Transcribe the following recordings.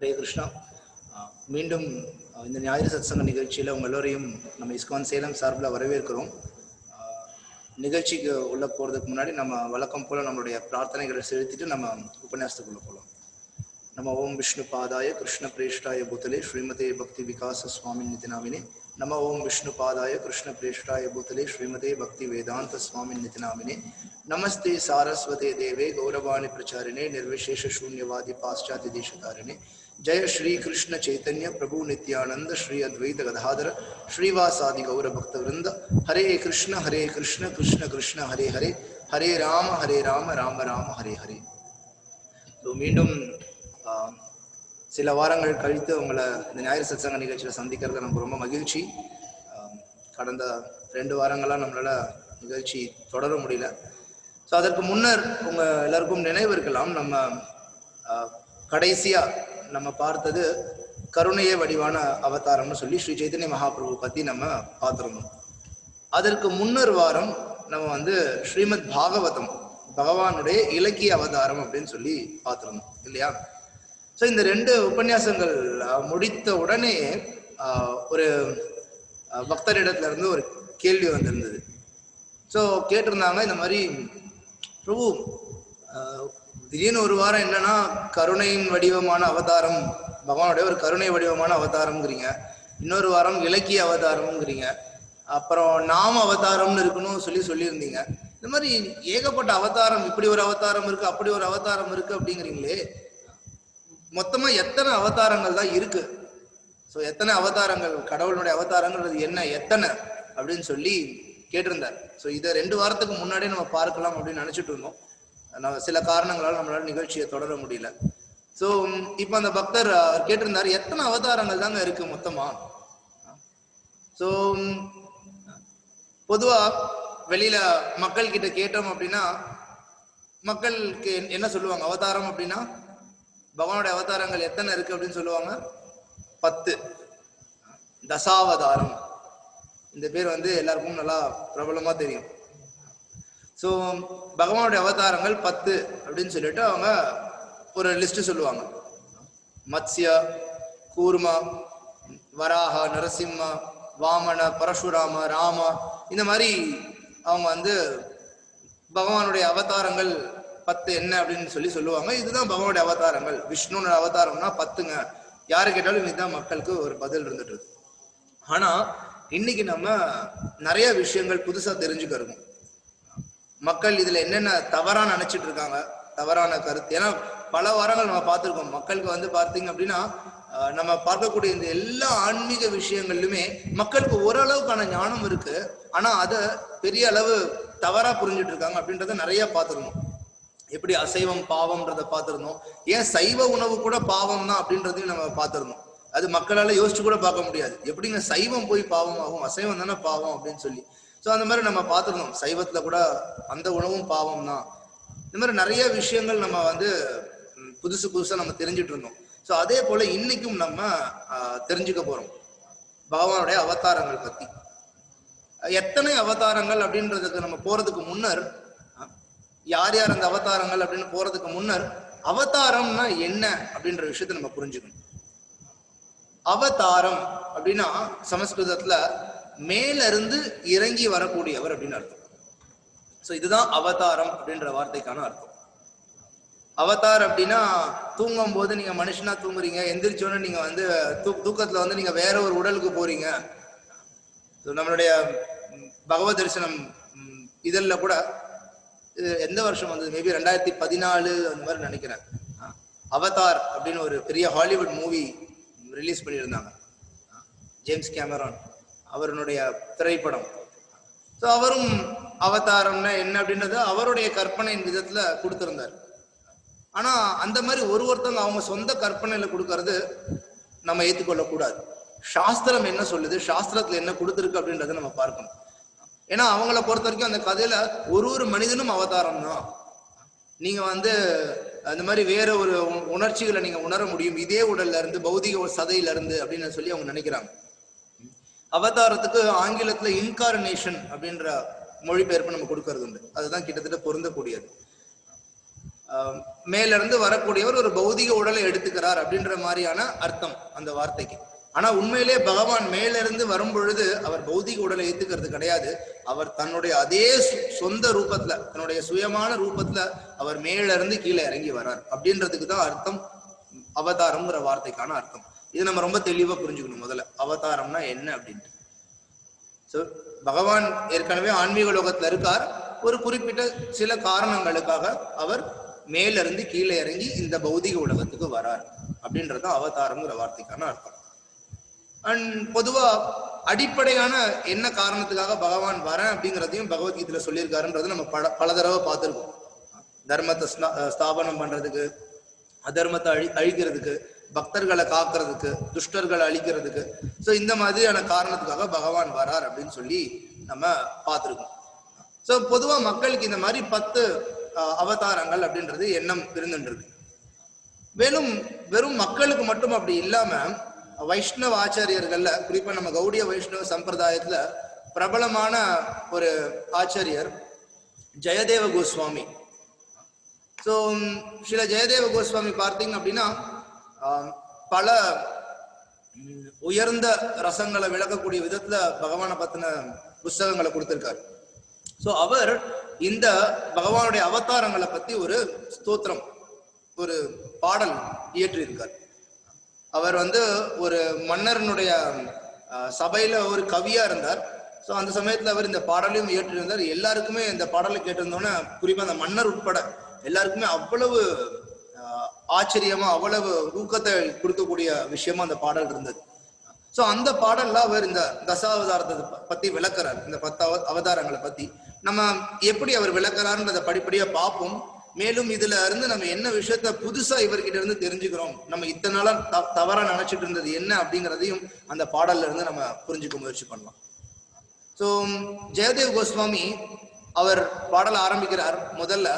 ஹரே கிருஷ்ணா. மீண்டும் இந்த ஞாயிறு சத்சங்க நிகழ்ச்சியில் உங்கள் எல்லோரையும் நம்ம இஸ்கான் சேலம் சார்பில் வரவேற்கிறோம். நிகழ்ச்சிக்கு உள்ள போகிறதுக்கு முன்னாடி நம்ம வழக்கம் போல் நம்மளுடைய பிரார்த்தனைகளை செலுத்திட்டு நம்ம உபன்யாசத்துக்குள்ளே போகலாம். நம்ம ஓம் விஷ்ணு பாதாய கிருஷ்ண பிரேஷ்டாய பூத்தலே ஸ்ரீமதே பக்தி விகாச சுவாமி நிதினாமினே. நம்ம ஓம் விஷ்ணு பாதாய கிருஷ்ண பிரேஷ்டாய பூத்தலே ஸ்ரீமதே பக்தி வேதாந்த சுவாமி நிதினாமினே. நமஸ்தே சாரஸ்வதே தேவே கௌரவாணி பிரச்சாரிणे निर्विशेष शून्यवादी पाश्चात्य देशतारिणे. जय श्री कृष्ण चैतन्य प्रभु नित्यानंद श्री अद्वैत गदाधर श्रीवासादि गौर भक्त वृंद. हरे कृष्ण कृष्ण कृष्ण हरे हरे, हरे राम राम राम हरे हरे. மீண்டும் சில வாரங்கள் கழித்து உங்களை இந்த ஞாயிறு சத்சங்க நிகழ்ச்சியில் சந்திக்கிறது நமக்கு ரொம்ப மகிழ்ச்சி. கடந்த 2 வாரங்களாக நம்மளால் நிகழ்ச்சி தொடர முடியல. ஸோ அதற்கு முன்னர் உங்கள் எல்லாருக்கும் நினைவு இருக்கலாம், நம்ம கடைசியாக நம்ம பார்த்தது கருணையே வடிவான அவதாரம்னு சொல்லி ஸ்ரீ சைத்தன்ய மகாபிரபு பற்றி நம்ம பார்த்துருந்தோம். அதற்கு முன்னர் வாரம் நம்ம ஸ்ரீமத் பாகவதம் பகவானுடைய இலக்கிய அவதாரம் அப்படின்னு சொல்லி பார்த்துருந்தோம் இல்லையா? ஸோ இந்த 2 உபன்யாசங்கள் முடித்த உடனே ஒரு பக்தரிடத்துல இருந்து ஒரு கேள்வி வந்திருந்தது. ஸோ கேட்டிருந்தாங்க, இந்த மாதிரி பிரபு திடீர்னு ஒரு வாரம் என்னன்னா கருணையின் வடிவமான அவதாரம், பகவானுடைய ஒரு கருணை வடிவமான அவதாரம்ங்கிறீங்க, இன்னொரு வாரம் இலக்கிய அவதாரம்ங்கிறீங்க, அப்புறம் நாம அவதாரம்னு இருக்கணும்னு சொல்லியிருந்தீங்க. இந்த மாதிரி ஏகப்பட்ட அவதாரம், இப்படி ஒரு அவதாரம் இருக்கு, அப்படி ஒரு அவதாரம் இருக்கு அப்படிங்கிறீங்களே, மொத்தமா எத்தனை அவதாரங்கள் தான் இருக்கு? ஸோ எத்தனை அவதாரங்கள், கடவுளுடைய அவதாரங்கள் என்ன, எத்தனை அப்படின்னு சொல்லி கேட்டிருந்தார். ஸோ இதை 2 வாரத்துக்கு முன்னாடியே நம்ம பார்க்கலாம் அப்படின்னு நினைச்சிட்டு இருந்தோம். சில காரணங்களால் நம்மளால நிகழ்ச்சியை தொடர முடியல. ஸோ இப்போ அந்த பக்தர் கேட்டிருந்தார், எத்தனை அவதாரங்கள் தாங்க இருக்கு மொத்தமா? ஸோ பொதுவா வெளியில மக்கள் கிட்ட கேட்டோம் அப்படின்னா மக்களுக்கு என்ன சொல்லுவாங்க? அவதாரம் அப்படின்னா பகவானுடைய அவதாரங்கள் எத்தனை இருக்கு அப்படின்னு சொல்லுவாங்க, 10. தசாவதாரம், இந்த பேர் எல்லாருக்கும் நல்லா பிரபலமா தெரியும். ஸோ பகவானுடைய அவதாரங்கள் 10 அப்படின்னு சொல்லிட்டு அவங்க ஒரு லிஸ்ட் சொல்லுவாங்க. மத்ஸ்ய, கூர்மா, வராக, நரசிம்ம, வாமன, பரசுராம, ராம, இந்த மாதிரி அவங்க பகவானுடைய அவதாரங்கள் 10 என்ன அப்படின்னு சொல்லுவாங்க. இதுதான் பகவானுடைய அவதாரங்கள். விஷ்ணுவோட அவதாரம்னா 10ங்க. யாரு கேட்டாலும் இதுதான் மக்களுக்கு ஒரு பதில் இருந்துட்டு இருக்கு. ஆனா இன்னைக்கு நம்ம நிறைய விஷயங்கள் புதுசா தெரிஞ்சுக்கிறோம். மக்கள் இதுல என்னென்ன தவறா நினைச்சிட்டு இருக்காங்க, தவறான கருத்து. ஏன்னா பல வாரங்கள் நம்ம பார்த்திருக்கோம், மக்களுக்கு பார்த்தீங்க அப்படின்னா நம்ம பார்க்கக்கூடிய இந்த எல்லா ஆன்மீக விஷயங்கள்லுமே மக்களுக்கு ஓரளவுக்கான ஞானம் இருக்கு, ஆனா அதை பெரிய அளவு தவறா புரிஞ்சுட்டு இருக்காங்க அப்படின்றத நிறைய பார்த்திருந்தோம். எப்படி அசைவம் பாவம்ன்றதை பார்த்திருந்தோம், ஏன் சைவ உணவு கூட பாவம் தான் அப்படின்றதையும் நம்ம பார்த்திருந்தோம். அது மக்களால யோசிச்சு கூட பார்க்க முடியாது, எப்படிங்க சைவம் போய் பாவம் ஆகும், அசைவம் தானே பாவம் அப்படின்னு சொல்லி. ஸோ அந்த மாதிரி நம்ம பார்த்திருந்தோம், சைவத்துல கூட அந்த உணவும் பாவம் தான். இந்த மாதிரி நிறைய விஷயங்கள் நம்ம புதுசா நம்ம தெரிஞ்சுட்டு இருந்தோம். ஸோ அதே போல இன்னைக்கும் நம்ம தெரிஞ்சுக்க போறோம் பகவானுடைய அவதாரங்கள் பத்தி. எத்தனை அவதாரங்கள் அப்படின்றதுக்கு நம்ம போறதுக்கு முன்னர், யார் யார் அந்த அவதாரங்கள் அப்படின்னு போறதுக்கு முன்னர், அவதாரம்னா என்ன அப்படின்ற விஷயத்த நம்ம புரிஞ்சுக்கணும். அவதாரம் அப்படின்னா சமஸ்கிருதத்துல மேல இருந்து இறங்கி வரக்கூடியவர் அப்படின்னு அர்த்தம். ஸோ இதுதான் அவதாரம் அப்படின்ற வார்த்தைக்கான அர்த்தம். அவதார் அப்படின்னா தூங்கும் போது நீங்க மனுஷனா தூங்குறீங்க, எந்திரிச்சோன்னு நீங்க தூக்கத்துல நீங்க வேற ஒரு உடலுக்கு போறீங்க. நம்மளுடைய பகவத் தரிசனம் இதெல்லாம் கூட எந்த வருஷம் வந்தது, மேபி 2014 அந்த மாதிரி நினைக்கிறேன். அவதார் அப்படின்னு ஒரு பெரிய ஹாலிவுட் மூவி ரிலீஸ் பண்ணியிருந்தாங்க, ஜேம்ஸ் கேமரான் அவருடைய திரைப்படம். ஸோ அவரும் அவதாரம்னா என்ன அப்படின்றது அவருடைய கற்பனையின் விதத்துல கொடுத்திருந்தார். ஆனா அந்த மாதிரி ஒருத்தவங்க அவங்க சொந்த கற்பனையில கொடுக்கறது நம்ம ஏற்றுக்கொள்ளக்கூடாது. சாஸ்திரம் என்ன சொல்லுது, சாஸ்திரத்துல என்ன கொடுத்துருக்கு அப்படின்றத நம்ம பார்க்கணும். ஏன்னா அவங்கள பொறுத்த வரைக்கும் அந்த கதையில ஒரு மனிதனும் அவதாரம் தான். நீங்க அந்த மாதிரி வேற ஒரு உணர்ச்சிகளை நீங்க உணர முடியும் இதே உடல்ல இருந்து, பௌதிக சதையில இருந்து அப்படின்னு சொல்லி அவங்க நினைக்கிறாங்க. அவதாரத்துக்கு ஆங்கிலத்துல இன்கார்னேஷன் அப்படின்ற மொழிபெயர்ப்பு நம்ம கொடுக்கறது உண்டு, அதுதான் கிட்டத்தட்ட பொருந்தக்கூடியது. மேல இருந்து வரக்கூடியவர் ஒரு பௌதிக உடலை எடுத்துக்கிறார் அப்படின்ற மாதிரியான அர்த்தம் அந்த வார்த்தைக்கு. ஆனா உண்மையிலே பகவான் மேல இருந்து வரும் பொழுது அவர் பௌதிக உடலை ஏத்துக்கிறது கிடையாது. அவர் தன்னுடைய அதே சொந்த ரூபத்துல, தன்னுடைய சுயமான ரூபத்துல அவர் மேல இருந்து கீழே இறங்கி வர்றார் அப்படின்றதுக்கு தான் அர்த்தம் அவதாரம்ங்கிற வார்த்தைக்கான அர்த்தம். இது நம்ம ரொம்ப தெளிவா புரிஞ்சுக்கணும். முதல்ல அவதாரம்னா என்ன அப்படின்ட்டு. சோ பகவான் ஏற்கனவே ஆன்மீக லோகத்துல இருக்கார். ஒரு குறிப்பிட்ட சில காரணங்களுக்காக அவர் மேல இருந்து கீழே இறங்கி இந்த பௌதிக உலகத்துக்கு வரார் அப்படின்றது அவதாரம்ங்கிற வார்த்தைக்கான அர்த்தம். அண்ட் பொதுவா அடிப்படையான என்ன காரணத்துக்காக பகவான் வரேன் அப்படிங்கிறதையும் பகவத்கீதையில சொல்லியிருக்காருன்றது நம்ம பல தடவை பார்த்திருக்கோம். தர்மத்தை ஸ்தாபனம் பண்றதுக்கு, அதர்மத்தை அழிக்கிறதுக்கு, பக்தர்களை காக்கிறதுக்கு, துஷ்டர்களை அழிக்கிறதுக்கு. ஸோ இந்த மாதிரியான காரணத்துக்காக பகவான் வரார் அப்படின்னு சொல்லி நம்ம பார்த்துருக்கோம். ஸோ பொதுவா மக்களுக்கு இந்த மாதிரி 10 அவதாரங்கள் அப்படின்றது எண்ணம் இருந்துருக்கு. வெறும் மக்களுக்கு மட்டும் அப்படி இல்லாம வைஷ்ணவ ஆச்சாரியர்கள்ல, குறிப்பா நம்ம கௌடிய வைஷ்ணவ சம்பிரதாயத்துல பிரபலமான ஒரு ஆச்சாரியர் ஜெயதேவ கோஸ்வாமி. ஸோ சில ஜெயதேவ கோஸ்வாமி பார்த்தீங்க அப்படின்னா பல உயர்ந்த ரசங்களை விளக்கக்கூடிய விதத்துல பகவானை பத்தின புஸ்தகங்களை கொடுத்திருக்காரு. ஸோ அவர் இந்த பகவானுடைய அவதாரங்களை பத்தி ஒரு ஸ்தோத்திரம், ஒரு பாடல் இயற்றியிருக்கார். அவர் ஒரு மன்னரனுடைய சபையில ஒரு கவியா இருந்தார். ஸோ அந்த சமயத்துல அவர் இந்த பாடலையும் இயற்றியிருந்தார். எல்லாருக்குமே இந்த பாடலை கேட்டிருந்தோன்னே, குறிப்பா அந்த மன்னர் உட்பட எல்லாருக்குமே அவ்வளவு ஆச்சரியமா, அவ்வளவு ஊக்கத்தை கொடுக்கக்கூடிய விஷயமா அந்த பாடல் இருந்தது. ஸோ அந்த பாடல்ல அவர் இந்த தசாவதாரத்தை பத்தி விளக்குறார். இந்த 10 அவதாரங்களை பத்தி நம்ம எப்படி அவர் விளக்குறாருன்றதை படிப்படியா பார்ப்போம். மேலும் இதுல இருந்து நம்ம என்ன விஷயத்த புதுசா இவர்கிட்ட இருந்து தெரிஞ்சுக்கிறோம், நம்ம இத்தனை நாளா தவறா நினைச்சிட்டு இருந்தது என்ன அப்படிங்கிறதையும் அந்த பாடல்ல இருந்து நம்ம புரிஞ்சுக்க முயற்சி பண்ணலாம். ஸோ ஜெயதேவ் கோஸ்வாமி அவர் பாடல ஆரம்பிக்கிறார். முதல்ல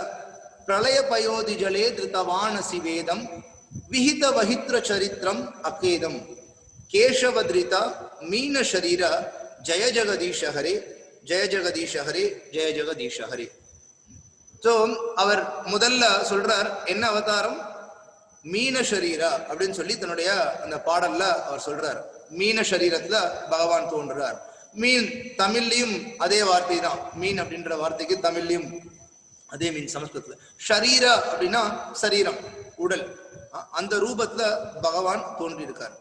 பிரளய பயோதி ஜலே திருத்தவான சிவேதம் விஹித வஹித்ர சரித்திரம் அகேதம் கேசவத்ரிதா மீன ஷரீர ஜெய ஜெகதீஷ ஹரே ஜெய ஜெகதீஷ ஹரே ஜெய ஜெகதீஷ ஹரே. ஸோ அவர் முதல்ல சொல்றார் என்ன அவதாரம், மீன ஷரீரா அப்படின்னு சொல்லி தன்னுடைய அந்த பாடல்ல அவர் சொல்றார். மீன ஷரீரத்துல பகவான் தோன்றுறார். மீன் தமிழ்லையும் அதே வார்த்தை தான். மீன் அப்படின்ற வார்த்தைக்கு தமிழ்லையும் அதே மீன் சமஸ்கிருதத்துல. ஷரீரா அப்படின்னா சரீரம், உடல். அந்த ரூபத்துல பகவான் தோன்றியிருக்கார்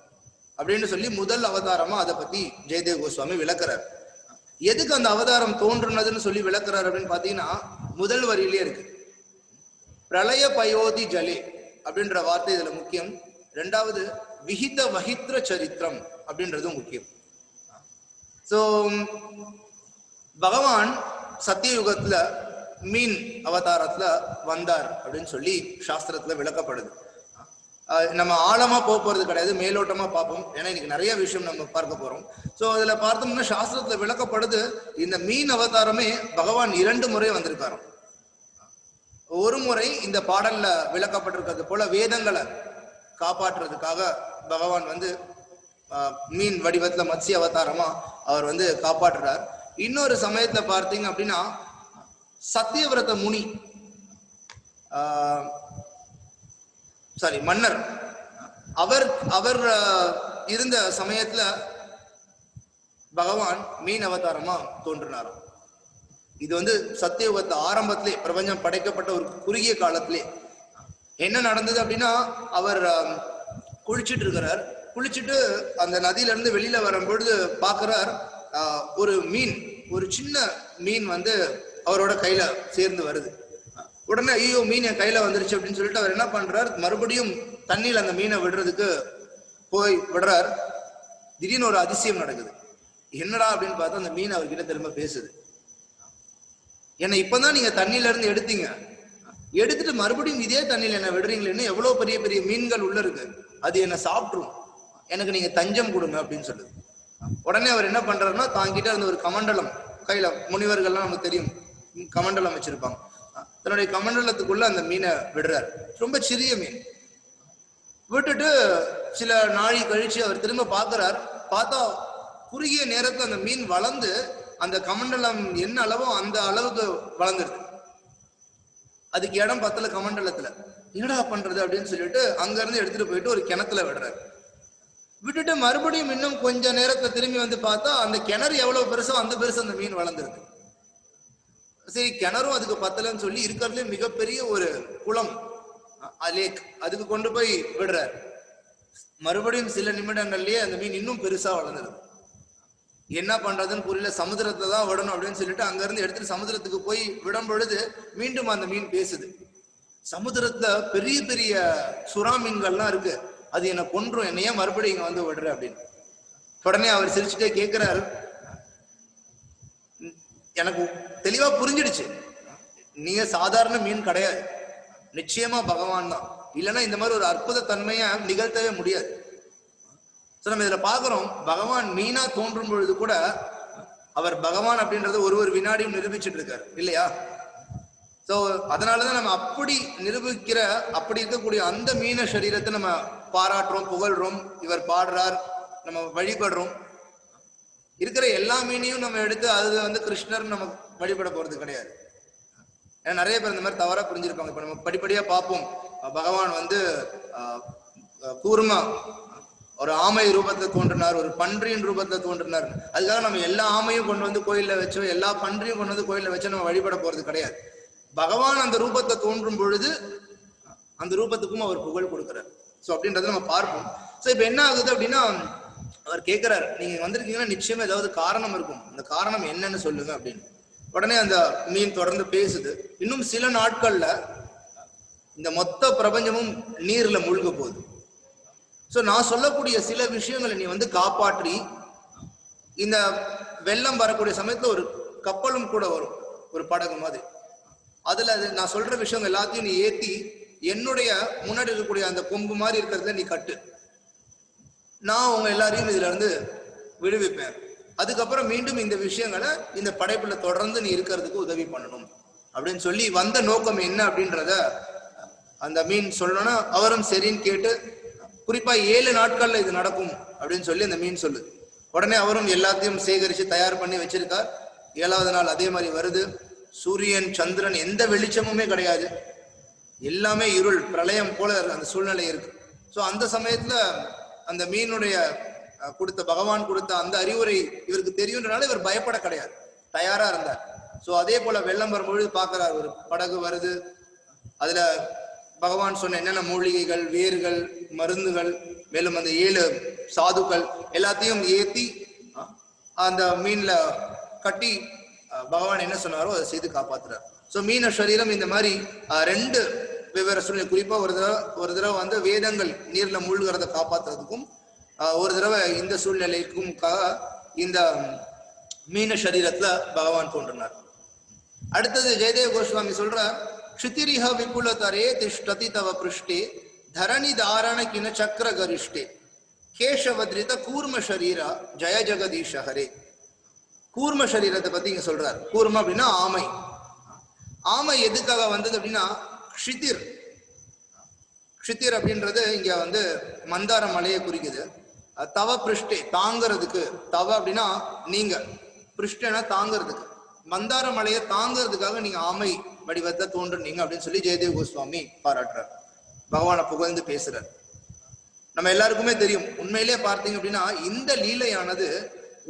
அப்படின்னு சொல்லி முதல் அவதாரமா அதை பத்தி ஜெயதேவ் கோஸ்வாமி விளக்குறார். எதுக்கு அந்த அவதாரம் தோன்றுனதுன்னு சொல்லி விளக்குறாரு அப்படின்னு பாத்தீங்கன்னா, முதல் வரியிலே இருக்கு பிரளய பயோதி ஜலே அப்படின்ற வார்த்தை இதுல முக்கியம். ரெண்டாவது விஹித வஹித்ர சரித்திரம் அப்படின்றதும் முக்கியம். சோ பகவான் சத்தியயுகத்துல மீன் அவதாரத்துல வந்தார் அப்படின்னு சொல்லி சாஸ்திரத்துல விளக்கப்படுது. நம்ம ஆழமா போறது கிடையாது, மேலோட்டமா பார்ப்போம். ஏன்னா இன்னைக்கு நிறைய விஷயம் நம்ம பார்க்க போறோம். சோ அதுல பார்த்தோம்னா சாஸ்திரத்துல விளக்கப்படுது, இந்த மீன் அவதாரமே பகவான் 2 முறை வந்திருக்காரு. ஒரு முறை இந்த பாடல்ல விளக்கப்பட்டிருக்கிறது போல வேதங்களை காப்பாற்றுறதுக்காக பகவான் மீன் வடிவத்துல மத்ஸ்ய அவதாரமா அவர் காப்பாற்றுறார். இன்னொரு சமயத்துல பார்த்தீங்க அப்படின்னா சத்தியவிரத முனி மன்னர் அவர் இருந்த சமயத்துல பகவான் மீன் அவதாரமா தோன்றினாராம். இது சத்தியயுகத்தை ஆரம்பத்திலே, பிரபஞ்சம் படைக்கப்பட்ட ஒரு குறுகிய காலத்திலே என்ன நடந்தது அப்படின்னா, அவர் குளிச்சுட்டு இருக்கிறார். குளிச்சுட்டு அந்த நதியில இருந்து வெளியில வரும்பொழுது பாக்குறார், ஒரு மீன், ஒரு சின்ன மீன் அவரோட கையில சேர்ந்து வருது. உடனே ஐயோ மீன் என் கையில வந்துருச்சு அப்படின்னு சொல்லிட்டு அவர் என்ன பண்றார், மறுபடியும் தண்ணியில் அந்த மீனை விடுறதுக்கு போய் விடுறார். திடீர்னு ஒரு அதிசயம் நடக்குது. என்னடா அப்படின்னு பார்த்தா அந்த மீன் அவர்கிட்ட திரும்ப பேசுது. என்னை இப்பதான் நீங்க தண்ணியில இருந்து எடுத்தீங்க, எடுத்துட்டு மறுபடியும் இதே தண்ணியில என்ன விடுறீங்களேன்னு, எவ்வளவு பெரிய பெரிய மீன்கள் உள்ள இருக்கு, அது என்ன சாப்பிட்டுரும், எனக்கு நீங்க தஞ்சம் கொடுங்க அப்படின்னு சொல்லுது. உடனே அவர் என்ன பண்றாருன்னா, தாங்கிட்ட இருந்த ஒரு கமண்டலம், கையில முனிவர்கள்லாம் நமக்கு தெரியும் கமண்டலம் வச்சிருப்பாங்க, தன்னுடைய கமண்டலத்துக்குள்ள அந்த மீனை விடுறாரு. ரொம்ப சிறிய மீன். விட்டுட்டு சில நாளை கழிச்சு அவர் திரும்ப பார்க்கிறார். பார்த்தா குறுகிய நேரத்துல அந்த மீன் வளர்ந்து அந்த கமண்டலம் என்ன அளவோ அந்த அளவுக்கு வளர்ந்துருது. அதுக்கு இடம் பத்தல கமண்டலத்துல, என்னடா பண்றது அப்படின்னு சொல்லிட்டு அங்க இருந்து எடுத்துட்டு போயிட்டு ஒரு கிணத்துல விடுறாரு. விட்டுட்டு மறுபடியும் இன்னும் கொஞ்ச நேரத்துல திரும்பி வந்து பார்த்தா அந்த கிணறு எவ்வளவு பெருசோ அந்த பெருசு அந்த மீன் வளர்ந்துருக்கு. சரி, கிணறும் அதுக்கு பத்தலன்னு சொல்லி இருக்கிறதுல மிகப்பெரிய ஒரு குளம், லேக், அதுக்கு கொண்டு போய் விடுறாரு. மறுபடியும் சில நிமிடங்கள்லயே அந்த மீன் இன்னும் பெருசா வளர்ந்துருக்கு. என்ன பண்றதுன்னு புரியல, சமுதிரத்தை தான் விடணும் அப்படின்னு சொல்லிட்டு அங்க இருந்து எடுத்துட்டு சமுதிரத்துக்கு போய் விடும் பொழுது மீண்டும் அந்த மீன் பேசுது. சமுதிரத்துல பெரிய பெரிய சுறா மீன்கள்லாம் இருக்கு, அது என்ன கொன்றும், என்னையே மறுபடியும் இங்க வந்து விடுற அப்படின்னு. உடனே அவர் சிரிச்சுட்டே கேட்கிறாரு, எனக்கு தெளிவா புரிஞ்சிடுச்சு, நீங்க சாதாரண மீன் கிடையாது, நிச்சயமா பகவான் தான், இல்லைன்னா இந்த மாதிரி ஒரு அற்புத தன்மையை நிகழ்த்தவே முடியாது. நம்ம இதுல பாக்குறோம், பகவான் மீனா தோன்றும் பொழுது கூட அவர் பகவான் அப்படின்றத ஒரு வினாடியும் நிரூபிச்சுட்டு இருக்காரு இல்லையா? சோ அதனாலதான் நம்ம அப்படி நிரூபிக்கிற, அப்படி இருக்கக்கூடிய அந்த மீன சரீரத்தை நம்ம பாராட்டுறோம், புகழ்றோம், இவர் பாடுறார், நம்ம வழிபடுறோம். இருக்கிற எல்லா மீனையும் நம்ம எடுத்து அது வந்து கிருஷ்ணர் நம்ம வழிபட போறது கிடையாது. ஏன்னா நிறைய பேர் இந்த மாதிரி தவறா புரிஞ்சிருப்பாங்க. இப்ப நம்ம படிப்படியா பார்ப்போம், பகவான் வந்து கூர்மா ஒரு ஆமை ரூபத்தை தோன்றினார், ஒரு பன்றியின் ரூபத்தை தோன்றினார். அதுக்காக நம்ம எல்லா ஆமையும் கொண்டு வந்து கோயில்ல வச்சோ, எல்லா பன்றியும் கொண்டு வந்து கோயில்ல வச்சோ நம்ம வழிபட போறது கிடையாது. பகவான் அந்த ரூபத்தை தோன்றும் பொழுது அந்த ரூபத்துக்கும் அவர் புகழ் கொடுக்கிறார். சோ அப்படின்றத நம்ம பார்ப்போம். சோ இப்ப என்ன ஆகுது அப்படின்னா, அவர் கேட்கிறார், நீங்க வந்திருக்கீங்கன்னா நிச்சயமா ஏதாவது காரணம் இருக்கும், அந்த காரணம் என்னன்னு சொல்லுங்க அப்படின்னு. உடனே அந்த மீன் தொடர்ந்து பேசுது. இன்னும் சில நாட்கள்ல இந்த மொத்த பிரபஞ்சமும் நீர்ல மூழ்க போகுது. சோ நான் சொல்லக்கூடிய சில விஷயங்களை நீ வந்து காப்பாற்றி, இந்த வெள்ளம் வரக்கூடிய சமயத்துல ஒரு கப்பலும் கூட வரும், ஒரு படகு மாதிரி. அதுல நான் சொல்ற விஷயம் எல்லாத்தையும் நீ ஏத்தி என்னுடைய முன்னாடி இருக்கக்கூடிய அந்த கொம்பு மாதிரி இருக்கிறதுல நீ கட்டு, நான் உங்க எல்லாரையும் இதுல இருந்து விடுவிப்பேன். அதுக்கப்புறம் மீண்டும் இந்த விஷயங்களை இந்த படைப்புல தொடர்ந்து நீ இருக்கிறதுக்கு உதவி பண்ணணும் அப்படின்னு சொல்லி வந்த நோக்கம் என்ன அப்படின்றத அந்த மீன் சொல்லணும்னா அவரும் சரின்னு கேட்டு, குறிப்பா 7 நாட்கள்ல இது நடக்கும் அப்படின்னு சொல்லி அந்த மீன் சொல்லுது. உடனே அவரும் எல்லாத்தையும் சேகரிச்சு தயார் பண்ணி வச்சிருக்கார். 7வது நாள் அதே மாதிரி வருது. சூரியன் சந்திரன் எந்த வெளிச்சமுமே கிடையாது, எல்லாமே இருள், பிரளயம் போல அந்த சூழ்நிலை இருக்கு. ஸோ அந்த சமயத்துல அந்த மீனுடைய பகவான் கொடுத்த அந்த அறிவுரை இவருக்கு தெரியும்ன்றனால இவர் பயப்பட கிடையாது, தயாரா இருந்தார். ஸோ அதே போல வெள்ளம் வரும்பொழுது பார்க்கிறார், ஒரு படகு வருது. அதுல பகவான் சொன்ன என்னென்ன மூலிகைகள், வேர்கள், மருந்துகள், மேலும் அந்த 7 சாதுக்கள் எல்லாத்தையும் ஏத்தி அந்த மீன்ல கட்டி பகவான் என்ன சொன்னாரோ அதை செய்து காப்பாத்துறார். ஸோ மீன சரீரம் இந்த மாதிரி 2 வெவ்வேறு சூழ்நிலை, குறிப்பா ஒரு தடவை வந்து வேதங்கள் நீர்ல மூழ்கிறத காப்பாத்துறதுக்கும், ஒரு தடவை இந்த சூழ்நிலைக்கும் இந்த மீன சரீரத்துல பகவான் தோன்றினார். அடுத்தது ஜெயதேவ கோஸ்வாமி சொல்ற, க்ஷிதிரிஹ விபுலதரே திஷ்டதி தவ பிருஷ்டே தரணி தாரண கின சக்கர கரிஷ்டே கேசவத்ரித கூர்ம சரீரா ஜய ஜெகதீஷ ஹரே. கூர்ம சரீரத்தை பத்தி இங்க சொல்றார். கூர்ம அப்படின்னா ஆமை. ஆமை எதுக்காக வந்தது அப்படின்னா க்ஷிதிர். க்ஷிதிர் அப்படின்றது இங்க வந்து மந்தார மலையை குறிக்குது. தவ பிருஷ்டே தாங்கிறதுக்கு, தவ அப்படின்னா நீங்க, பிருஷ்டனா தாங்கிறதுக்கு, மந்தார மலையை தாங்கிறதுக்காக நீங்க ஆமை வடிவத்தை தோன்றுனீங்க அப்படின்னு சொல்லி ஜெயதேவ கோஸ்வாமி பாராட்டுறார், பகவானை புகழ்ந்து பேசுறார். நம்ம எல்லாருக்குமே தெரியும், உண்மையிலே பார்த்தீங்க அப்படின்னா இந்த லீலையானது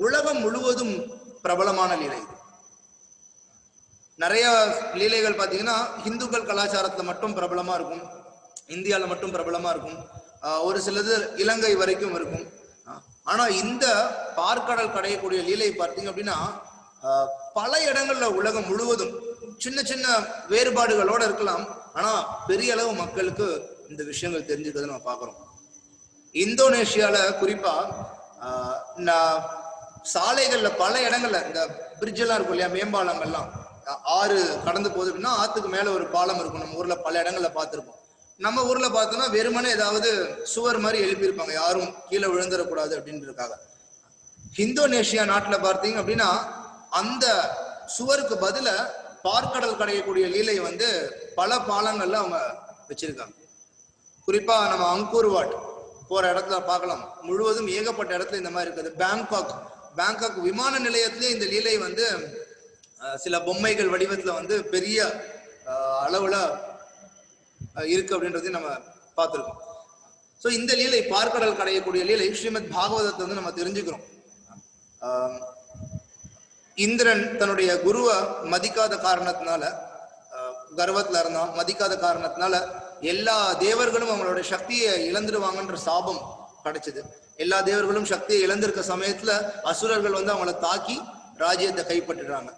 உலகம் முழுவதும் பிரபலமான லீலை. நிறைய லீலைகள் பார்த்தீங்கன்னா இந்துக்கள் கலாச்சாரத்துல மட்டும் பிரபலமா இருக்கும், இந்தியாவில் மட்டும் பிரபலமா இருக்கும், ஒரு சிலது இலங்கை வரைக்கும் இருக்கும். ஆனா இந்த பார்க்கடல் கடையக்கூடிய லீலை பார்த்தீங்க அப்படின்னா பல இடங்கள்ல உலகம் முழுவதும் சின்ன சின்ன வேறுபாடுகளோட இருக்கலாம், ஆனா பெரிய அளவு மக்களுக்கு இந்த விஷயங்கள் தெரிஞ்சுக்கிறத நம்ம பார்க்கிறோம். இந்தோனேஷியால குறிப்பா சாலைகள்ல பல இடங்கள்ல இந்த பிரிட்ஜ் எல்லாம் இருக்கும் இல்லையா, மேம்பாலங்கள்லாம், ஆறு கடந்து போகுது அப்படின்னா ஆத்துக்கு மேல ஒரு பாலம் இருக்கும். நம்ம ஊர்ல பல இடங்கள்ல பார்த்துருப்போம். நம்ம ஊர்ல பார்த்தோம்னா வெறுமனே ஏதாவது சுவர் மாதிரி எழுப்பியிருப்பாங்க, யாரும் கீழே விழுந்துடக்கூடாது அப்படின்றதுக்காக. இந்தோனேஷியா நாட்டுல பார்த்தீங்க அப்படின்னா அந்த சுவருக்கு பதில பார்க்கடல் கடையக்கூடிய லீலை வந்து பல பாலங்கள்ல அவங்க வச்சிருக்காங்க. குறிப்பா நம்ம அங்கூர்வாட் போற இடத்துல பார்க்கலாம், முழுவதும் ஏகப்பட்ட இடத்துல இந்த மாதிரி இருக்குது. பேங்காக் விமான நிலையத்திலே இந்த லீலை வந்து சில பொம்மைகள் வடிவத்துல வந்து பெரிய அளவுல இருக்கு அப்படின்றதையும் நம்ம பார்த்துருக்கோம். ஸோ இந்த லீலை, பார்க்கடல் கடையக்கூடிய லீலை ஸ்ரீமத் பாகவதத்தை வந்து நம்ம தெரிஞ்சுக்கிறோம். இந்திரன் தன்னுடைய குருவை மதிக்காத காரணத்தினால, கர்வத்துல இருந்தான், மதிக்காத காரணத்தினால எல்லா தேவர்களும் அவங்களுடைய சக்தியை இழந்துடுவாங்கன்ற சாபம் கிடைச்சது. எல்லா தேவர்களும் சக்தியை இழந்திருக்க சமயத்துல அசுரர்கள் வந்து அவங்கள தாக்கி ராஜ்யத்தை கைப்பற்றுறாங்க.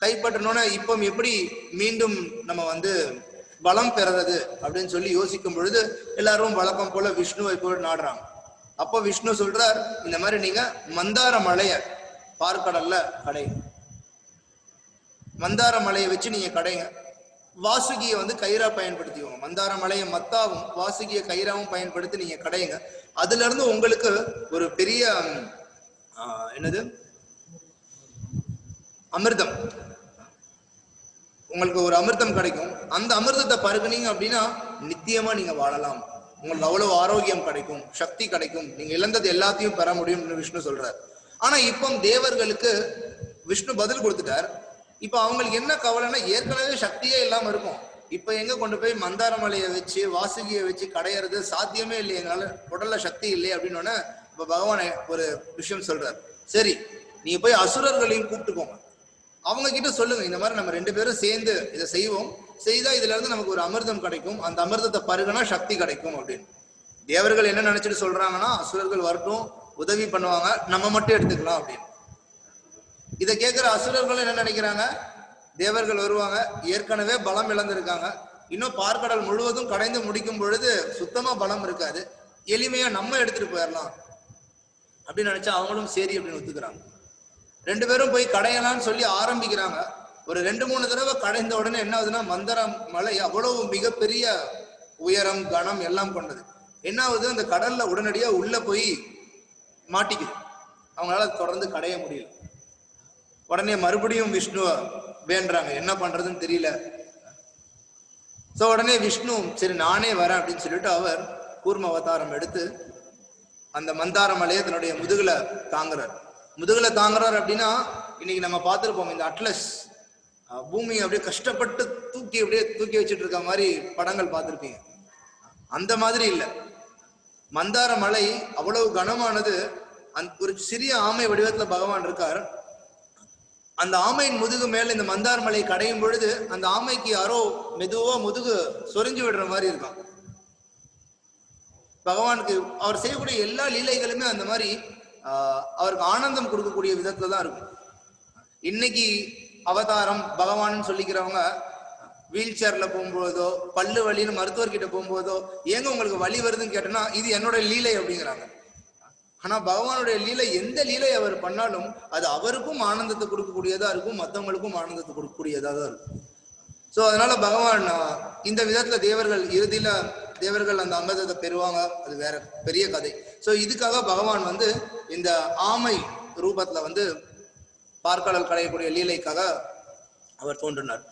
கைப்பற்றணும்னா இப்போ எப்படி மீண்டும் நம்ம வந்து பலம் பெறது அப்படின்னு சொல்லி யோசிக்கும் பொழுது எல்லாரும் வழக்கம் போல விஷ்ணுவை போய் நாடுறாங்க. அப்போ விஷ்ணு சொல்றார், இந்த மாதிரி நீங்க மந்தார மலைய பார்க்கடல்ல கடைங்க, மந்தார மலையை வச்சு நீங்க கடைங்க, வாசுகியை வந்து கயிறா பயன்படுத்திக்கோங்க, மந்தார மலையை மத்தாவும் வாசுகியை கயிறாவும் பயன்படுத்தி நீங்க கடைங்க. அதுல இருந்து உங்களுக்கு ஒரு பெரிய என்னது அமிர்தம், உங்களுக்கு ஒரு அமிர்தம் கிடைக்கும். அந்த அமிர்தத்தை பருகுனீங்க அப்படின்னா நித்தியமா நீங்க வாழலாம், உங்களுக்கு அவ்வளவு ஆரோக்கியம் கிடைக்கும், சக்தி கிடைக்கும், நீங்க இழந்தது எல்லாத்தையும் பெற முடியும்னு விஷ்ணு சொல்றார். ஆனா இப்போ தேவர்களுக்கு விஷ்ணு பதில் கொடுத்துட்டார். இப்ப அவங்களுக்கு என்ன கவலைன்னா, ஏற்கனவே சக்தியே இல்லாம இருக்கும், இப்ப எங்க கொண்டு போய் மந்தார மலையை வச்சு வாசுகியை வச்சு கடையிறது சாத்தியமே இல்லை, எங்களால உடல்ல சக்தி இல்லையே அப்படின்னு இப்ப பகவான் ஒரு விஷயம் சொல்றார். சரி, நீங்க போய் அசுரர்களையும் கூப்பிட்டுக்கோங்க, அவங்க கிட்ட சொல்லுங்க, இந்த மாதிரி நம்ம 2 பேரும் சேர்ந்து இதை செய்வோம், செய்தா இதுல இருந்து நமக்கு ஒரு அமிர்தம் கிடைக்கும், அந்த அமிர்தத்தை பருகுனா சக்தி கிடைக்கும் அப்படின்னு. தேவர்கள் என்ன நினைச்சிட்டு சொல்றாங்கன்னா, அசுரர்கள் வரட்டும், உதவி பண்ணுவாங்க, நம்ம மட்டும் எடுத்துக்கலாம் அப்படின்னு. இதை கேட்கிற அசுரர்கள் என்ன நினைக்கிறாங்க, தேவர்கள் வருவாங்க, ஏற்கனவே பலம் இழந்திருக்காங்க, இன்னும் பார்க்கடல் முழுவதும் கடைந்து முடிக்கும் பொழுது சுத்தமா பலம் இருக்காது, எளிமையா நம்ம எடுத்துட்டு போயிடலாம் அப்படின்னு நினைச்சா அவங்களும் சரி அப்படின்னு ஒத்துக்கிறாங்க. 2 பேரும் போய் கடையலான்னு சொல்லி ஆரம்பிக்கிறாங்க. ஒரு 2-3 தடவை கடைந்த உடனே என்ன ஆகுதுன்னா, மந்தர மலை அவ்வளவு மிகப்பெரிய உயரம் கனம் எல்லாம் கொண்டது. என்ன ஆகுது, அந்த கடல்ல உடனடியா உள்ள போய் மாட்டிக்குது, அவங்களால தொடர்ந்து கடைய முடியல. உடனே மறுபடியும் விஷ்ணு வேண்டாங்க, என்ன பண்றதுன்னு தெரியல. சோ உடனே விஷ்ணு சரி நானே வரேன் அப்படின்னு சொல்லிட்டு அவர் கூர்ம அவதாரம் எடுத்து அந்த மந்தார மலையை தன்னுடைய முதுகுல தாங்குறார். முதுகுல தாங்குறார் அப்படின்னா, இன்னைக்கு நம்ம பார்த்துருப்போம் இந்த அட்லஸ் பூமி அப்படியே கஷ்டப்பட்டு அப்படியே தூக்கி வச்சுட்டு இருக்க மாதிரி படங்கள் பார்த்துருப்பீங்க. அந்த மாதிரி இல்லை, மந்தார மலை அவ்வளவு கனமானது. ஒரு சிறிய ஆமை வடிவத்துல பகவான் இருக்கார். அந்த ஆமையின் முதுகு மேல இந்த மந்தார மலை கடையும் பொழுது அந்த ஆமைக்கு யாரோ மெதுவா முதுகு சொரிஞ்சு விடுற மாதிரி இருக்கும். பகவானுக்கு அவர் செய்யக்கூடிய எல்லா லீலைகளுமே அந்த மாதிரி அவருக்கு ஆனந்தம் கொடுக்கக்கூடிய விதத்துல தான் இருக்கும். இன்னைக்கு அவதாரம் பகவான் சொல்லிக்கிறவங்க வீல் சேர்ல போகும்போதோ பல்லு வலின்னு மருத்துவர்கிட்ட போகும்போதோ ஏங்க உங்களுக்கு வலி வருதுன்னு கேட்டோம்னா இது என்னோட லீலை அப்படிங்கிறாங்க. ஆனா பகவானுடைய லீலை, எந்த லீலை அவர் பண்ணாலும் அது அவருக்கும் ஆனந்தத்தை கொடுக்கக்கூடியதா இருக்கும், மற்றவங்களுக்கும் ஆனந்தத்தை கொடுக்கக்கூடியதா தான் இருக்கும். ஸோ அதனால பகவான் இந்த விதத்துல தேவர்கள் இறுதியில தேவர்கள் அந்த அமிர்தத்தை பெறுவாங்க, அது வேற பெரிய கதை. ஸோ இதுக்காக பகவான் வந்து இந்த ஆமை ரூபத்துல வந்து பார்க்கடல் கடையக்கூடிய லீலைக்காக அவர் தோன்றினார்.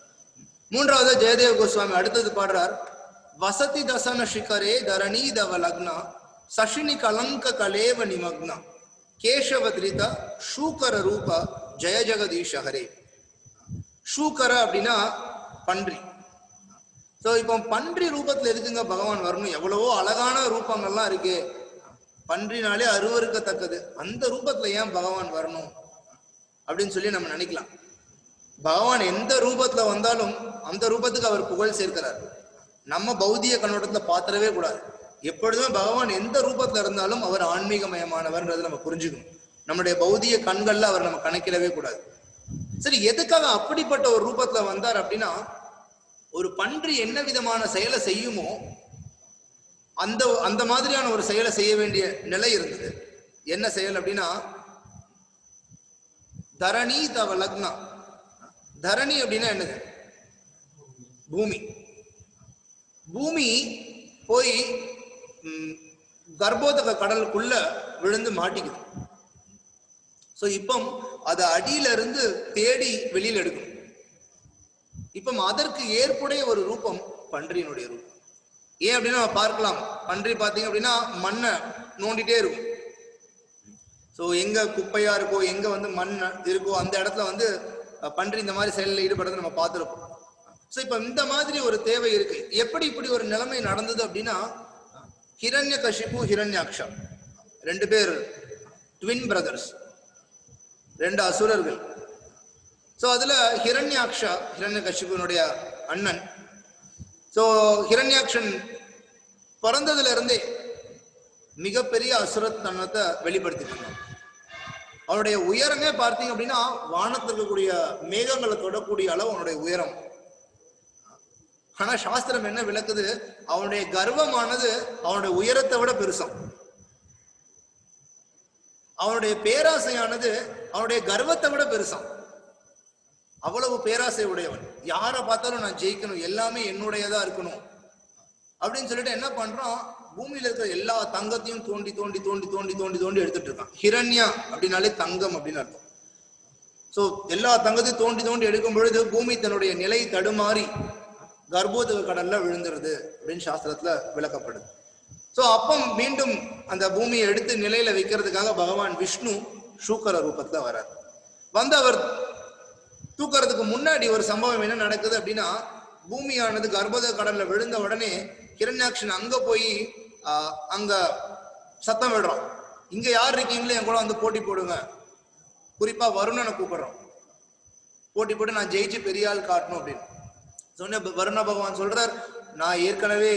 3வது ஜெயதேவ கோஸ்வாமி அடுத்தது பாடுறார், வசதி தசன சிகரே தரணி தவ லக்னா சஷினி கலங்க கலேவ நிமக்னா கேசவத்ரித ஷூக்கர ரூப ஜெய ஜெகதீஷஹரே. ஷூக்கர அப்படின்னா பன்றி. ஸோ இப்போ பன்றி ரூபத்துல எதுக்குங்க பகவான் வரணும், எவ்வளவோ அழகான ரூபங்கள்லாம் இருக்கு, பன்றினாலே அருவருக்கத்தக்கது, அந்த ரூபத்துல ஏன் பகவான் வரணும் அப்படின்னு சொல்லி நம்ம நினைக்கலாம். பகவான் எந்த ரூபத்துல வந்தாலும் அந்த ரூபத்துக்கு அவர் புகழ் சேர்க்கிறார். நம்ம பௌதிக கண்ணோட்டத்துல பாத்திரவே கூடாது. எப்பொழுதுமே பகவான் எந்த ரூபத்துல இருந்தாலும் அவர் ஆன்மீகமயமானவர்ன்றதை நம்ம புரிஞ்சுக்கணும். நம்முடைய பௌதிக கண்கள்ல அவர் நம்ம கணக்கிடவே கூடாது. சரி, எதுக்காக அப்படிப்பட்ட ஒரு ரூபத்துல வந்தார் அப்படின்னா, ஒரு பன்றி என்ன விதமான செயலை செய்யுமோ அந்த மாதிரியான ஒரு செயலை செய்ய வேண்டிய நிலை இருந்தது. என்ன செயல் அப்படின்னா, தரணி தவ லக்னா. தரணி அப்படின்னா என்னது, பூமி. பூமி போய் கர்ப்போதக கடலுக்குள்ள விழுந்து மாட்டிக்குது. சோ இப்போ அதை அடியில இருந்து தேடி வெளியில் எடுக்கணும். இப்போ அதற்கு ஏற்புடைய ஒரு ரூபம் பன்றியினுடைய ரூபம். ஏன் அப்படின்னா பார்க்கலாம், பன்றி பார்த்தீங்க அப்படின்னா மண்ணை நோண்டிட்டே இருக்கும். ஸோ எங்க குப்பையா இருக்கோ, எங்க வந்து மண் இருக்கோ அந்த இடத்துல வந்து பன்றி இந்த மாதிரி செயலில் ஈடுபடுறது நம்ம பார்த்துருப்போம். சோ இப்ப இந்த மாதிரி ஒரு தேவை இருக்கு. எப்படி இப்படி ஒரு நிலைமை நடந்தது அப்படின்னா, ஹிரண்யகசிபு ஹிரண்யாக்ஷா 2 பேர் ட்வின் பிரதர்ஸ், 2 அசுரர்கள். சோ அதுல ஹிரண்யாக்ஷா ஹிரண்யகசிபுனுடைய அண்ணன். சோ ஹிரண்யாக்ஷன் பிறந்ததுல இருந்தே மிகப்பெரிய அசுரத்தனத்தை வெளிப்படுத்திட்டு அவனுடைய உயரமே பார்த்தீங்க அப்படின்னா வானத்தில் இருக்கக்கூடிய மேகங்களை தொடக்கூடிய அளவு அவனுடைய உயரம். ஆனா சாஸ்திரம் என்ன விளக்குது, அவனுடைய கர்வமானது அவனுடைய உயரத்தை விட பெருசாம். அவனுடைய பேராசையானது அவனுடைய கர்வத்தை விட பெருசாம். அவ்வளவு பேராசை உடையவன். யாரை பார்த்தாலும் நான் ஜெயிக்கணும், எல்லாமே என்னுடையதா இருக்கணும் அப்படின்னு சொல்லிட்டு என்ன பண்றான், பூமியில இருக்கிற எல்லா தங்கத்தையும் தோண்டி தோண்டி தோண்டி தோண்டி தோண்டி தோண்டி எடுத்துட்டு இருக்கான். ஹிரண்யா அப்படின்னாலே தங்கம் அப்படின்னு அர்த்தம். சோ எல்லா தங்கத்தையும் தோண்டி தோண்டி எடுக்கும் பொழுது பூமி தன்னுடைய நிலை தடுமாறி கர்ப்போதக கடல்ல விழுந்துருது அப்படின்னு சாஸ்திரத்துல விளக்கப்படுது. சோ அப்போ மீண்டும் அந்த பூமியை எடுத்து நிலையில வைக்கிறதுக்காக பகவான் விஷ்ணு சூக்கர ரூபத்துல வர்றார். வந்து அவர் தூக்கிறதுக்கு முன்னாடி ஒரு சம்பவம் என்ன நடக்குது அப்படின்னா, பூமியானது கர்ப்போதக கடல்ல விழுந்த உடனே ஹிரண்யாக்ஷன் அங்க போய் அங்க சத்தம் விடுறான், இங்க யார் இருக்கீங்களோ என் கூட வந்து போட்டி போடுங்க, குறிப்பா வருணனை கூப்பிடுறோம், போட்டி போட்டு நான் ஜெயிச்சு பெரிய ஆள் காட்டணும் அப்படின்னு சொன்ன. வருண பகவான் சொல்றார், நான் ஏற்கனவே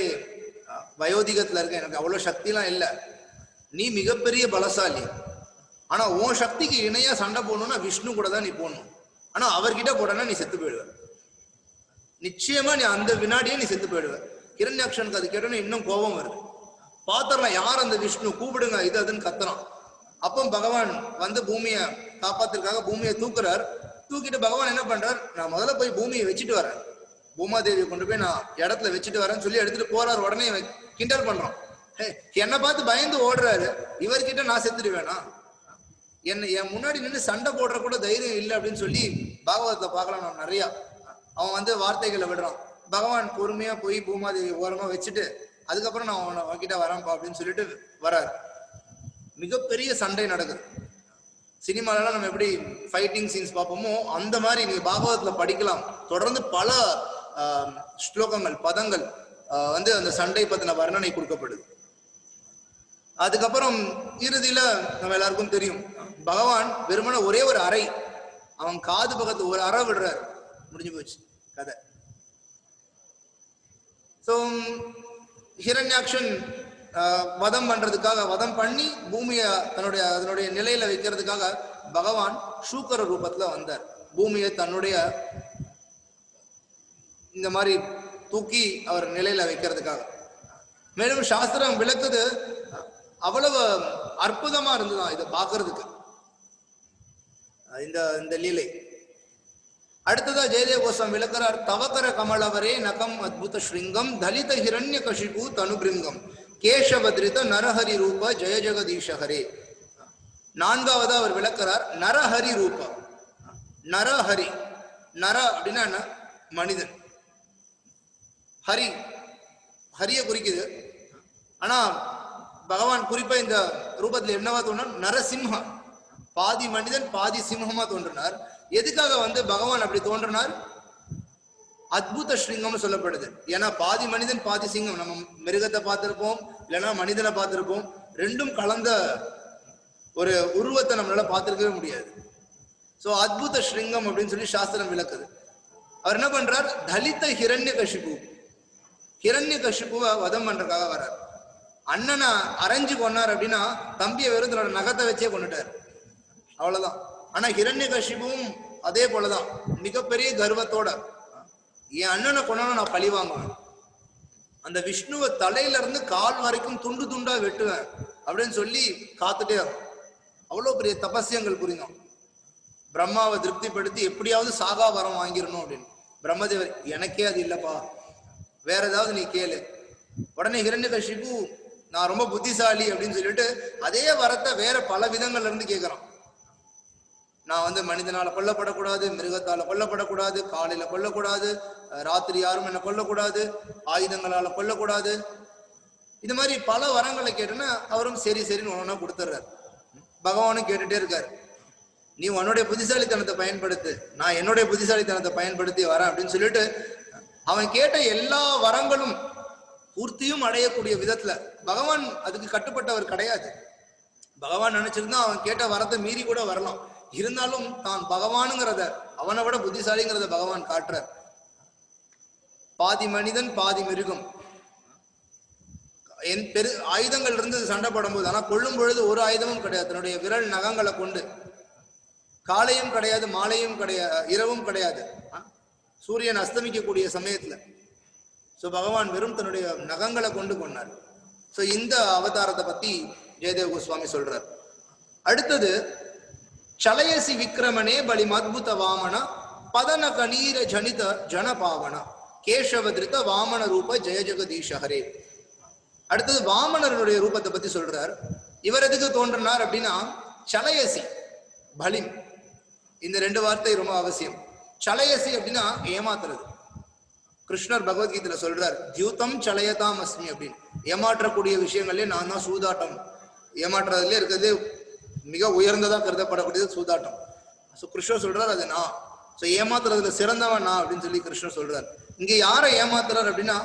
வயோதிகத்துல இருக்கேன், எனக்கு அவ்வளவு சக்திலாம் இல்லை, நீ மிகப்பெரிய பலசாலி, ஆனா உன் சக்திக்கு இணையா சண்டை போடணும்னா விஷ்ணு கூட தான் நீ போடணும், ஆனா அவர்கிட்ட போடனா நீ செத்து போயிடுவ, நிச்சயமா நீ அந்த வினாடியே நீ செத்து போயிடுவ. ஹிரண்யாக்ஷனுக்கு அது கேட்டோன்னு இன்னும் கோபம் வருது. பாத்திரலாம் யார் அந்த விஷ்ணு, கூப்பிடுங்க இது அதுன்னு கத்துறான். அப்போ பகவான் வந்து பூமியை காப்பாத்துறதுக்காக பூமியை தூக்குறார். தூக்கிட்டு பகவான் என்ன பண்றார், நான் முதல்ல போய் பூமியை வச்சுட்டு வரேன், பூமாதேவியை கொண்டு போய் நான் இடத்துல வச்சுட்டு வரேன்னு சொல்லி எடுத்துட்டு போறாரு. உடனே கிண்டல் பண்றான், என்னை பார்த்து பயந்து ஓடுறாரு, இவர்கிட்ட நான் செத்துடுவேனா, என்ன என் முன்னாடி நின்று சண்டை போடுற கூட தைரியம் இல்லை அப்படின்னு சொல்லி பாகவதத்தை பார்க்கலாம் நான் நிறையா. அவன் வந்து வார்த்தைகளை விடுறான். பகவான் பொறுமையா போய் பூமாதேவி ஓரமா வச்சுட்டு அதுக்கப்புறம் நான் அவன்கிட்ட வரேன்ப்பா அப்படின்னு சொல்லிட்டு வராரு. மிகப்பெரிய சண்டை நடக்குது. சினிமாலெல்லாம் நம்ம எப்படி ஃபைட்டிங் சீன்ஸ் பார்ப்போமோ அந்த மாதிரி நீங்க பாகவதத்துல படிக்கலாம். தொடர்ந்து பல ஸ்லோகங்கள் பதங்கள் வந்து அந்த சண்டை பத்தின வர்ணனை கொடுக்கப்படுது. அதுக்கப்புறம் இறுதியில நம்ம எல்லாருக்கும் தெரியும், பகவான் வெறுமன ஒரே ஒரு அறை, அவன் காது பக்கத்து ஒரு அறை விடுறாரு, முடிஞ்சு போச்சு கதை. ஸோ ஹிரண்யாக்ஷன் வதம் பண்றதுக்காக, வதம் பண்ணி பூமியை அதனுடைய நிலையில வைக்கிறதுக்காக பகவான் சூக்கர ரூபத்துல வந்தார். பூமியை தன்னுடைய இந்த மாதிரி தூக்கி அவர் நிலையில வைக்கிறதுக்காக. மேலும் சாஸ்திரம் விளக்குது, அவ்வளவு அற்புதமா இருந்துதான் இதை பார்க்கறதுக்கு இந்த லீலை. அடுத்ததா ஜெயதேவ கோஸ்வாமி விளக்குறார், தவக்கர கமலவரே நகம் அத்புத ஸ்ருங்கம் தலித ஹிரண்ய கஷிபு தனுபிருங்கம் கேசவத்ரித நரஹரி ரூப ஜெய ஜெகதீஷஹரே. 4வது அவர் விளக்குறார் நரஹரி ரூப. நரஹரி, நர அப்படின்னா என்ன, மனிதன். ஹரி ஹரிய குறிக்குது. ஆனா பகவான் குறிப்பா இந்த ரூபத்துல என்னவா தோன்றார், நரசிம்ஹா, பாதி மனிதன் பாதி சிம்மமா தோன்றினார். எதுக்காக வந்து பகவான் அப்படி தோன்றினார், அத்புத ஸ்ருங்கம்னு சொல்லப்படுது. ஏன்னா பாதி மனிதன் பாதி சிங்கம். நம்ம மிருகத்தை பார்த்திருப்போம், இல்லைன்னா மனிதனை பார்த்திருப்போம், ரெண்டும் கலந்த ஒரு உருவத்தை நம்மளால பார்த்திருக்கவே முடியாது. சோ அத்புத ஸ்ருங்கம் அப்படின்னு சொல்லி சாஸ்திரம் விளக்குது. அவர் என்ன பண்றார், தலித்த ஹிரண்ய கஷிபு, ஹிரண்ய கஷிபுவை வதம் பண்றதுக்காக வர்றார். அண்ணனை அரைஞ்சு கொண்டார் அப்படின்னா தம்பியை வெறும் தன்னோட நகத்தை வச்சே கொண்டுட்டார், அவ்வளவுதான். ஆனா ஹிரண்ய கஷிபுவும் அதே போலதான், மிகப்பெரிய கர்வத்தோட என் அண்ணனை கொண்டாலும் நான் பழி வாங்குவேன், அந்த விஷ்ணுவை தலையில இருந்து கால் வரைக்கும் துண்டு துண்டா வெட்டுவேன் அப்படின்னு சொல்லி காத்துட்டே இருக்கும். அவ்வளவு பெரிய தபஸ்யங்கள் புரியும். பிரம்மாவை திருப்திப்படுத்தி எப்படியாவது சாகா வரம் வாங்கிடணும் அப்படின்னு. பிரம்மதேவர், எனக்கே அது இல்லப்பா, வேற ஏதாவது நீ கேளு. உடனே ஹிரண்யகசிபு, நான் ரொம்ப புத்திசாலி அப்படின்னு சொல்லிட்டு அதே வரத்தை வேற பல விதங்கள்ல இருந்து கேட்கிறான். நான் வந்து மனிதனால கொல்லப்படக்கூடாது, மிருகத்தால கொல்லப்படக்கூடாது, காலையில கொல்லக்கூடாது, ராத்திரி யாரும் என்ன கொல்லக்கூடாது, ஆயுதங்களால கொல்லக்கூடாது, இது மாதிரி பல வரங்களை கேட்டோன்னா அவரும் சரி சரின்னு ஒன்னொன்னா கொடுத்துட்றாரு. பகவானும் கேட்டுட்டே இருக்காரு, நீ உன்னுடைய புத்திசாலித்தனத்தை பயன்படுத்து, நான் என்னுடைய புத்திசாலித்தனத்தை பயன்படுத்தி வரேன் அப்படின்னு சொல்லிட்டு அவன் கேட்ட எல்லா வரங்களும் பூர்த்தியும் அடையக்கூடிய விதத்துல பகவான் அதுக்கு கட்டுப்பட்டவர் கிடையாது. பகவான் நினைச்சிருந்தா அவன் கேட்ட வரத்தை மீறி கூட வரலாம். இருந்தாலும் தான் பகவானுங்கிறத, அவனை விட புத்திசாலிங்கிறத பகவான் காட்டுறார். பாதி மனிதன் பாதி மிருகம். ஆயுதங்கள் இருந்து சண்டை படும் போது, ஆனா கொள்ளும் பொழுது ஒரு ஆயுதமும் கிடையாது. தன்னுடைய விரல் நகங்களை கொண்டு, காலையும் கிடையாது, மாலையும் கிடையாது, இரவும் கிடையாது, சூரியன் அஸ்தமிக்கக்கூடிய சமயத்துல பகவான் வெறும் தன்னுடைய நகங்களை கொண்டு கொண்டார். இந்த அவதாரத்தை பத்தி ஜெயதேவ கோஸ்வாமி சொல்றார். அடுத்தது, சலயசி விக்ரமனே பலிம் அத்புத வாமன பதன கணீர ஜனித ஜன பாவன கேசவதிருத்த வாமன ரூப ஜெய ஜெகதீஷஹரே. அடுத்தது வாமனருடைய ரூபத்தை பத்தி சொல்றார். இவர் எதுக்கு தோன்றினார் அப்படின்னா, சலயசி பலிம், இந்த ரெண்டு வார்த்தை ரொம்ப அவசியம். சலயசி அப்படின்னா ஏமாத்துறது. கிருஷ்ணர் பகவத்கீதையில சொல்றார், தியூதம் சலயதாம் அஸ்மி அப்படின்னு. ஏமாற்றக்கூடிய விஷயங்களே நான் தான் சூதாட்டம். ஏமாற்றுறதுல இருக்கிறது மிக உயர்ந்ததா கருதப்படக்கூடியது சூதாட்டம். கிருஷ்ணர் சொல்றார் அது நான். ஏமாத்துறதுல சிறந்தவன் நான் அப்படின்னு சொல்லி கிருஷ்ணர் சொல்றார். இங்க யாரை ஏமாத்துறார் அப்படின்னா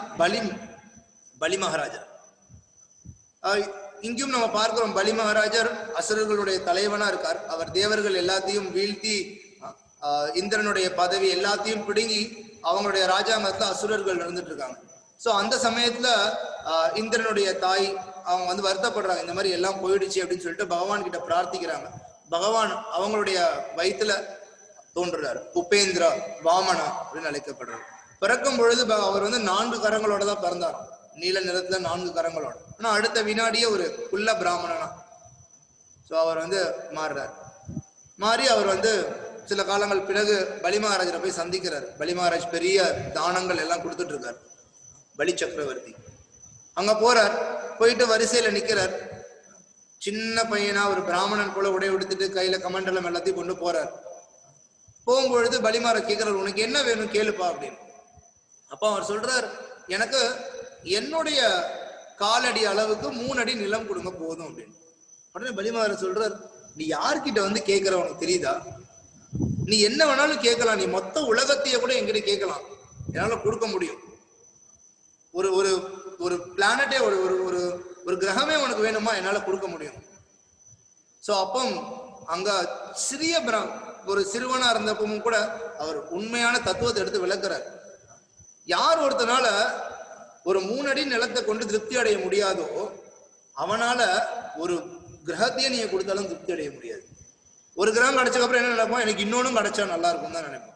பலி மகாராஜர். இங்கேயும் நம்ம பார்க்கிறோம், பலி மகாராஜர் அசுரர்களுடைய தலைவனா இருக்கார். அவர் தேவர்கள் எல்லாத்தையும் வீழ்த்தி இந்திரனுடைய பதவி எல்லாத்தையும் பிடுங்கி அவங்களுடைய ராஜாங்கத்துல அசுரர்கள் இருந்துட்டு இருக்காங்க. அந்த சமயத்துல இந்திரனுடைய தாய் அவங்க வருத்தப்படுறாங்க, இந்த மாதிரி எல்லாம் போயிடுச்சு அப்படின்னு சொல்லிட்டு பகவான் கிட்ட பிரார்த்திக்கிறாங்க. பகவான் அவங்களுடைய வயிற்றுல தோன்றுறாரு. உபேந்திரா வாமனா அப்படின்னு அழைக்கப்படுறாரு. பிறக்கும் பொழுது அவர் 4 கரங்களோட தான் பிறந்தார். நீல நிறத்துல 4 கரங்களோட. ஆனா அடுத்த வினாடியே ஒரு குள்ள பிராமணனா அவர் மாறுறார். மாறி அவர் சில காலங்கள் பிறகு பலி மகாராஜரை போய் சந்திக்கிறார். பலி மகாராஜ் பெரிய தானங்கள் எல்லாம் கொடுத்துட்டு இருக்கார். பலி சக்கரவர்த்தி அங்க போறார். போயிட்டு வரிசையில நிக்கிறார். சின்ன பையனா ஒரு பிராமணன் போல உடை உடுத்துட்டு கையில கமண்டலம் எல்லாத்தையும் கொண்டு போறார். போகும்பொழுது பலி மகாராஜ் கேட்கிறார், உனக்கு என்ன வேணும் கேளுப்பா அப்படின்னு. அப்ப அவர் சொல்றார், எனக்கு என்னுடைய காலடி அளவுக்கு 3 அடி நிலம் கொடுங்க போதும் அப்படின்னு. உடனே பலி மகாராஜ் சொல்றார், நீ யார்கிட்ட கேட்கிற உனக்கு தெரியுதா? நீ என்ன வேணாலும் கேட்கலாம், நீ மொத்த உலகத்தையே கூட என்கிட்ட கேட்கலாம், என்னால கொடுக்க முடியும். ஒரு ஒரு ஒரு பிளானட்டே, ஒரு ஒரு ஒரு கிரகமே உனக்கு வேணுமா, என்னால கொடுக்க முடியும். அப்போ அங்க ஒரு சிறுவனா இருந்தப்பவும் கூட அவர் உண்மையான தத்துவத்தை எடுத்து விளக்குறார். யார் ஒருத்தனால ஒரு 3 அடி நிலத்தை கொண்டு திருப்தி அடைய முடியாதோ, அவனால ஒரு கிரகத்தையே நீங்க கொடுத்தாலும் திருப்தி அடைய முடியாது. ஒரு கிரகம் கிடைச்சதுக்கு அப்புறம் என்ன நினைப்போம், எனக்கு இன்னொன்னும் கிடைச்சா நல்லா இருக்கும் தான் நினைப்போம்.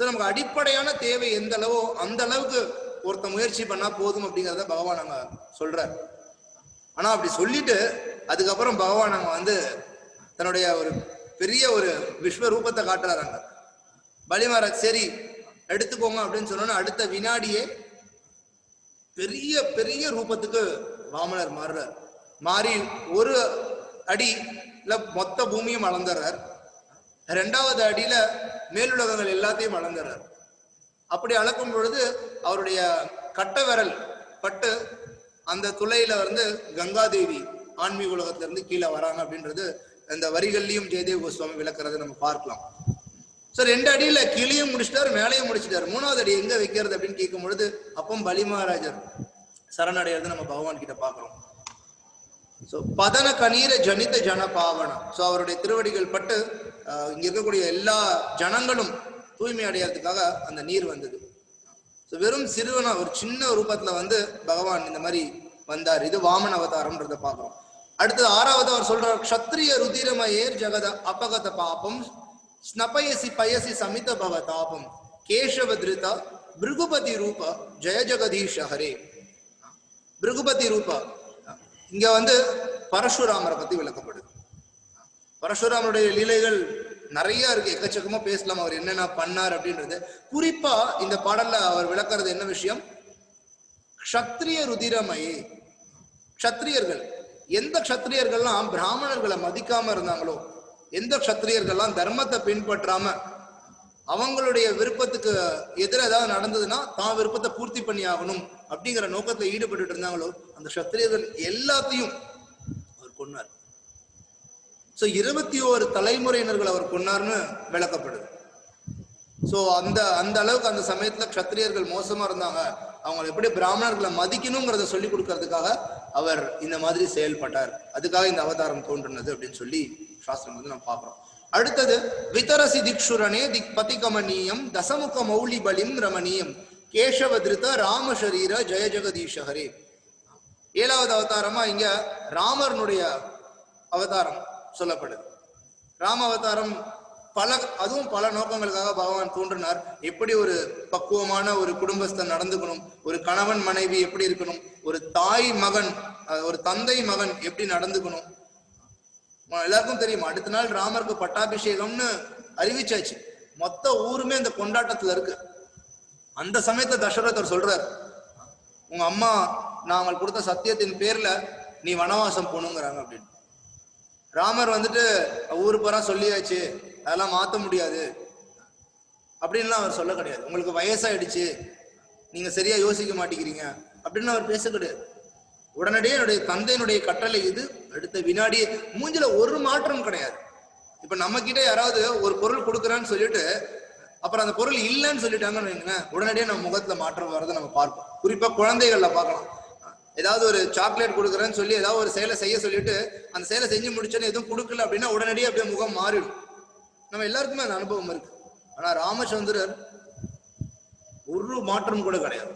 நமக்கு அடிப்படையான தேவை எந்த அளவோ அந்த அளவுக்கு ஒருத்த முயற்சி பண்ணா போதும் அப்படிங்கிறத பகவான் அங்க சொல்றார். ஆனா அப்படி சொல்லிட்டு அதுக்கப்புறம் பகவான் அங்க தன்னுடைய ஒரு பெரிய ஒரு விஸ்வரூபத்தை காட்டுறாங்க. பலி மகாராஜ் சரி எடுத்துக்கோங்க அப்படின்னு சொன்னோன்னா அடுத்த வினாடியே பெரிய பெரிய ரூபத்துக்கு வாமனர் மாறுறார். மாறி ஒரு அடியில மொத்த பூமியும் அளந்துறார். 2வது அடியில மேலுலகங்கள் எல்லாத்தையும் அளந்துறார். அப்படி அளக்கும் பொழுது அவருடைய கட்ட விரல் பட்டு அந்த துளையில கங்காதேவி ஆன்மீக உலகத்துல இருந்து கீழே வராங்க அப்படின்றது அந்த வரிகள்லயும் ஜெயதேவ கோஸ்வாமி விளக்குறதை நம்ம பார்க்கலாம். 2 அடியில கீழேயும் முடிச்சிட்டாரு, மேலையும் முடிச்சிட்டாரு. 3வது அடி எங்க வைக்கிறது அப்படின்னு கேட்கும் பொழுது அப்போ பலி மகாராஜர் சரணடைகிறது நம்ம பகவான் கிட்ட பாக்குறோம். பதன கணீர ஜனித ஜன பாவனம். அவருடைய திருவடிகள் பட்டு இங்க இருக்கக்கூடிய எல்லா ஜனங்களும் தூய்மை அடையறதுக்காக அந்த நீர் வந்தது. வெறும் சிறுவனா ஒரு சின்ன ரூபத்துல பகவான் இந்த மாதிரி வந்தார். இது வாமன அவதாரம்ன்றத பாக்குறோம். அடுத்தது 6வது அவர் சொல்றார், க்ஷத்ரிய ருதிரமயேர் ஜகத அபகத பாபம் ஸ்னபயசி பயசி சமித பவ தாபம் கேசவதிருத பிருகுபதி ரூப ஜெய ஜெகதீஷ ஹரே. பிருகுபதி ரூபா இங்க பரசுராமரை பத்தி விளக்கப்படுது. பரசுராமருடைய லீலைகள் நிறைய இருக்கு, எக்கச்சக்கமா பேசலாம். அவர் என்னென்ன பண்ணார் அப்படின்றது. குறிப்பா இந்த பாடல்ல அவர் விளக்குறது என்ன விஷயம், க்ஷத்ரிய ருதிரமயே. க்ஷத்ரியர்கள், எந்த க்ஷத்ரியர்கள்லாம் பிராமணர்களை மதிக்காம இருந்தாங்களோ, எந்த க்ஷத்ரியர்கள்லாம் தர்மத்தை பின்பற்றாம அவங்களுடைய விருப்பத்துக்கு எதிராக ஏதாவது நடந்ததுன்னா தான் விருப்பத்தை பூர்த்தி பண்ணி ஆகணும் அப்படிங்கிற நோக்கத்துல ஈடுபட்டு இருந்தாங்களோ அந்த க்ஷத்ரியர்கள் எல்லாத்தையும் அவர் கொன்னார். 21 தலைமுறையினர்கள் அவர் கொன்னார்னு விளக்கப்படுது. ஸோ அந்த அந்த அளவுக்கு அந்த சமயத்துல க்ஷத்திரியர்கள் மோசமா இருந்தாங்க, அவங்க எப்படி பிராமணர்களை மதிக்கணுங்கிறத சொல்லி கொடுக்கறதுக்காக அவர் இந்த மாதிரி செயல்பட்டார். அதுக்காக இந்த அவதாரம் தோன்றுனது அப்படின்னு சொல்லி சாஸ்திரம் வந்து நம்ம பார்க்கிறோம். அடுத்தது விதரசி திக்ஷுரனே திக் பதிகமனீயம் தசமுக மௌலி பலிம் ரமணீயம் கேசவதிருத்த ராமசரீர ஜெய ஜெகதீஷஹரே. 7வது அவதாரமா இங்க ராமர்னுடைய அவதாரம் சொல்லப்படுது. ராம அவதாரம் அதுவும் பல நோக்கங்களுக்காக பகவான் தோன்றினார். எப்படி ஒரு பக்குவமான ஒரு குடும்பஸ்தன் நடந்துக்கணும், ஒரு கணவன் மனைவி எப்படி இருக்கணும், ஒரு தாய் மகன் ஒரு தந்தை மகன் எப்படி நடந்துக்கணும். எல்லாருக்கும் தெரியும், அடுத்த நாள் ராமருக்கு பட்டாபிஷேகம்னு அறிவிச்சாச்சு. மொத்த ஊருமே இந்த கொண்டாட்டத்துல இருக்கு. அந்த சமயத்துல தசரதர் சொல்றார், உங்க அம்மா நாங்கள் கொடுத்த சத்தியத்தின் பேர்ல நீ வனவாசம் போகணுங்கிறாங்க அப்படின்னு. ராமர் வந்துட்டு ஊரு பூரா சொல்லியாச்சு, அதெல்லாம் மாற்ற முடியாது அப்படின்லாம் அவர் சொல்ல கிடையாது. உங்களுக்கு வயசாயிடுச்சு, நீங்க சரியா யோசிக்க மாட்டேங்கிறீங்க அப்படின்னு அவர் பேச கிடையாது. உடனடியே என்னுடைய தந்தையினுடைய கட்டளை இது. அடுத்த வினாடியே மூஞ்சில ஒரு மாற்றம் கிடையாது. இப்ப நம்ம கிட்ட யாராவது ஒரு பொருள் கொடுக்குறான்னு சொல்லிட்டு அப்புறம் அந்த பொருள் இல்லைன்னு சொல்லிட்டாங்கன்னு வைங்களேன், உடனடியே நம்ம முகத்துல மாற்றம் வர்றதை நம்ம பார்ப்போம். குறிப்பா குழந்தைகள்ல பார்க்கலாம். ஏதாவது ஒரு சாக்லேட் கொடுக்குறேன்னு சொல்லி ஏதாவது ஒரு செயலை செய்ய சொல்லிட்டு அந்த செயலை செஞ்சு முடிச்சோன்னு எதுவும் கொடுக்கல அப்படின்னா உடனடியே அப்படியே முகம் மாறிடும். நம்ம எல்லாருக்குமே அந்த அனுபவம் இருக்கு. ஆனா ராமச்சந்திரர் ஒரு மாற்றம் கூட கிடையாது.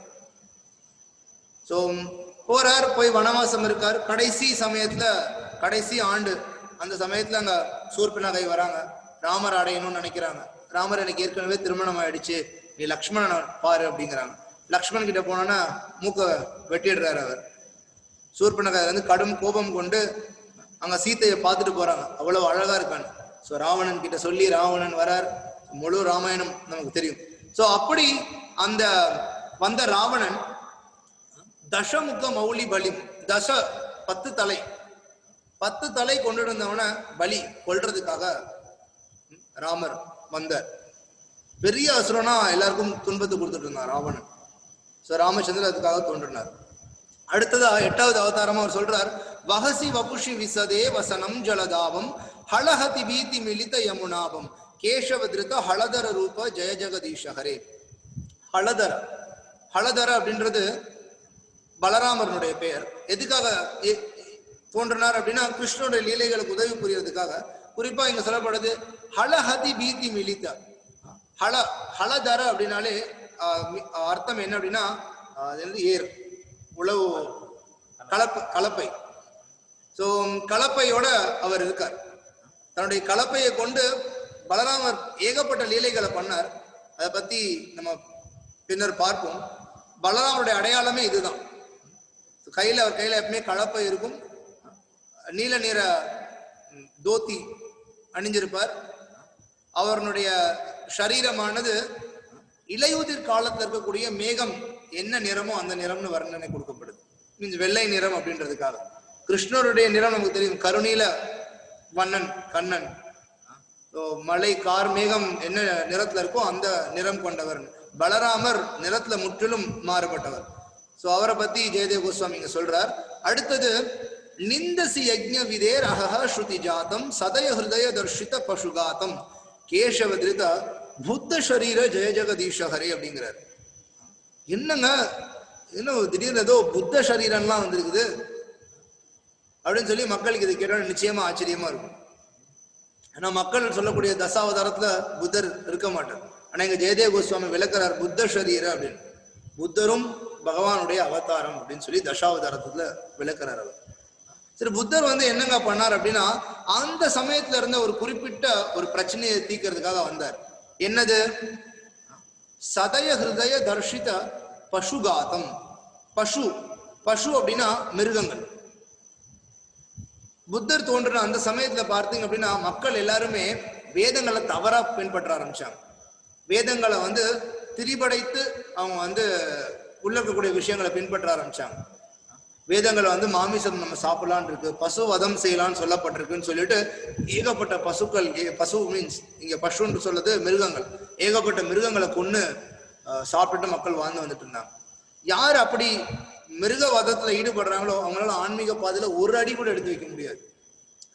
சோ போறார், போய் வனவாசம் இருக்கார். கடைசி சமயத்துல கடைசி ஆண்டு அந்த சமயத்துல அங்க சூர்பனகை வராங்க, ராமர் அடையணும்னு நினைக்கிறாங்க. ராமர் எனக்கு ஏற்கனவே திருமணம் ஆயிடுச்சு, நீ லக்ஷ்மணனை பாரு அப்படிங்கிறாங்க. லக்ஷ்மணன் கிட்ட போனோன்னா மூக்க வெட்டிடுறாரு அவர். சூர்பனகை வந்து கடும் கோபம் கொண்டு அங்க சீத்தையை பார்த்துட்டு போறாங்க, அவ்வளவு அழகா இருக்கான்னு. ஸோ ராவணன் கிட்ட சொல்லி ராவணன் வரார். முழு ராமாயணம் நமக்கு தெரியும். ஸோ அப்படி அந்த வந்த ராவணன் தசமுக மௌலி பலி, 10 தலை 10 தலை கொண்டு இருந்தவன பலி கொல்றதுக்காக ராமர் வந்தார். பெரிய அசுரனா எல்லாருக்கும் துன்பத்தை கொடுத்துட்டு இருந்தார் ராவணன். ஸோ ராமச்சந்திரன் அதுக்காக தோன்றினார். அடுத்ததா 8வது அவதாரமா அவர் சொல்றார், வஹசி வபுஷி விசதே வசனம் ஜலதாபம் ஹளஹதி பீதி மிலித யமுனாபம் கேசவதிருத்த ஹளதர ரூப ஜெய ஜெகதீஷஹரே. ஹளதர ஹளதர அப்படின்றது பலராமனுடைய பெயர். எதுக்காக தோன்றினார் அப்படின்னா கிருஷ்ணனுடைய லீலைகளுக்கு உதவி புரியறதுக்காக. குறிப்பா இங்க சொல்லப்படுது ஹளஹதி பீதி மிலித. ஹளதர அப்படின்னாலே அர்த்தம் என்ன அப்படின்னா அது வந்து ஏர், உழவு, கலப்பை. ஸோ கலப்பையோட அவர் இருக்கார். தன்னுடைய கலப்பையை கொண்டு பலராமர் ஏகப்பட்ட லீலைகளை பண்ணார். அதை பத்தி நம்ம பின்னர் பார்ப்போம். பலராமருடைய அடையாளமே இதுதான். அவர் கையில எப்பவுமே கலப்பை இருக்கும், நீல நிற தோத்தி அணிஞ்சிருப்பார். அவருடைய சரீரமானது இலையுதிர் காலத்துல இருக்கக்கூடிய மேகம் என்ன நிறமோ அந்த நிறம்னு வர்ணனை கொடுக்கப்படுது. மீன்ஸ் வெள்ளை நிறம் அப்படின்றதுக்காக. கிருஷ்ணருடைய நிறம் நமக்கு தெரியும், கருநீல வண்ணன் கண்ணன். மலை கார் மேகம் என்ன நிறத்துல இருக்கோ அந்த நிறம் கொண்டவர். பலராமர் நிறத்துல முற்றிலும் மாறுபட்டவர். சோ அவரை பத்தி ஜெயதேவ கோஸ்வாமி இங்க சொல்றார். அடுத்தது நிந்தசி யஜ்ஞ விதேர் அஹஹ ஸ்ருதி ஜாதம் சதய ஹிருதய தர்ஷித பசுகாத்தம் கேசவதிருத புத்த சரீர ஜெய ஜெகதீஷஹரே அப்படிங்கிறார். என்னங்க இன்னும் திடீர்னு ஏதோ புத்த சரீரம்லாம் வந்திருக்குது அப்படின்னு சொல்லி மக்களுக்கு இது கேட்டா நிச்சயமா ஆச்சரியமா இருக்கும். ஆனா மக்கள் சொல்லக்கூடிய தசாவதாரத்துல புத்தர் இருக்க மாட்டார். ஆனா இங்க ஜெயதேவ கோஸ்வாமி விளக்குறார் புத்த சரீர அப்படின்னு. புத்தரும் பகவானுடைய அவதாரம் அப்படின்னு சொல்லி தசாவதாரத்துல விளக்குறார் அவர். சரி, புத்தர் வந்து என்னங்க பண்ணார் அப்படின்னா அந்த சமயத்துல இருந்த ஒரு குறிப்பிட்ட ஒரு பிரச்சனையை தீர்க்கிறதுக்காக வந்தார். என்னது? சதய ஹிருதய தர்ஷித பசுகாத்தம். பசு அப்படின்னா மிருகங்கள். புத்தர் தோன்றின அந்த சமயத்துல பார்த்தீங்க அப்படின்னா மக்கள் எல்லாருமே வேதங்களை தவறா பின்பற்ற ஆரம்பிச்சாங்க. வேதங்களை வந்து திரிபடைத்து அவங்க வந்து உள்ள இருக்கக்கூடிய விஷயங்களை பின்பற்ற ஆரம்பிச்சாங்க. வேதங்களை வந்து மாமிசம் நம்ம சாப்பிடலான் இருக்கு, பசு வதம் செய்யலான்னு சொல்லப்பட்டிருக்குன்னு சொல்லிட்டு ஏகப்பட்ட பசுக்கள், பசு மீன்ஸ் இங்க பசுன்னு சொல்றது மிருகங்கள், ஏகப்பட்ட மிருகங்களை கொண்டு சாப்பிட்டுட்டு மக்கள் வாழ்ந்து வந்துட்டு இருந்தாங்க. யார் அப்படி மிருக வதத்துல ஈடுபடுறாங்களோ அவங்களால ஆன்மீக பாதையில ஒரு அடி கூட எடுத்து வைக்க முடியாது.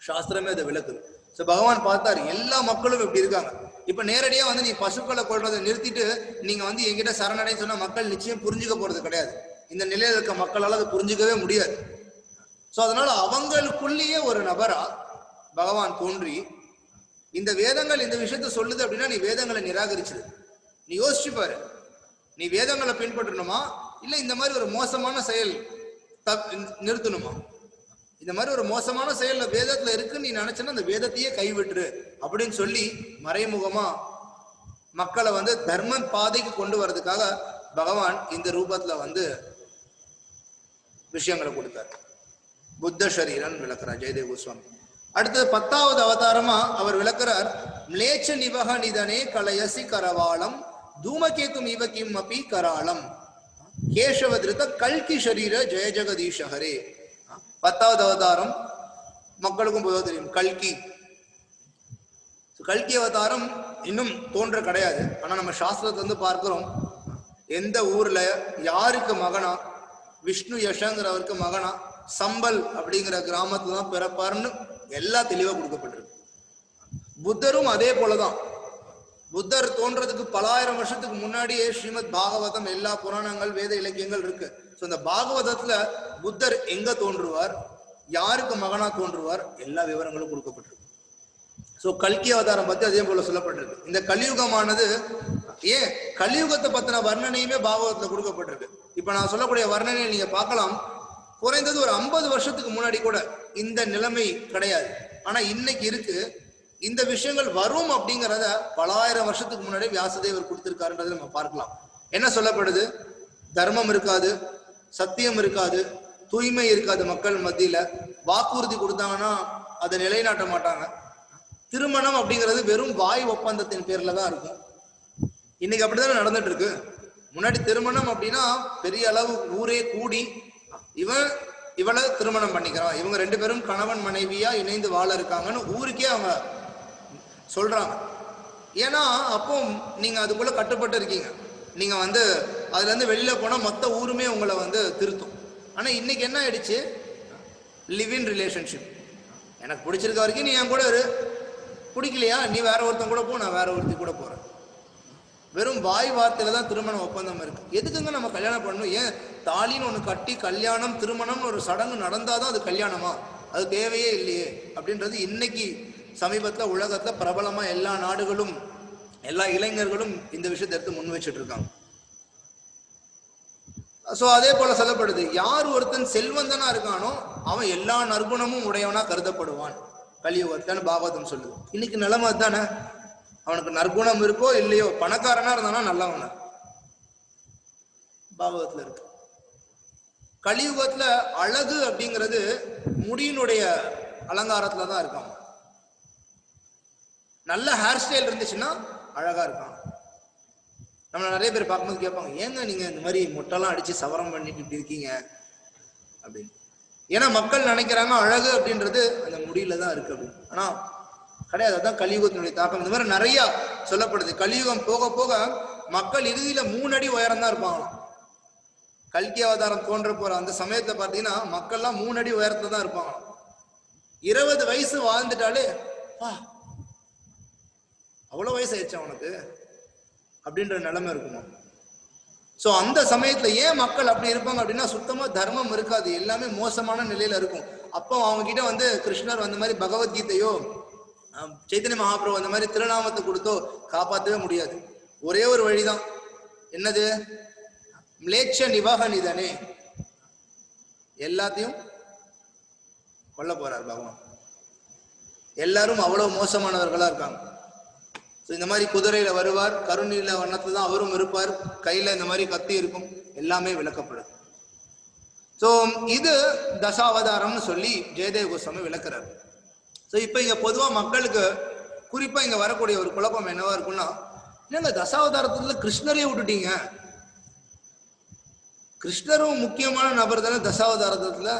சாஸ்திரமே அதை விளக்குது. ஸோ பகவான் பார்த்தாரு எல்லா மக்களும் இப்படி இருக்காங்க. இப்ப நேரடியா வந்து நீ பசுக்களை கொள்றதை நிறுத்திட்டு நீங்க வந்து என்கிட்ட சரணடைன்னு சொன்னா மக்கள் நிச்சயம் புரிஞ்சுக்க போறது கிடையாது. இந்த நிலையில இருக்க மக்களால் அதை புரிஞ்சுக்கவே முடியாது. ஸோ அதனால அவங்களுக்குள்ளேயே ஒரு நபரா பகவான் தோன்றி இந்த வேதங்கள் இந்த விஷயத்த சொல்லுது அப்படின்னா நீ வேதங்களை நிராகரிச்சிரு. நீ யோசிச்சு பாரு, நீ வேதங்களை பின்பற்றணுமா இல்ல இந்த மாதிரி ஒரு மோசமான செயல் நிறுத்தணுமா? இந்த மாதிரி ஒரு மோசமான செயல் வேதத்துல இருக்குன்னு நீ நினைச்சனா அந்த வேதத்தையே கைவிட்டுரு அப்படின்னு சொல்லி மறைமுகமா மக்களை வந்து தர்ம பாதைக்கு கொண்டு வர்றதுக்காக பகவான் இந்த ரூபத்துல வந்து விஷயங்களை கொடுத்தார். புத்த சரீரன் விளக்குறார் ஜெயதேவ் கோஸ்வாமி. அடுத்தது 10வது அவதாரமா அவர் விளக்குறார். மிளேச்ச நிவக நிதனே கலயசி கரவாளம் தூமகேதும் இவகிம் அப்பி கராளம் கேசவதிருத்த கல்கி ஷரீர ஜெய ஜெகதீஷஹரே. 10வது அவதாரம் மக்களுக்கும் பொதுவாக தெரியும், கல்கி. கல்கி அவதாரம் இன்னும் தோன்ற கிடையாது. ஆனா நம்ம சாஸ்திரத்துல வந்து பார்க்கிறோம், எந்த ஊர்ல யாருக்கு மகனா, விஷ்ணு யசங்கிறவருக்கு மகனா சம்பல் அப்படிங்கிற கிராமத்துல தான் பிறப்பாருன்னு எல்லாம் தெளிவா கொடுக்கப்பட்டிருக்கு. புத்தரும் அதே போலதான். புத்தர் தோன்றதுக்கு பலாயிரம் வருஷத்துக்கு முன்னாடியே ஸ்ரீமத் பாகவதம் எல்லா புராணங்கள் வேத இலக்கியங்கள் இருக்கு. ஸோ இந்த பாகவதத்துல புத்தர் எங்க தோன்றுவார், யாருக்கு மகனா தோன்றுவார், எல்லா விவரங்களும் கொடுக்கப்பட்டிருக்கு. ஸோ கல்கி அவதாரம் பத்தி அதே போல சொல்லப்பட்டிருக்கு. இந்த கலியுகமானது ஏன் கலியுகத்தை பத்தின வர்ணனையுமே பாகவதத்துல கொடுக்கப்பட்டிருக்கு. இப்ப நான் சொல்லக்கூடிய வர்ணனையை நீங்க பார்க்கலாம். குறைந்தது ஒரு 50 வருஷத்துக்கு முன்னாடி கூட இந்த நிலைமை கிடையாது. ஆனா இன்னைக்கு இருக்கு. இந்த விஷயங்கள் வரும் அப்படிங்கிறத பலாயிரம் வருஷத்துக்கு முன்னாடி வியாசதேவர் கொடுத்திருக்காருன்றதை நம்ம பார்க்கலாம். என்ன சொல்லப்படுது? தர்மம் இருக்காது, சத்தியம் இருக்காது, தூய்மை இருக்காது. மக்கள் மத்தியில வாக்குறுதி கொடுத்தாங்கன்னா அதை நிலைநாட்ட மாட்டாங்க. திருமணம் அப்படிங்கிறது வெறும் வாய் ஒப்பந்தத்தின் பேர்ல தான் இருக்கும். இன்னைக்கு அப்படிதான் நடந்துட்டு இருக்கு. முன்னாடி திருமணம் அப்படின்னா பெரிய அளவு ஊரே கூடி இவளை திருமணம் பண்ணிக்கிறான், இவங்க 2 பேரும் கணவன் மனைவியா இணைந்து வாழ இருக்காங்கன்னு ஊருக்கே அவங்க சொல்றாங்க. ஏன்னா அப்போ நீங்க அதுக்குள்ள கட்டுப்பட்டு இருக்கீங்க. நீங்க வந்து அதுல இருந்து வெளியில போனா மொத்த ஊருமே உங்களை வந்து திருத்தும். ஆனா இன்னைக்கு என்ன ஆயிடுச்சு? Live in relationship. எனக்கு பிடிச்சிருக்க வரைக்கும் நீ என் கூட இரு, பிடிக்கலையா நீ வேற ஒருத்தன் கூட போ, நான் வேற ஒருத்தி கூட போறேன். வெறும் வாய் வார்த்தையில தான் திருமண ஒப்பந்தம் இருக்கு. எதுக்குங்க நம்ம கல்யாணம் பண்ணணும்? ஏன் தாலின்னு ஒன்று கட்டி கல்யாணம் திருமணம்னு ஒரு சடங்கு நடந்தாதான் அது கல்யாணமா? அது தேவையே இல்லையே அப்படின்றது இன்னைக்கு சமீபத்துல உலகத்துல பிரபலமா எல்லா நாடுகளும் எல்லா இளைஞர்களும் இந்த விஷயத்தை எடுத்து முன் வச்சுட்டு இருக்காங்க. சோ அதே போல சொல்லப்படுது, யார் ஒருத்தன் செல்வந்தனா இருக்கானோ அவன் எல்லா நற்குணமும் உடையவனா கருதப்படுவான் கலியுகத்தான்னு பாகவதம் சொல்லுது. இன்னைக்கு நிலைமை தானே. அவனுக்கு நற்குணம் இருக்கோ இல்லையோ, பணக்காரனா இருந்தானா நல்லவன பாகவத்துல இருக்கு. கலியுகத்துல அழகு அப்படிங்கிறது முடியினுடைய அலங்காரத்துலதான் இருக்கான். நல்ல ஹேர் ஸ்டைல் இருந்துச்சுன்னா அழகா இருக்கான். நம்ம நிறைய பேர் பார்க்கும்போது கேட்பாங்க, ஏங்க நீங்க இந்த மாதிரி மொட்டெல்லாம் அடிச்சு சவரம் பண்ணிட்டு இப்படி இருக்கீங்க அப்படின்னு. ஏன்னா மக்கள் நினைக்கிறாங்க அழகு அப்படின்றது அந்த முடியில தான் இருக்கு அப்படின்னு. ஆனா கிடையாது. அதுதான் கலியுகத்தினுடைய தாக்கம். இந்த மாதிரி நிறைய சொல்லப்படுது. கலியுகம் போக போக மக்கள் இறுதியில 3 அடி உயரம் தான் இருப்பாங்களாம். கல்கி அவதாரம் தோன்ற போற அந்த சமயத்தை பார்த்தீங்கன்னா மக்கள்லாம் 3 அடி உயரத்துல தான் இருப்பாங்களாம். 20 வயசு வாழ்ந்துட்டாலே அவ்வளவு வயசு ஆயிடுச்சு அவனுக்கு அப்படின்ற நிலைமை இருக்குமா? சோ அந்த சமயத்துல ஏன் மக்கள் அப்படி இருப்பாங்க அப்படின்னா சுத்தமா தர்மம் இருக்காது, எல்லாமே மோசமான நிலையில இருக்கும். அப்போ அவங்க கிட்ட வந்து கிருஷ்ணர் அந்த மாதிரி பகவத்கீதையோ சைத்தன்ய மகாபிரபு அந்த மாதிரி திருநாமத்தை கொடுத்தோ காப்பாற்றவே முடியாது. ஒரே ஒரு வழிதான். என்னது? மிளேச்ச நிவக நிதனே. எல்லாத்தையும் கொல்ல போறார் பகவான். எல்லாரும் அவ்வளவு மோசமானவர்களா இருக்காங்க. இந்த மாதிரி குதிரையில வருவார், கருநீல வண்ணத்துல தான் அவரும் இருப்பார், கையில இந்த மாதிரி கத்தி இருக்கும், எல்லாமே விளக்கப்படுது. சோ இது தசாவதாரம்னு சொல்லி ஜெயதேவ் கோஸ்வாமி விளக்குறாரு. ஸோ இப்போ இங்கே பொதுவாக மக்களுக்கு குறிப்பாக இங்கே வரக்கூடிய ஒரு குழப்பம் என்னவா இருக்குன்னா, என்னங்க தசாவதாரத்துல கிருஷ்ணரையே விட்டுட்டீங்க, கிருஷ்ணரும் முக்கியமான நபர் தானே தசாவதாரத்துல,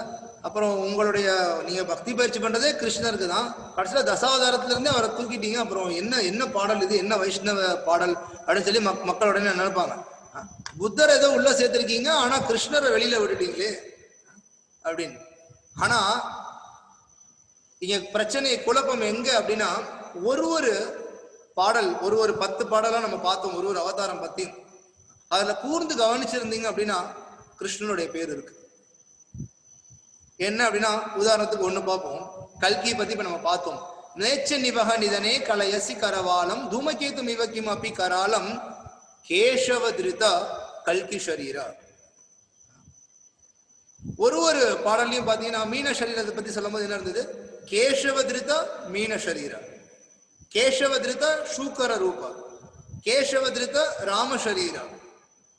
அப்புறம் உங்களுடைய நீங்க பக்தி பயிற்சி பண்றதே கிருஷ்ணருக்கு தான், கடைசியில் தசாவதாரத்துல இருந்தே அவரை தூக்கிட்டீங்க, அப்புறம் என்ன பாடல் இது, என்ன வைஷ்ணவ பாடல் அப்படின்னு சொல்லி மக்கள் உடனே நினைப்பாங்க. புத்தர் ஏதோ உள்ள சேர்த்திருக்கீங்க, ஆனா கிருஷ்ணரை வெளியில விட்டுட்டீங்களே அப்படின்னு. ஆனா இங்க பிரச்சனை குழப்பம் எங்க அப்படின்னா, ஒரு பாடல் ஒரு 10 பாடலா நம்ம பார்த்தோம், ஒரு அவதாரம் பத்தி. அதுல கூர்ந்து கவனிச்சிருந்தீங்க அப்படின்னா கிருஷ்ணனுடைய பேர் இருக்கு. என்ன அப்படின்னா, உதாரணத்துக்கு ஒண்ணு பார்ப்போம். கல்கி பத்தி இப்ப நம்ம பார்த்தோம். நேச்ச நிபக நிதனே கலயசி கரவாலம் தூமகேது மிவக்கிம் அப்பி கராலம் கேசவ திருத கல்கி ஷரீரா. ஒரு பாடல்லையும் பாத்தீங்கன்னா மீன சரீரத்தை பத்தி சொல்லும் போது என்ன இருந்தது? கேசவ திருத மீன சரீரா, கேசவ திருத சூக்கர ரூபா, கேசவ திருத ராம சரீரா,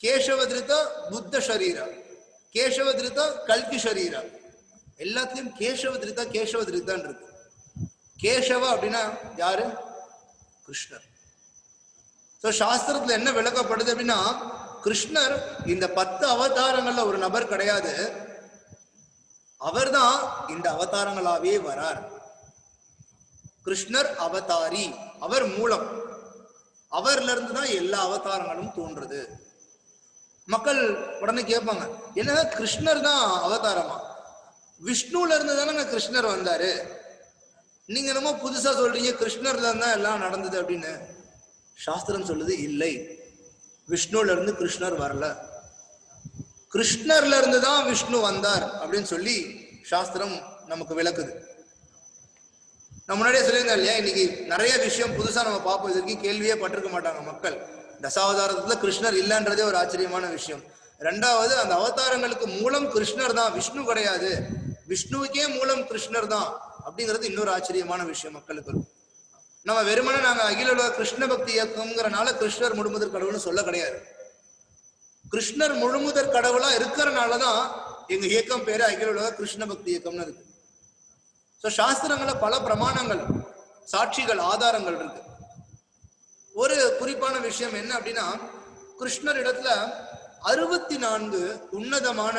கேசவ திருத புத்த சரீரா, கேசவ திருத கல்கி சரீரா. எல்லாத்துலயும் கேசவ திருதான் இருக்கு. கேசவ அப்படின்னா யாரு? கிருஷ்ணர். சாஸ்திரத்துல என்ன விளக்கப்படுது அப்படின்னா, கிருஷ்ணர் இந்த 10 அவதாரங்கள்ல ஒரு நபர் கிடையாது, அவர்தான் இந்த அவதாரங்களாவே வரார். கிருஷ்ணர் அவதாரி, அவர் மூலம், அவர்ல இருந்து தான் எல்லா அவதாரங்களும் தோன்றுது. மக்கள் உடனே கேட்பாங்க, என்ன கிருஷ்ணர் தான் அவதாரமா? விஷ்ணுல இருந்து தானே கிருஷ்ணர் வந்தாரு, நீங்க என்னமோ புதுசா சொல்றீங்க கிருஷ்ணர்ல இருந்தா எல்லாம் நடந்தது அப்படின்னு. சாஸ்திரம் சொல்லுது இல்லை, விஷ்ணுல இருந்து கிருஷ்ணர் வரல, கிருஷ்ணர்ல இருந்து தான் விஷ்ணு வந்தார் அப்படின்னு சொல்லி சாஸ்திரம் நமக்கு விளக்குது. நம்ம முன்னாடியே சொல்லியிருந்தா இல்லையா, இன்னைக்கு நிறைய விஷயம் புதுசா நம்ம பார்ப்போம். இதற்கு கேள்வியே பட்டிருக்க மாட்டாங்க மக்கள். தசாவதாரத்துல கிருஷ்ணர் இல்லைன்றதே ஒரு ஆச்சரியமான விஷயம். ரெண்டாவது, அந்த அவதாரங்களுக்கு மூலம் கிருஷ்ணர் தான், விஷ்ணு கிடையாது, விஷ்ணுவுக்கே மூலம் கிருஷ்ணர் தான் அப்படிங்கிறது இன்னொரு ஆச்சரியமான விஷயம் மக்களுக்கு. நம்ம வெறுமனே நாங்க அகில உலக கிருஷ்ண பக்தி இயக்கம்ங்கிறனால கிருஷ்ணர் முழுமுதற் கடவுள்னு சொல்ல கிடையாது. கிருஷ்ணர் முழுமுதற் கடவுளா இருக்கிறனாலதான் எங்க இயக்கம் பேரு அகில உலக கிருஷ்ண பக்தி இயக்கம்னு இருக்கு. சாஸ்திரங்கள பல பிரமாணங்கள், சாட்சிகள், ஆதாரங்கள் இருக்கு. ஒரு குறிப்பான விஷயம் என்ன அப்படின்னா, கிருஷ்ணர் இடத்துல 64 உன்னதமான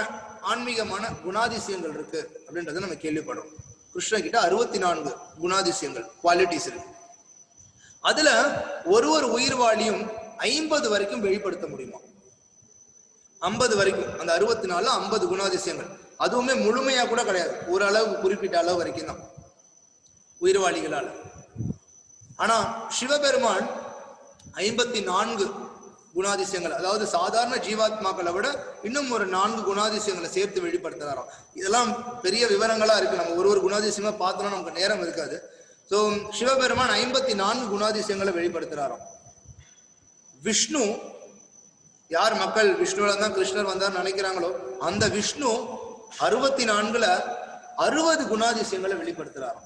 ஆன்மீகமான குணாதிசயங்கள் இருக்கு அப்படின்றத நம்ம கேள்விப்படுறோம். கிருஷ்ணர் கிட்ட 64 குணாதிசயங்கள், குவாலிட்டிஸ் இருக்கு. அதுல ஒரு உயிர்வாளியும் 50 வரைக்கும் வெளிப்படுத்த முடியுமா? 50 வரைக்கும், அந்த 64 50 குணாதிசயங்கள். அதுவுமே முழுமையா கூட கிடையாது, ஓரளவு குறிப்பிட்ட அளவு வரைக்கும் தான் உயிர்வாளிகளால. ஆனா சிவபெருமான் 54 குணாதிசயங்கள், அதாவது சாதாரண ஜீவாத்மாக்களை விட இன்னும் ஒரு 4 குணாதிசயங்களை சேர்த்து வெளிப்படுத்துறாராம். இதெல்லாம் பெரிய விவரங்களா இருக்கு, நம்ம ஒரு குணாதிசயமா பார்த்தோம்னா நமக்கு நேரம் இருக்காது. சோ சிவபெருமான் 54 குணாதிசயங்களை வெளிப்படுத்துறாராம். விஷ்ணு, யார் மக்கள் விஷ்ணுல தான் கிருஷ்ணர் வந்தார் நினைக்கிறாங்களோ, அந்த விஷ்ணு 64ல 60 குணாதிசயங்களை வெளிப்படுத்துறாராம்.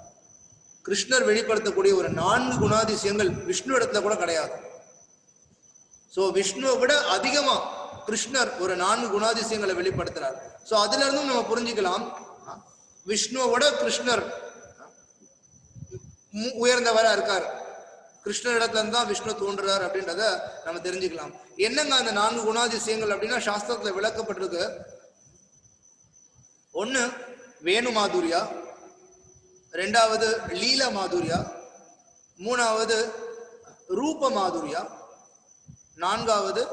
கிருஷ்ணர் வெளிப்படுத்தக்கூடிய ஒரு 4 குணாதிசயங்கள் விஷ்ணு இடத்துல கூட கிடையாது. சோ விஷ்ணுவை விட அதிகமா கிருஷ்ணர் ஒரு 4 குணாதிசயங்களை வெளிப்படுத்துறார். சோ அதுல இருந்தும் நம்ம புரிஞ்சுக்கலாம், விஷ்ணுவை விட கிருஷ்ணர் உயர்ந்தவரா இருக்கார், கிருஷ்ணர் இடத்துல இருந்து தான் விஷ்ணு தோன்றுறார் அப்படின்றத நம்ம தெரிஞ்சுக்கலாம். என்னங்க அந்த 4 குணாதிசயங்கள் அப்படின்னா சாஸ்திரத்துல விளக்கப்பட்டிருக்கு. ஒண்ணு வேணு மாதுரியா, ரெண்டாவது லீல மாதுரியா, மூணாவது ரூப மாதுரியா, நான்காவது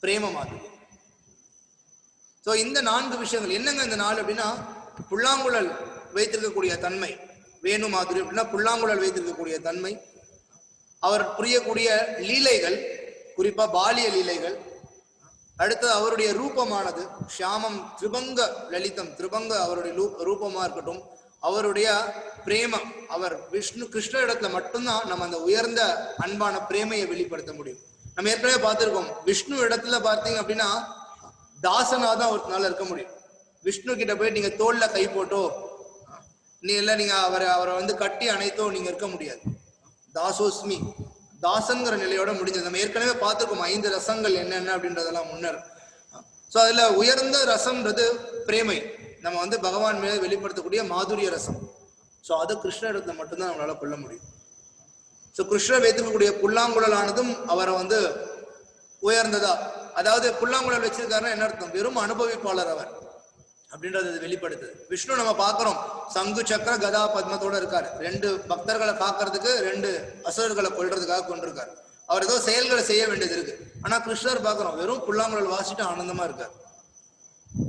பிரேம மாதுரியா. சோ இந்த 4 விஷயங்கள் என்னங்க இந்த 4 அப்படின்னா, புல்லாங்குழல் வைத்திருக்கக்கூடிய தன்மை, வேணு மாதுரி அப்படின்னா புல்லாங்குழல் வைத்திருக்கக்கூடிய தன்மை, அவர் புரியக்கூடிய லீலைகள், குறிப்பா பாலிய லீலைகள், அடுத்தது அவருடைய ரூபமானது ஷியாமம், திரிபங்க லலிதம், திரிபங்க அவருடைய ரூபமா இருக்கட்டும், அவருடைய பிரேமம், அவர் விஷ்ணு கிருஷ்ண இடத்துல மட்டும்தான் நம்ம அந்த உயர்ந்த அன்பான பிரேமையை வெளிப்படுத்த முடியும். நம்ம ஏற்கனவே பார்த்திருக்கோம், விஷ்ணு இடத்துல பார்த்தீங்க அப்படின்னா தாசனாதான் ஒருத்தனால இருக்க முடியும். விஷ்ணு கிட்ட போய் நீங்க தோல்ல கை போட்டோ நீங்க அவரை வந்து கட்டி அணைத்தோ நீங்க இருக்க முடியாது. தாசோஸ்மி, தாசன்கிற நிலையோட முடிஞ்சது. நம்ம ஏற்கனவே பார்த்திருக்கோம் 5 ரசங்கள் என்னென்ன அப்படின்றதெல்லாம் முன்னர். சோ அதுல உயர்ந்த ரசம்ன்றது பிரேமை, நம்ம வந்து பகவான் மேல வெளிப்படுத்தக்கூடிய மாதுரிய ரசம். சோ அது கிருஷ்ண இடத்துல மட்டும்தான் நம்மளால கொள்ள முடியும். சோ கிருஷ்ணர் வைத்திருக்கக்கூடிய புல்லாங்குழலானதும் அவரை வந்து உயர்ந்ததா, அதாவது புல்லாங்குழல் வச்சிருக்காருன்னா என்ன அர்த்தம், வெறும் அனுபவிப்பாளர் அவர் அப்படின்றது வெளிப்படுத்துது. விஷ்ணு நம்ம பார்க்கிறோம் சங்கு சக்கர கதா பத்மத்தோட இருக்காரு, 2 பக்தர்களை காக்கிறதுக்கு 2 அசுரர்களை கொல்றதுக்காக கொண்டிருக்காரு. அவர் ஏதோ செயல்களை செய்ய வேண்டியது இருக்கு. ஆனா கிருஷ்ணர் பார்க்கிறோம் வெறும் புல்லாங்குழல் வாசிட்டு ஆனந்தமா இருக்கார்.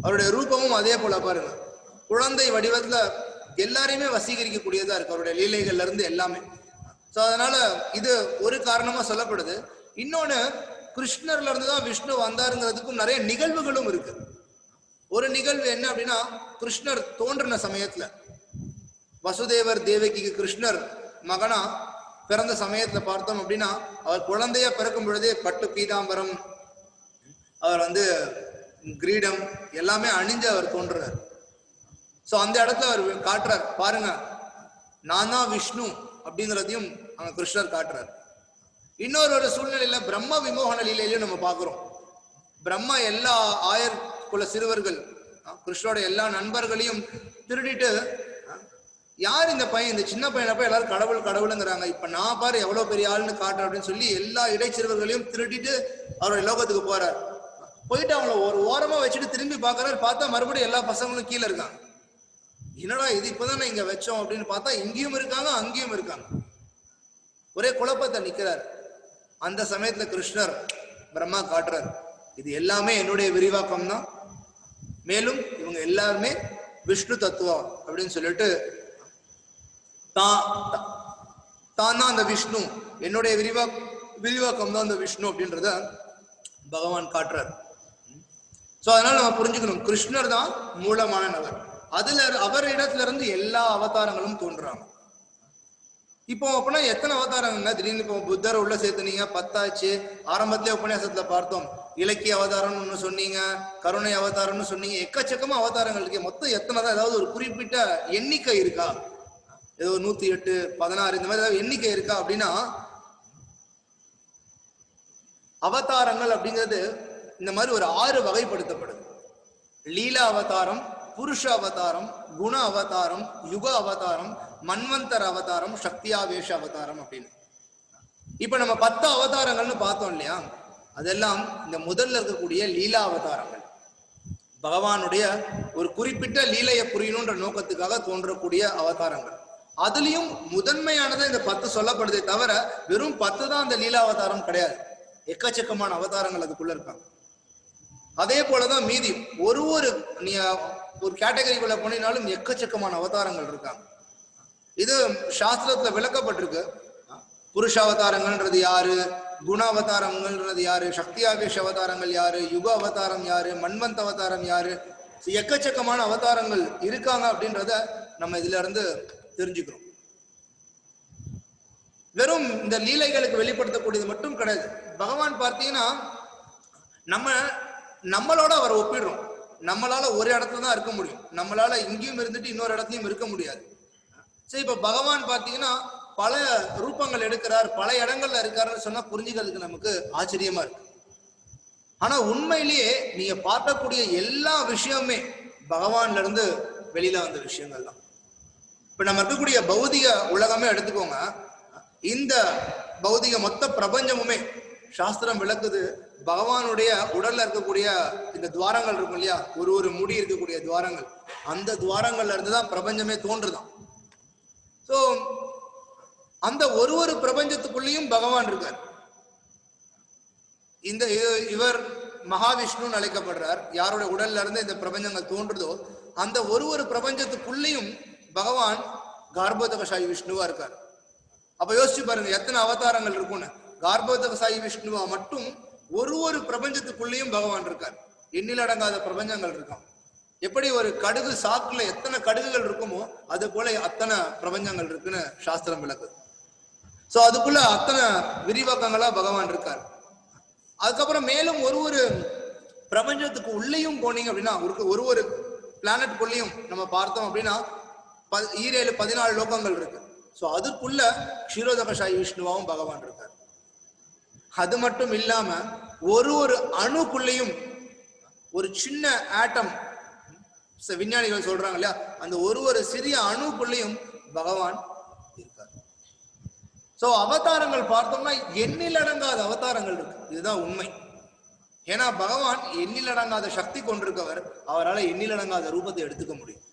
அவருடைய ரூபமும் அதே போல பாருங்க, குழந்தை வடிவத்துல எல்லாரையுமே வசீகரிக்கக்கூடியதா இருக்கு அவருடைய லீலைகள்ல இருந்து எல்லாமே. ஸோ அதனால இது ஒரு காரணமா சொல்லப்படுது. இன்னொன்னு, கிருஷ்ணர்ல இருந்து தான் விஷ்ணு வந்தாருங்கிறதுக்கும் நிறைய நிகழ்வுகளும் இருக்கு. ஒரு நிகழ்வு என்ன அப்படின்னா, கிருஷ்ணர் தோன்றின சமயத்துல வசுதேவர் தேவகிக்கு கிருஷ்ணர் மகனா பிறந்த சமயத்துல பார்த்தோம் அப்படின்னா, அவர் குழந்தைய பிறக்கும் பொழுதே பட்டு பீதாம்பரம், அவர் கிரீடம் எல்லாமே அணிஞ்சு அவர் தோன்றுறார். ஸோ அந்த இடத்துல அவர் காட்டுறார், பாருங்க நான் தான் விஷ்ணு அப்படிங்கிறதையும் அங்க கிருஷ்ணர் காட்டுறார். இன்னொரு சூழ்நிலையில பிரம்ம விமோகன லீலையிலையும் நம்ம பார்க்கிறோம். பிரம்மா எல்லா குல சிறுவர்கள் கிருஷ்ணோட எல்லா நண்பர்களையும் திருடிட்டு, யார் இந்த பையன், இந்த சின்ன பையனப்ப எல்லாரும் கடவுள் கடவுளுங்கிறாங்க, இப்ப நான் பாரு எவ்வளவு பெரிய ஆளுன்னு காட்டுறேன் அப்படின்னு சொல்லி எல்லா இடைச்சிறுவர்களையும் திருடிட்டு அவருடைய லோகத்துக்கு போறார். போயிட்டு அவங்கள ஒரு ஓரமா வச்சுட்டு திரும்பி பாக்குறாரு. பார்த்தா மறுபடியும் எல்லா பசங்களும் கீழே இருக்காங்க. என்னடா இது, இப்பதான் இங்க வச்சோம் அப்படின்னு பார்த்தா இங்கேயும் இருக்காங்க அங்கேயும் இருக்காங்க. ஒரே குழப்பத்தை நிக்கிறார். அந்த சமயத்துல கிருஷ்ணர் பிரம்மா காட்டுறார், இது எல்லாமே என்னுடைய விரிவாக்கம் தான், மேலும் இவங்க எல்லாருமே விஷ்ணு தத்துவம் அப்படின்னு சொல்லிட்டு தான் அந்த விஷ்ணு, என்னுடைய விரிவாக்கம் தான் அந்த விஷ்ணு அப்படின்றத பகவான் காட்டுறார். சோ அதனால நம்ம புரிஞ்சுக்கணும், கிருஷ்ணர் தான் மூலமான நபர். அதுல அவர் இடத்துல இருந்து எல்லா அவதாரங்களும் தோன்றுறாங்க. இப்போ அப்படின்னா எத்தனை அவதாரங்க திடீர்னு இப்போ புத்தர் உள்ள சேர்த்துனீங்க, 10 ஆச்சு. ஆரம்பத்திலே உபன்யாசத்துல பார்த்தோம், இலக்கிய அவதாரம்னு ஒண்ணு சொன்னீங்க, கருணை அவதாரம்னு சொன்னீங்க, எக்கச்சக்கமா அவதாரங்கள் இருக்கு. மொத்தம் எத்தனை தான், ஏதாவது ஒரு குறிப்பிட்ட எண்ணிக்கை இருக்கா? ஏதோ 108, 16 இந்த மாதிரி ஏதாவது எண்ணிக்கை இருக்கா அப்படின்னா, அவதாரங்கள் அப்படிங்கிறது இந்த மாதிரி ஒரு 6 வகைப்படுத்தப்படுது. லீலா அவதாரம், புருஷ அவதாரம், குண அவதாரம், யுக அவதாரம், மன்வந்தர் அவதாரம், சக்தியாவேஷ அவதாரம் அப்படின்னு. இப்ப நம்ம 10 அவதாரங்கள்னு பார்த்தோம் இல்லையா, அதெல்லாம் இந்த முதல்ல இருக்கக்கூடிய லீலா அவதாரங்கள். பகவானுடைய ஒரு குறிப்பிட்ட லீலையை புரியணுன்ற நோக்கத்துக்காக தோன்றக்கூடிய அவதாரங்கள். அதுலயும் முதன்மையானது இந்த 10 சொல்லப்படுதே தவிர வெறும் 10 தான் அந்த லீலா அவதாரம் கிடையாது. எக்கச்சக்கமான அவதாரங்கள் அதுக்குள்ள இருக்காங்க. அதே போலதான் மீதி நீ ஒரு கேட்டகரிக்குள்ள போனாலும் எக்கச்சக்கமான அவதாரங்கள் இருக்காங்க. இது சாஸ்திரத்துல விளக்கப்பட்டிருக்கு. புருஷ அவதாரங்கள்ன்றது யாரு, குண அவதாரங்கள்ன்றது யாரு, சக்தியாவேஷ அவதாரங்கள் யாரு, யுக அவதாரம் யாரு, மன்வந்த அவதாரம் யாரு, எக்கச்சக்கமான அவதாரங்கள் இருக்காங்க அப்படின்றத நம்ம இதுல இருந்து தெரிஞ்சுக்கிறோம். வெறும் இந்த லீலைகளுக்கு வெளிப்படுத்தக்கூடியது மட்டும் கிடையாது. பகவான் பார்த்தீங்கன்னா நம்மளோட அவரை ஒப்பிடுறோம். நம்மளால ஒரு இடத்துல தான் இருக்க முடியும், நம்மளால இங்கேயும் இருந்துட்டு இன்னொரு இடத்துலயும் இருக்க முடியாது. சரி, இப்ப பகவான் பாத்தீங்கன்னா பல ரூபங்கள் எடுக்கிறார், பல இடங்கள்ல இருக்காருன்னு சொன்னா புரிஞ்சுக்கிறதுக்கு நமக்கு ஆச்சரியமா இருக்கு. ஆனா உண்மையிலேயே நீங்க பார்க்கக்கூடிய எல்லா விஷயமுமே பகவான்ல இருந்து வெளியில வந்த விஷயங்கள் தான். இப்ப நம்ம இருக்கக்கூடிய பௌதிக உலகமே எடுத்துக்கோங்க. இந்த பௌதிக மொத்த பிரபஞ்சமுமே சாஸ்திரம் விளக்குது, பகவானுடைய உடல்ல இருக்கக்கூடிய இந்த துவாரங்கள் இருக்கும் இல்லையா, ஒரு முடி இருக்கக்கூடிய துவாரங்கள், அந்த துவாரங்கள்ல இருந்துதான் பிரபஞ்சமே தோன்றுதான். சோ அந்த ஒரு பிரபஞ்சத்துக்குள்ளேயும் பகவான் இருக்கார். இவர் மகாவிஷ்ணுன்னு அழைக்கப்படுறார். யாருடைய உடல்ல இருந்து இந்த பிரபஞ்சங்கள் தோன்றுதோ அந்த ஒரு பிரபஞ்சத்துக்குள்ளேயும் பகவான் கார்போதகசாயி விஷ்ணுவா இருக்கார். அப்ப யோசிச்சு பாருங்க எத்தனை அவதாரங்கள் இருக்கும்னு. கார்போதகசாயி விஷ்ணுவா மட்டும் ஒரு பிரபஞ்சத்துக்குள்ளேயும் பகவான் இருக்கார். எண்ணில் அடங்காத பிரபஞ்சங்கள் இருக்கான். எப்படி ஒரு கடுகு சாக்குல எத்தனை கடுகுகள் இருக்குமோ அது போல அத்தனை பிரபஞ்சங்கள் இருக்குன்னு சாஸ்திரம் விளக்குது. சோ அதுக்குள்ள அத்தனை விரிவாக்கங்களா பகவான் இருக்கார். அதுக்கப்புறம் மேலும் ஒரு பிரபஞ்சத்துக்கு உள்ளேயும் போனீங்க அப்படின்னா, ஒரு பிளானட்குள்ளேயும் நம்ம பார்த்தோம் அப்படின்னா 7 14 லோகங்கள் இருக்கு. சோ அதுக்குள்ள க்ஷீரோதகசாயி விஷ்ணுவாவும் பகவான் இருக்கார். அது மட்டும் இல்லாம ஒரு அணுக்குள்ளேயும் ஒரு சின்ன ஆட்டம், விஞ்ஞானிகள் சொல்றாங்க இல்லையா, அந்த ஒரு சிறிய அணுக்குள்ளேயும் பகவான் இருக்கார். சோ அவதாரங்கள் பார்த்தோம்னா எண்ணிலடங்காத அவதாரங்கள் இருக்கு. இதுதான் உண்மை. ஏன்னா பகவான் எண்ணிலடங்காத சக்தி கொண்டிருக்கவர். அவரால் எண்ணிலடங்காத ரூபத்தை எடுத்துக்க முடியும்.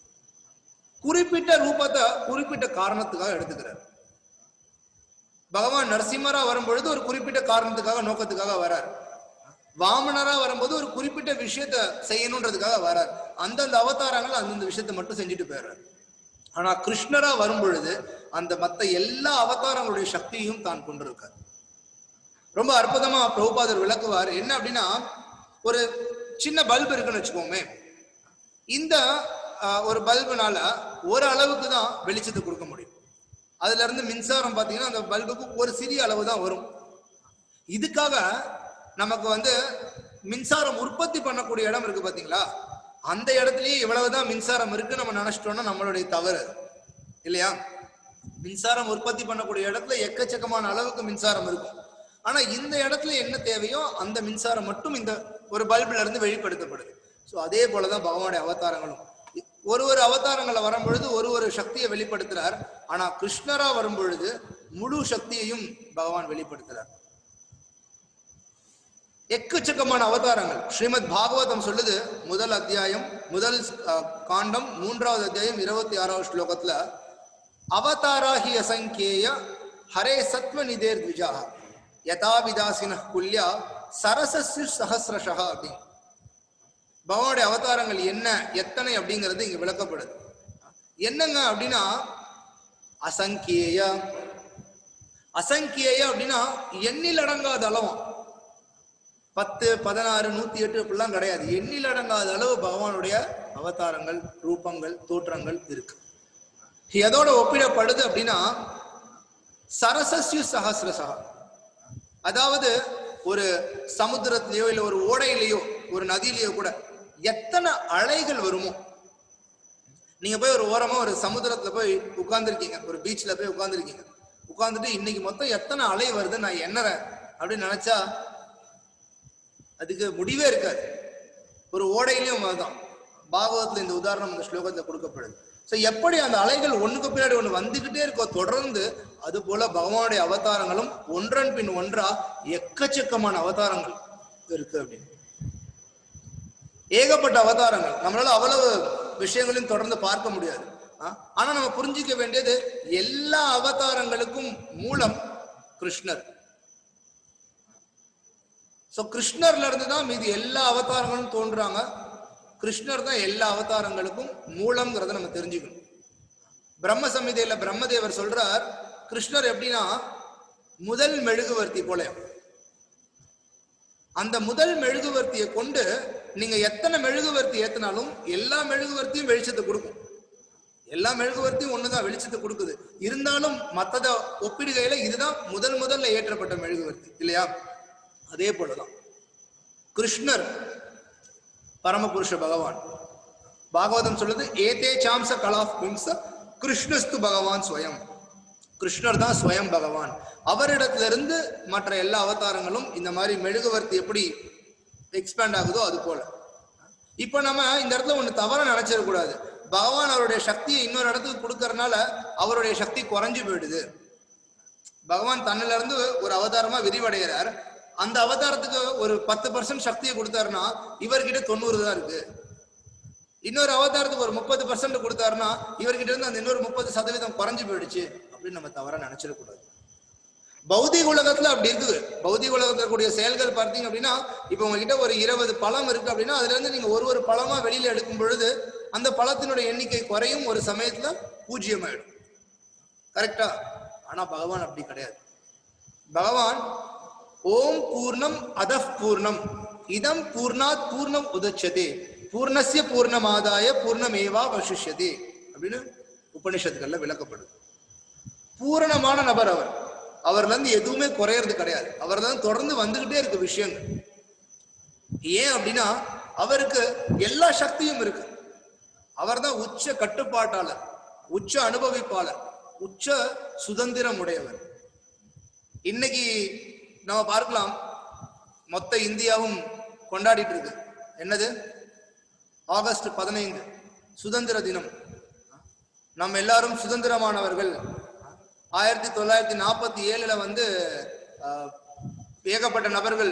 குறிப்பிட்ட ரூபத்தை குறிப்பிட்ட காரணத்துக்காக எடுத்துக்கிறார். பகவான் நரசிம்மரா வரும்பொழுது ஒரு குறிப்பிட்ட காரணத்துக்காக நோக்கத்துக்காக வரார். வாமனரா வரும்போது ஒரு குறிப்பிட்ட விஷயத்த செய்யணுன்றதுக்காக வரார். அந்தந்த அவதாரங்கள் அந்தந்த விஷயத்தை மட்டும் செஞ்சுட்டு போயிடுறாரு. ஆனா கிருஷ்ணரா வரும் பொழுது அந்த மத்த எல்லா அவதாரங்களுடைய சக்தியும் தான் கொண்டிருக்கார். ரொம்ப அற்புதமா பிரபுபாதர் விளக்குவார். என்ன அப்படின்னா, ஒரு சின்ன பல்பு இருக்குன்னு வச்சுக்கோமே, இந்த ஒரு பல்புனால ஒரு அளவுக்கு தான் வெளிச்சத்தை கொடுக்க முடியும். அதுல இருந்து மின்சாரம் பார்த்தீங்கன்னா அந்த பல்புக்கு ஒரு சிறிய அளவு தான் வரும். இதுக்காக நமக்கு வந்து மின்சாரம் உற்பத்தி பண்ணக்கூடிய இடம் இருக்கு பாத்தீங்களா, அந்த இடத்துலயே இவ்வளவுதான் மின்சாரம் இருக்கு நம்ம நினைச்சிட்டோம்னா நம்மளுடைய தவறு இல்லையா? மின்சாரம் உற்பத்தி பண்ணக்கூடிய இடத்துல எக்கச்சக்கமான அளவுக்கு மின்சாரம் இருக்கும். ஆனா இந்த இடத்துல என்ன தேவையோ அந்த மின்சாரம் மட்டும் இந்த ஒரு பல்புல இருந்து வெளிப்படுத்தப்படுது. ஸோ அதே போலதான் பகவானுடைய அவதாரங்களும் ஒரு ஒரு அவதாரங்களை வரும் பொழுது ஒரு ஒரு சக்தியை வெளிப்படுத்துறார். ஆனா கிருஷ்ணரா வரும் பொழுது முழு சக்தியையும் பகவான் வெளிப்படுத்துறார். எக்கச்சக்கமான அவதாரங்கள் ஸ்ரீமத் பாகவதம் சொல்லுது. முதல் அத்தியாயம் முதல் காண்டம் 3வது அத்தியாயம் 26வது ஸ்லோகத்துல அவதாராஹி அசங்கேய ஹரே சத்வ நிதேர் த்விஜா யதாவிதாசின குல்யா சரசஸ்ய சஹஸ்ரஷா அப்படின்னு பகவானுடைய அவதாரங்கள் என்ன எத்தனை அப்படிங்கிறது இங்க விளக்கப்படுது. என்னங்க அப்படின்னா அசங்கேய. அசங்கேய அப்படின்னா எண்ணில் அடங்காத அளவும் 10, 16, 108 அப்படிலாம் கிடையாது. எண்ணில் அடங்காத அளவு பகவானுடைய அவதாரங்கள் ரூபங்கள் தோற்றங்கள் இருக்கு. எதோட ஒப்பிடப்படுது அப்படின்னா சரசஸ்ய சஹஸ்ரசா, அதாவது ஒரு சமுத்திரத்திலேயோ இல்லை ஒரு ஓடையிலேயோ ஒரு நதியிலேயோ கூட எத்தனை அலைகள் வருமோ, நீங்க போய் ஒரு ஓரமா ஒரு சமுத்திரத்துல போய் உட்கார்ந்துருக்கீங்க, ஒரு பீச்ல போய் உட்கார்ந்துருக்கீங்க, உட்கார்ந்துட்டு இன்னைக்கு மொத்தம் எத்தனை அலை வருது நான் எண்ணறேன் அப்படின்னு நினைச்சா அதுக்கு முடிவே இருக்காது. ஒரு ஓடையிலையும் அதுதான். பாகவதத்துல இந்த உதாரணம் இந்த ஸ்லோகத்துல கொடுக்கப்படுது. ஸோ எப்படி அந்த அலைகள் ஒண்ணுக்கு பின்னாடி ஒண்ணு வந்துகிட்டே இருக்கோ தொடர்ந்து, அது போல பகவானுடைய அவதாரங்களும் ஒன்றன் பின் ஒன்றா எக்கச்சக்கமான அவதாரங்கள் இருக்கு அப்படின்னு. ஏகப்பட்ட அவதாரங்கள், நம்மளால அவ்வளவு விஷயங்களையும் தொடர்ந்து பார்க்க முடியாது. ஆனா நம்ம புரிஞ்சிக்க வேண்டியது எல்லா அவதாரங்களுக்கும் மூலம் கிருஷ்ணர். ஸோ கிருஷ்ணர்ல இருந்து தான் மீது எல்லா அவதாரங்களும் தோன்றாங்க. கிருஷ்ணர் தான் எல்லா அவதாரங்களுக்கும் மூலம்ங்கிறத நம்ம தெரிஞ்சுக்கணும். பிரம்ம சம்ஹிதையில பிரம்மதேவர் சொல்றார், கிருஷ்ணர் எப்படின்னா முதல் மெழுகுவர்த்தி போல. அந்த முதல் மெழுகுவர்த்தியை கொண்டு நீங்க எத்தனை மெழுகுவர்த்தி ஏத்தினாலும் எல்லா மெழுகுவர்த்தியும் வெளிச்சத்தை கொடுக்கும். எல்லா மெழுகுவர்த்தியும் ஒண்ணுதான் வெளிச்சத்தை கொடுக்குது. இருந்தாலும் மற்றத ஒப்பிடுகையில இதுதான் முதல்ல ஏற்றப்பட்ட மெழுகுவர்த்தி இல்லையா? அதே போலதான் கிருஷ்ணர் பரமபுருஷ பகவான். பாகவதம் சொல்லுது ஏதே சாம்ச கலாஃப் பும்ச கிருஷ்ணஸ்து பகவான் ஸ்வயம். கிருஷ்ணர் தான் ஸ்வயம் பகவான். அவரிடத்துல இருந்து மற்ற எல்லா அவதாரங்களும் இந்த மாதிரி மெழுகுவர்த்தி எப்படி எக்ஸ்பேண்ட் ஆகுதோ அது போல. இப்ப நம்ம இந்த இடத்துல ஒண்ணு தவற நினைச்சிடக்கூடாது. பகவான் அவருடைய சக்தியை இன்னொரு இடத்துக்கு கொடுக்கறதுனால அவருடைய சக்தி குறைஞ்சு போயிடுது. பகவான் தன்னில இருந்து ஒரு அவதாரமா விரிவடைகிறார். அந்த அவதாரத்துக்கு ஒரு 10% சக்தியை கொடுத்தாருன்னா இவர்கிட்ட 90 தான் இருக்கு. இன்னொரு அவதாரத்துக்கு ஒரு 30% கொடுத்தாருன்னா இவர்கிட்ட இருந்து அந்த இன்னொரு 30% குறைஞ்சு போயிடுச்சு அப்படின்னு நம்ம தவறா நினைச்சிடக்கூடாது. பௌதிக உலகத்துல அப்படி இருக்குது. பௌதிக உலகத்துல கூடிய செயல்கள் பார்த்தீங்க அப்படின்னா, இப்ப உங்ககிட்ட ஒரு 20 பழம் இருக்கு அப்படின்னா அதுல இருந்து நீங்க ஒரு பழமா வெளியில எடுக்கும் பொழுது அந்த பழத்தினுடைய எண்ணிக்கை குறையும், ஒரு சமயத்துல 0 ஆயிடும். கரெக்டா? ஆனா பகவான் அப்படி கிடையாது. பகவான் ஓம் பூர்ணம் அதஃப் பூர்ணம் இதம் பூர்ணாத் பூர்ணம் உதச்சதே பூர்ணஸ்ய பூர்ணமாதாய பூர்ணமேவா வசிஷ்யதே அப்படின்னு உபனிஷத்துக்கள்ல விளக்கப்படுது. பூரணமான நபர் அவர். அவர்ல இருந்து எதுவுமே குறையறது கிடையாது. அவர் தான் தொடர்ந்து வந்துகிட்டே இருக்கு விஷயங்கள். ஏன் அப்படின்னா அவருக்கு எல்லா சக்தியும் இருக்கு. அவர் தான் உச்ச கட்டுப்பாட்டாளர், உச்ச அனுபவிப்பாளர், உச்ச சுதந்திரம் உடையவர். இன்னைக்கு நம்ம பார்க்கலாம், மொத்த இந்தியாவும் கொண்டாடிட்டு இருக்கு. என்னது? ஆகஸ்ட் 15 சுதந்திர தினம். நம்ம எல்லாரும் சுதந்திரமானவர்கள். 1947 வந்து ஏகப்பட்ட நபர்கள்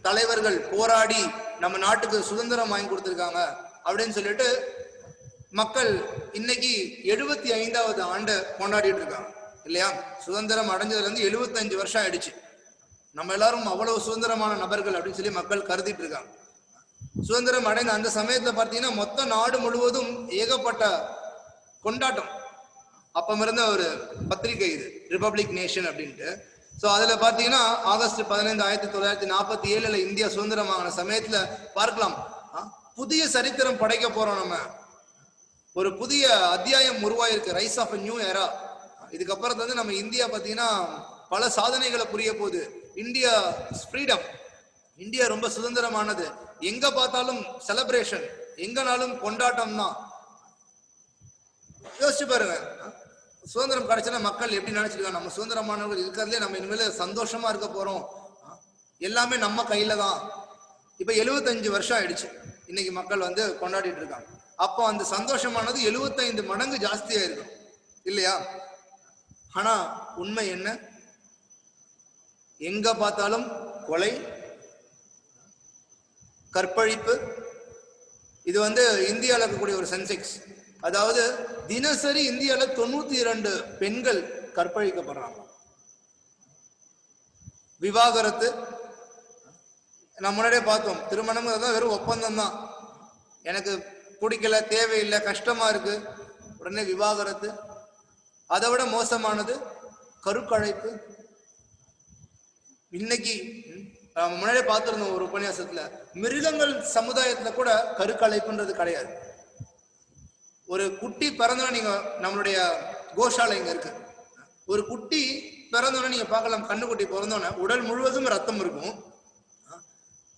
தலைவர்கள் போராடி நம்ம நாட்டுக்கு சுதந்திரம் வாங்கி கொடுத்துருக்காங்க அப்படின்னு சொல்லிட்டு மக்கள் இன்னைக்கு 75வது ஆண்டு கொண்டாடிட்டு இருக்காங்க இல்லையா? சுதந்திரம் அடைஞ்சதுல இருந்து 75 வருஷம் ஆயிடுச்சு. நம்ம எல்லாரும் அவ்வளவு சுதந்திரமான நபர்கள் அப்படின்னு சொல்லி மக்கள் கருதிட்டு இருக்காங்க. சுதந்திரம் அடைந்த அந்த சமயத்துல பார்த்தீங்கன்னா மொத்த நாடு முழுவதும் ஏகப்பட்ட கொண்டாட்டம். அப்பம் இருந்த ஒரு பத்திரிகை இது, ரிபப்ளிக் நேஷன் அப்படின்ட்டு. ஸோ அதுல பாத்தீங்கன்னா ஆகஸ்ட் 15, 1947 இந்தியா சுதந்திரமான சமயத்துல பார்க்கலாம், புதிய சரித்திரம் படைக்க போறோம் நம்ம. ஒரு புதிய அத்தியாயம் உருவாயிருக்கு, ரைஸ் ஆஃப் நியூ எரா. இதுக்கப்புறம் வந்து நம்ம இந்தியா பாத்தீங்கன்னா பல சாதனைகளை புரிய போகுது. இந்தியா ஃப்ரீடம், இந்தியா ரொம்ப சுதந்திரமானது. எங்க பார்த்தாலும் செலிப்ரேஷன், எங்கனாலும் கொண்டாட்டம் தான். யோசிச்சு பாருங்க, சுதந்திரம் கிடைச்சுன்னா மக்கள் எப்படி நினைச்சிருக்காங்க, நம்ம சுதந்திரமானவர்கள் இருக்கிறதுலே நம்ம இனிமேல் சந்தோஷமா இருக்க போறோம், எல்லாமே நம்ம கையில தான். இப்ப 75 வருஷம் ஆயிடுச்சு, இன்னைக்கு மக்கள் வந்து கொண்டாடிட்டு இருக்காங்க. அப்போ அந்த சந்தோஷமானது 75 மடங்கு ஜாஸ்தியா இருக்கும் இல்லையா? ஆனா உண்மை என்ன? எங்க பார்த்தாலும் கொலை, கற்பழிப்பு. இது வந்து இந்தியாவில் இருக்கக்கூடிய ஒரு சென்செக்ஸ். அதாவது தினசரி இந்தியாவில் 92 பெண்கள் கற்பழிக்கப்படுறாங்க. விவாகரத்து நம்ம முன்னாடியே பார்த்தோம், திருமணம் வெறும் ஒப்பந்தம் தான், எனக்கு பிடிக்கல, தேவையில்லை, கஷ்டமா இருக்கு, உடனே விவாகரத்து. அதை விட மோசமானது கருக்கழைப்பு. இன்னைக்கு முன்னாடியே பார்த்திருந்தோம் ஒரு உபன்யாசத்துல, மிருகங்கள் சமுதாயத்துல கூட கருக்கலைப்புன்றது கிடையாது. ஒரு குட்டி பிறந்தோன்னு நீங்க நம்மளுடைய கோஷாலை இங்க இருக்கு, ஒரு குட்டி பிறந்தோன்னு நீங்க பார்க்கலாம், கண்ணுக்குட்டி பிறந்தோன்னு உடல் முழுவதும் ரத்தம் இருக்கும்.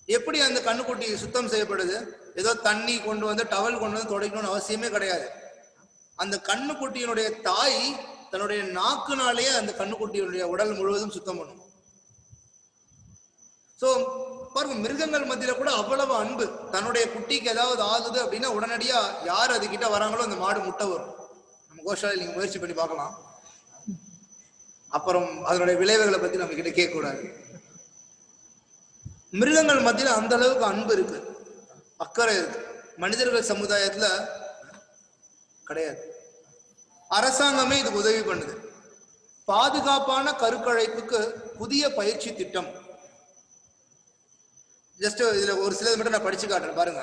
எப்படி அந்த கண்ணுக்குட்டி சுத்தம் செய்யப்படுது? ஏதோ தண்ணி கொண்டு வந்து டவல் கொண்டு வந்து துடைக்கணும்னு அவசியமே கிடையாது. அந்த கண்ணுக்குட்டியினுடைய தாய் தன்னுடைய நாக்குனாலேயே அந்த கண்ணுக்குட்டியினுடைய உடல் முழுவதும் சுத்தம் பண்ணும். சோ பாருங்க, மிருகங்கள் மத்தியில கூட அவ்வளவு அன்பு. தன்னுடைய குட்டிக்கு ஏதாவது ஆகுது அப்படின்னா உடனடியா யார் அது கிட்ட வராங்களோ அந்த மாடு முட்டை வரும். நம்ம கோஷாலையில் நீங்க முயற்சி பண்ணி பார்க்கலாம். அப்புறம் அதனுடைய விளைவுகளை பத்தி நம்ம கிட்ட கேட்க கூடாது. மிருகங்கள் மத்தியில அந்த அளவுக்கு அன்பு இருக்கு, அக்கறை இருக்கு. மனிதர்கள் சமுதாயத்துல கிடையாது. அரசாங்கமே இதுக்கு உதவி பண்ணுது. பாதுகாப்பான கருக்கழைப்புக்கு புதிய பயிற்சி திட்டம். ஜஸ்ட் இதுல ஒரு சிலது மட்டும் நான் படிச்சு காட்டுறேன் பாருங்க.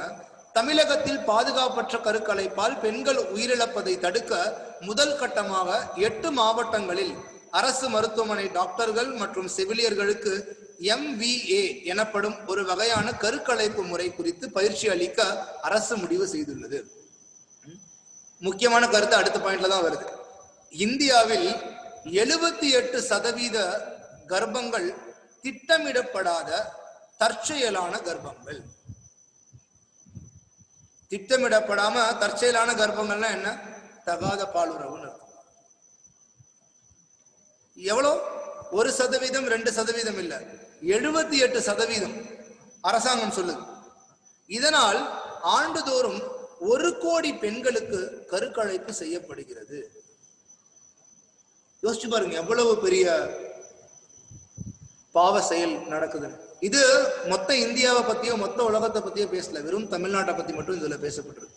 தமிழகத்தில் பாதுகாப்பற்ற கருக்கலைப்பால் பெண்கள் உயிரிழப்பதை தடுக்க முதல் கட்டமாக 8 மாவட்டங்களில் அரசு மருத்துவமனை டாக்டர்கள் மற்றும் செவிலியர்களுக்கு MVA எனப்படும் ஒரு வகையான கருக்கலைப்பு முறை குறித்து பயிற்சி அளிக்க அரசு முடிவு செய்துள்ளது. முக்கியமான கருத்து அடுத்த பாயிண்ட்ல தான் வருது. இந்தியாவில் 78% கர்ப்பங்கள் திட்டமிடப்படாத தற்செயலான கர்ப்பங்கள். திட்டமிடப்படாம தற்செயலான கர்ப்பங்கள்னா என்ன? தகாத பாலுறவுன்னு இருக்கும். எவ்வளோ? 1%, 2% இல்ல, 78% அரசாங்கம் சொல்லுது. இதனால் ஆண்டுதோறும் 1 கோடி பெண்களுக்கு கருக்கலைப்பு செய்யப்படுகிறது. யோசிச்சு பாருங்க, எவ்வளவு பெரிய பாவ செயல் நடக்குது. இது மொத்த இந்தியாவை பத்தியோ மொத்த உலகத்தை பத்தியோ பேசல, வெறும் தமிழ்நாட்டை பத்தி மட்டும் இதுல பேசப்பட்டிருக்கு.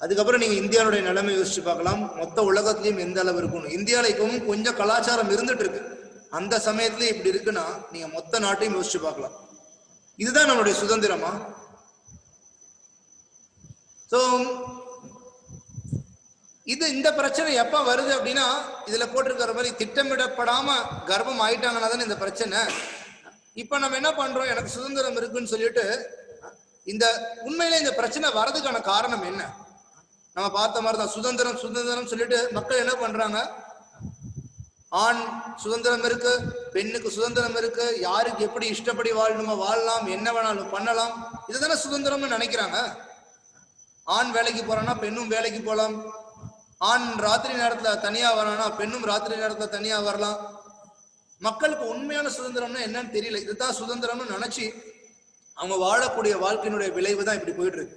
அதுக்கப்புறம் நீங்க இந்தியாவுடைய நிலைமை யோசிச்சு பார்க்கலாம், மொத்த உலகத்திலையும் எந்த அளவு இருக்கணும். இந்தியாவில இப்பவும் கொஞ்சம் கலாச்சாரம் இருந்துட்டு இருக்கு, அந்த சமயத்திலயும் இப்படி இருக்குன்னா நீங்க மொத்த நாட்டையும் யோசிச்சு பார்க்கலாம். இதுதான் நம்மளுடைய சுதந்திரமா? சோ இந்த பிரச்சனை எப்ப வருது அப்படின்னா, இதுல போட்டிருக்கிற மாதிரி திட்டமிடப்படாம கர்ப்பம் ஆயிட்டாங்கன்னா தானே இந்த பிரச்சனை. இப்ப நம்ம என்ன பண்றோம், எனக்கு சுதந்திரம் இருக்குன்னு சொல்லிட்டு இந்த உண்மையில இந்த பிரச்சனை வர்றதுக்கான காரணம் என்ன? நம்ம பார்த்த மாதிரி தான், சுதந்திரம் சுதந்திரம் சொல்லிட்டு மக்கள் என்ன பண்றாங்க, ஆண் சுதந்திரம் இருக்கு, பெண்ணுக்கு சுதந்திரம் இருக்கு, யாருக்கு எப்படி இஷ்டப்படி வாழணுமோ வாழலாம், என்ன வேணாலும் பண்ணலாம், இதுதானே சுதந்திரம்னு நினைக்கிறாங்க. ஆண் வேலைக்கு போறான்னா பெண்ணும் வேலைக்கு போகலாம், ஆண் ராத்திரி நேரத்துல தனியா வரானா பெண்ணும் ராத்திரி நேரத்துல தனியா வரலாம். மக்களுக்கு உண்மையான சுதந்திரம்னா என்னன்னு தெரியல. இதுதான் சுதந்திரம்னு நினைச்சு அவங்க வாழக்கூடிய வாழ்க்கையினுடைய விளைவு தான் இப்படி போயிட்டு இருக்கு.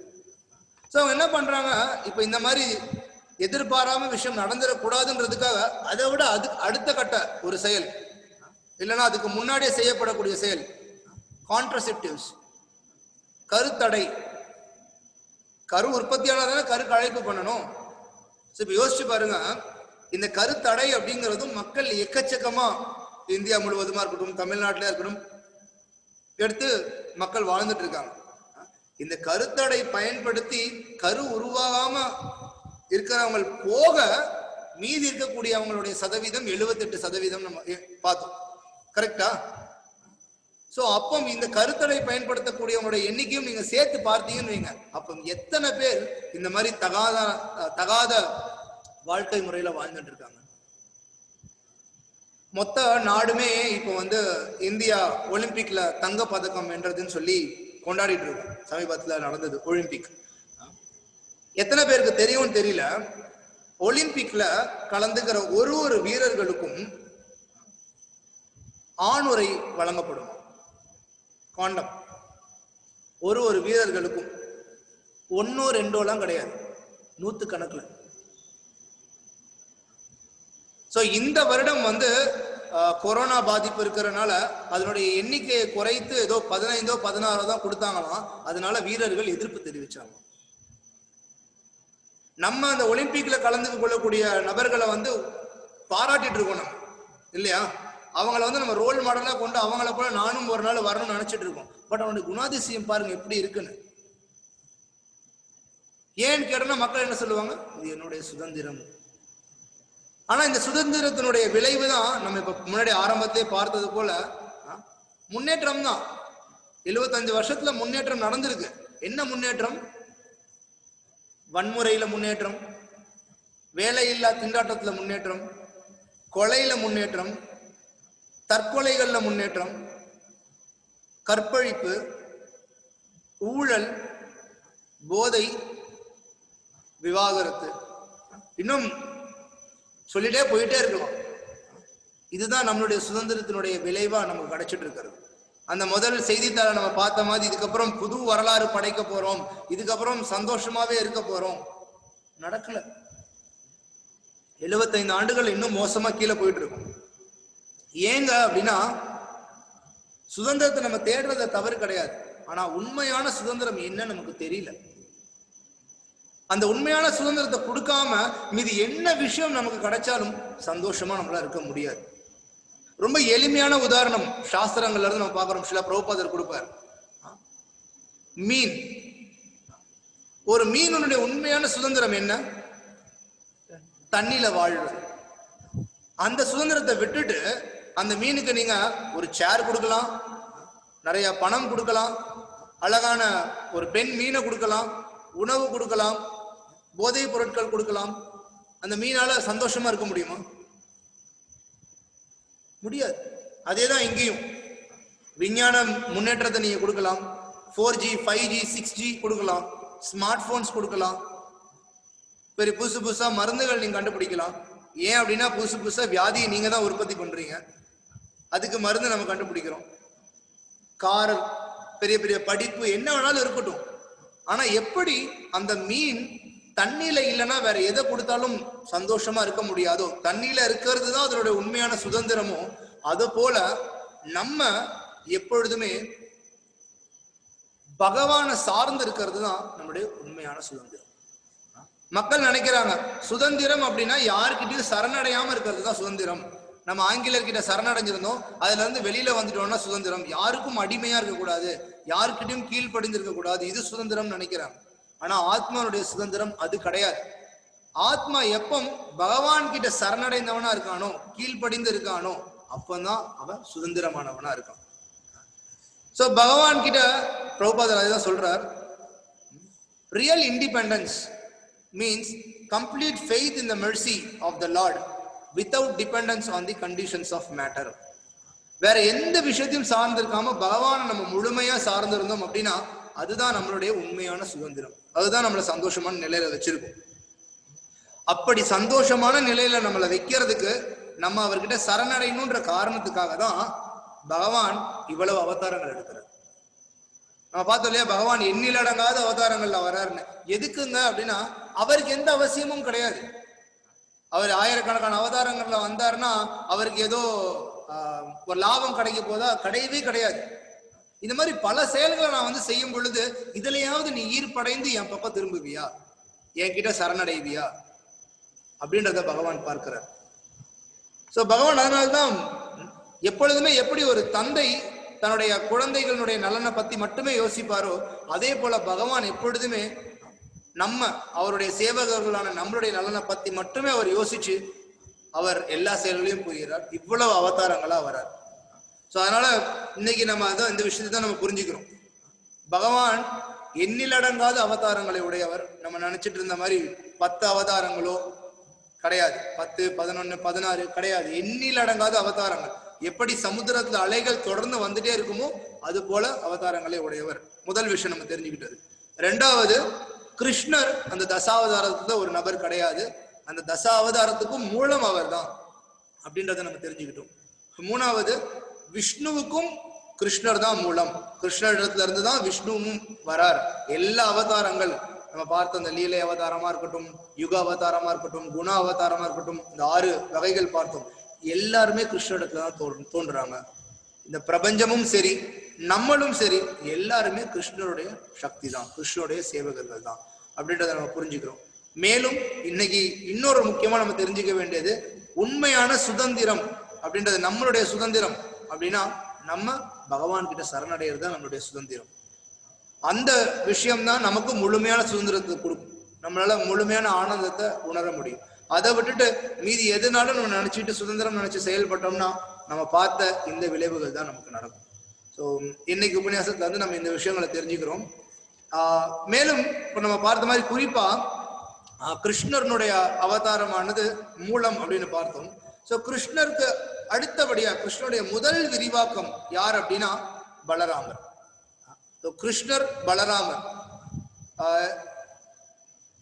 சோ அவங்க என்ன பண்றாங்க, இப்ப இந்த மாதிரி எதிர்பாராம விஷயம் நடந்துடக்கூடாதுன்றதுக்காக அதை விட அடுத்த கட்ட ஒரு செயல், இல்லைன்னா அதுக்கு முன்னாடியே செய்யப்படக்கூடிய செயல், கான்ட்ரசெப்டிவ்ஸ், கருத்தடை. கரு உற்பத்தியாளர் கரு கழைப்பு பண்ணணும். இப்ப யோசிச்சு பாருங்க, இந்த கருத்தடை அப்படிங்கிறதும் மக்கள் எக்கச்சக்கமா இந்தியா முழுவதுமா இருக்கட்டும், தமிழ்நாட்டில இருக்கட்டும் எடுத்து மக்கள் வாழ்ந்துட்டு இருக்காங்க. இந்த கருத்தடை பயன்படுத்தி கரு உருவாகாம இருக்கிறவங்க போக மீதி இருக்கக்கூடிய அவங்களுடைய சதவீதம் 78% நம்ம பார்த்தோம். கரெக்டா? சோ அப்போ இந்த கருத்தடை பயன்படுத்தக்கூடியவங்களுடைய எண்ணிக்கையும் நீங்க சேர்த்து பார்த்தீங்கன்னு வைங்க, அப்ப எத்தனை பேர் இந்த மாதிரி தகாத வாழ்க்கை முறையில வாழ்ந்துட்டு இருக்காங்க. மொத்த நாடுமே இப்போ வந்து இந்தியா ஒலிம்பிக்ல தங்க பதக்கம் வென்றதுன்னு சொல்லி கொண்டாடிட்டு இருக்கோம். சமீபத்தில் நடந்தது ஒலிம்பிக். எத்தனை பேருக்கு தெரியும் தெரியல, ஒலிம்பிக்ல கலந்துக்கிற ஒரு வீரர்களுக்கும் ஆணுரை வழங்கப்படும். காண்டம் ஒரு வீரர்களுக்கும் 1-2 கிடையாது, 100 சோ இந்த வருடம் வந்து கொரோனா பாதிப்பு இருக்கிறதுனால அதனுடைய எண்ணிக்கையை குறைத்து ஏதோ 15-16 தான் கொடுத்தாங்களாம். அதனால வீரர்கள் எதிர்ப்பு தெரிவிச்சாங்க. நம்ம அந்த ஒலிம்பிக்ல கலந்து கொள்ளக்கூடிய நபர்களை வந்து பாராட்டிட்டு இருக்கோம் நம்ம, இல்லையா? அவங்கள வந்து நம்ம ரோல் மாடலா கொண்டு அவங்கள போல நானும் ஒரு நாள் வரணும்னு நினைச்சிட்டு இருக்கோம். பட் அவனுடைய குணாதிசயம் பாருங்க எப்படி இருக்குன்னு. ஏன்னு கேட்டோம்னா மக்கள் என்ன சொல்லுவாங்க, இது என்னுடைய சுதந்திரம். ஆனா இந்த சுதந்திரத்தினுடைய விளைவு தான் நம்ம இப்ப முன்னாடி ஆரம்பத்திலே பார்த்தது போல முன்னேற்றம் தான். 75 வருஷத்துல முன்னேற்றம் நடந்திருக்கு. என்ன முன்னேற்றம்? வன்முறையில முன்னேற்றம், வேலையில்லா திண்டாட்டத்துல முன்னேற்றம், கொலையில முன்னேற்றம், தற்கொலைகள்ல முன்னேற்றம், கற்பழிப்பு, ஊழல், போதை, விவாகரத்து, இன்னும் சொல்லிட்டே போயிட்டே இருக்கலாம். இதுதான் நம்மளுடைய சுதந்திரத்தினுடைய விளைவா நமக்கு கிடைச்சிட்டு இருக்கிறது. அந்த முதல் செய்தித்தாளை நம்ம பார்த்த மாதிரி இதுக்கப்புறம் புது வரலாறு படைக்க போறோம், இதுக்கப்புறம் சந்தோஷமாவே இருக்க போறோம், நடக்கல. 75 ஆண்டுகள் இன்னும் மோசமா கீழே போயிட்டு இருக்கும். ஏங்க அப்படின்னா, சுதந்திரத்தை நம்ம தேடுறத தவறு கிடையாது, ஆனா உண்மையான சுதந்திரம் என்ன நமக்கு தெரியல. அந்த உண்மையான சுதந்திரத்தை கொடுக்காம மீது என்ன விஷயம் நமக்கு கிடைச்சாலும் சந்தோஷமா நம்மளால இருக்க முடியாது. ரொம்ப எளிமையான உதாரணம் சாஸ்திரங்கள்ல இருந்து நம்ம பார்க்கிறோம். சில பிரபுபாதர் கொடுப்பார். மீன், ஒரு மீனுடைய உண்மையான சுதந்திரம் என்ன? தண்ணியில வாழ்றது. அந்த சுதந்திரத்தை விட்டுட்டு அந்த மீனுக்கு நீங்க ஒரு சேர் கொடுக்கலாம், நிறைய பணம் கொடுக்கலாம், அழகான ஒரு பெண் மீனை கொடுக்கலாம், உணவு கொடுக்கலாம், போதைப் பொருட்கள் கொடுக்கலாம். அந்த மீனால சந்தோஷமா இருக்க முடியுமா? முடியாது. அதேதான் இங்கேயும். விஞ்ஞான முன்னேற்றத்தை நீங்க கொடுக்கலாம், 4G 5G 6G கொடுக்கலாம், ஸ்மார்ட் போன்ஸ் கொடுக்கலாம், பெரிய புதுசு புதுசா மருந்துகள் நீங்க கண்டுபிடிக்கலாம். ஏன் அப்படின்னா புதுசு புதுசா வியாதியை நீங்க தான் உற்பத்தி பண்றீங்க, அதுக்கு மருந்து நம்ம கண்டுபிடிக்கிறோம். கார், பெரிய பெரிய படிப்பு, என்ன வேணாலும் இருக்கட்டும். ஆனா எப்படி அந்த மீன் தண்ணியில இல்லைன்னா வேற எதை கொடுத்தாலும் சந்தோஷமா இருக்க முடியாதோ, தண்ணியில இருக்கிறது தான் அதனுடைய உண்மையான சுதந்திரமோ, அது போல நம்ம எப்பொழுதுமே பகவானை சார்ந்து இருக்கிறது தான் நம்முடைய உண்மையான சுதந்திரம். மக்கள் நினைக்கிறாங்க சுதந்திரம் அப்படின்னா யாருக்கிட்டையும் சரணடையாம இருக்கிறது தான் சுதந்திரம். நம்ம ஆங்கிலேயர்கிட்ட சரணடைஞ்சிருந்தோம், அதுல இருந்து வெளியில வந்துட்டோம்னா சுதந்திரம். யாருக்கும் அடிமையா இருக்கக்கூடாது, யாருக்கிட்டையும் கீழ்ப்படிந்து இருக்கக்கூடாது, இது சுதந்திரம் நினைக்கிறாங்க. ஆனா ஆத்மாவுடைய சுதந்திரம் அது கிடையாது. ஆத்மா எப்போ பகவான் கிட்ட சரணடைந்தவனா இருக்கானோ, கீழ்ப்படிந்து இருக்கானோ, அப்பதான் அவன் சுதந்திரமானவனா இருக்கான். சோ பகவான் கிட்ட பிரபுபாதர் அதுதான் சொல்றார், real independence means complete faith in the mercy of the Lord without dependence on the conditions of matter. வேற எந்த விஷயத்தையும் சார்ந்து இருக்காம பகவானை நம்ம முழுமையா சார்ந்து இருந்தோம் அப்படின்னா அதுதான் நம்மளுடைய உண்மையான சுதந்திரம். அதுதான் நம்மளை சந்தோஷமான நிலையில வச்சிருக்கும். அப்படி சந்தோஷமான நிலையில நம்மளை வைக்கிறதுக்கு நம்ம அவர்கிட்ட சரணடையணுன்ற காரணத்துக்காக தான் பகவான் இவ்வளவு அவதாரங்கள் எடுக்கிறார். நம்ம பார்த்தோம் இல்லையா, பகவான் எண்ணிலடங்காத அவதாரங்கள்ல வர்றாருன்னு. எதுக்குங்க அப்படின்னா அவருக்கு எந்த அவசியமும் கிடையாது. அவர் ஆயிரக்கணக்கான அவதாரங்கள்ல வந்தாருன்னா அவருக்கு ஏதோ ஒரு லாபம் கிடைக்க போதா? கிடையவே கிடையாது. இந்த மாதிரி பல செயல்களை நான் வந்து செய்யும் பொழுது இதுலயாவது நீ ஈர்ப்படைந்து என் பக்கம் திரும்புவியா, என்கிட்ட சரணடைவியா அப்படின்றத பகவான் பார்க்கிறார். சோ பகவான் அதனால்தான் எப்பொழுதுமே எப்படி ஒரு தந்தை தன்னுடைய குழந்தைகளுடைய நலனை பத்தி மட்டுமே யோசிப்பாரோ, அதே போல பகவான் எப்பொழுதுமே நம்ம அவருடைய சேவகர்களான நம்மளுடைய நலனை பத்தி மட்டுமே அவர் யோசிச்சு அவர் எல்லா செயல்களையும் புரிகிறார். இவ்வளவு அவதாரங்களா வரார். ஸோ அதனால இன்னைக்கு நம்ம அதான் இந்த விஷயத்தை தான் நம்ம புரிஞ்சுக்கிறோம். பகவான் எண்ணிலடங்காத அவதாரங்களை உடையவர். நம்ம நினைச்சிட்டு இருந்த மாதிரி 10 அவதாரங்களோ கிடையாது, 10, 11, 16 கிடையாது. எண்ணிலடங்காத அவதாரங்கள். எப்படி சமுத்திரத்துல அலைகள் தொடர்ந்து வந்துட்டே இருக்குமோ அது போல அவதாரங்களை உடையவர். முதல் விஷயம் நம்ம தெரிஞ்சுக்கிட்டது. ரெண்டாவது, கிருஷ்ணர் அந்த தசாவதாரத்துல ஒரு நபர் கிடையாது. அந்த தசாவதாரத்துக்கும் மூலம் அவர் தான் அப்படின்றத நம்ம தெரிஞ்சுக்கிட்டோம். மூணாவது, விஷ்ணுவுக்கும் கிருஷ்ணர் தான் மூலம். கிருஷ்ணரிடத்துல இருந்து தான் விஷ்ணுவும் வரார். எல்லா அவதாரங்கள் நம்ம பார்த்த அந்த லீலை அவதாரமா இருக்கட்டும், யுக அவதாரமா இருக்கட்டும், குண அவதாரமா இருக்கட்டும், இந்த 6 வகைகள் பார்த்தோம். எல்லாருமே கிருஷ்ணரிடத்துல தான் தோன்றுறாங்க. இந்த பிரபஞ்சமும் சரி நம்மளும் சரி எல்லாருமே கிருஷ்ணருடைய சக்தி தான், கிருஷ்ணருடைய சேவகர்கள் தான் அப்படின்றத நம்ம புரிஞ்சுக்கிறோம். மேலும் இன்னைக்கு இன்னொரு முக்கியமா நம்ம தெரிஞ்சுக்க வேண்டியது, உண்மையான சுதந்திரம் அப்படின்றது நம்மளுடைய சுதந்திரம் அப்படின்னா நம்ம பகவான் கிட்ட சரணடைகிறது தான் நம்மளுடைய சுதந்திரம். அந்த விஷயம்தான் நமக்கு முழுமையான சுதந்திரத்தை கொடுக்கும். நம்மளால முழுமையான ஆனந்தத்தை உணர முடியும். அதை விட்டுட்டு மீதி எதுனாலும் நம்ம நினைச்சிட்டு சுதந்திரம் நினைச்சு செயல்பட்டோம்னா நம்ம பார்த்த இந்த விளைவுகள் தான் நமக்கு நடக்கும். ஸோ இன்னைக்கு உபன்யாசத்துல வந்து நம்ம இந்த விஷயங்களை தெரிஞ்சுக்கிறோம். மேலும் இப்போ நம்ம பார்த்த மாதிரி குறிப்பா கிருஷ்ணனுடைய அவதாரமானது மூலம் அப்படின்னு பார்த்தோம். ஸோ கிருஷ்ணருக்கு அடுத்தபடியா கிருஷ்ணனுடைய முதல் விரிவாக்கம் யார் அப்படின்னா பலராமர். கிருஷ்ணர் பலராமர்.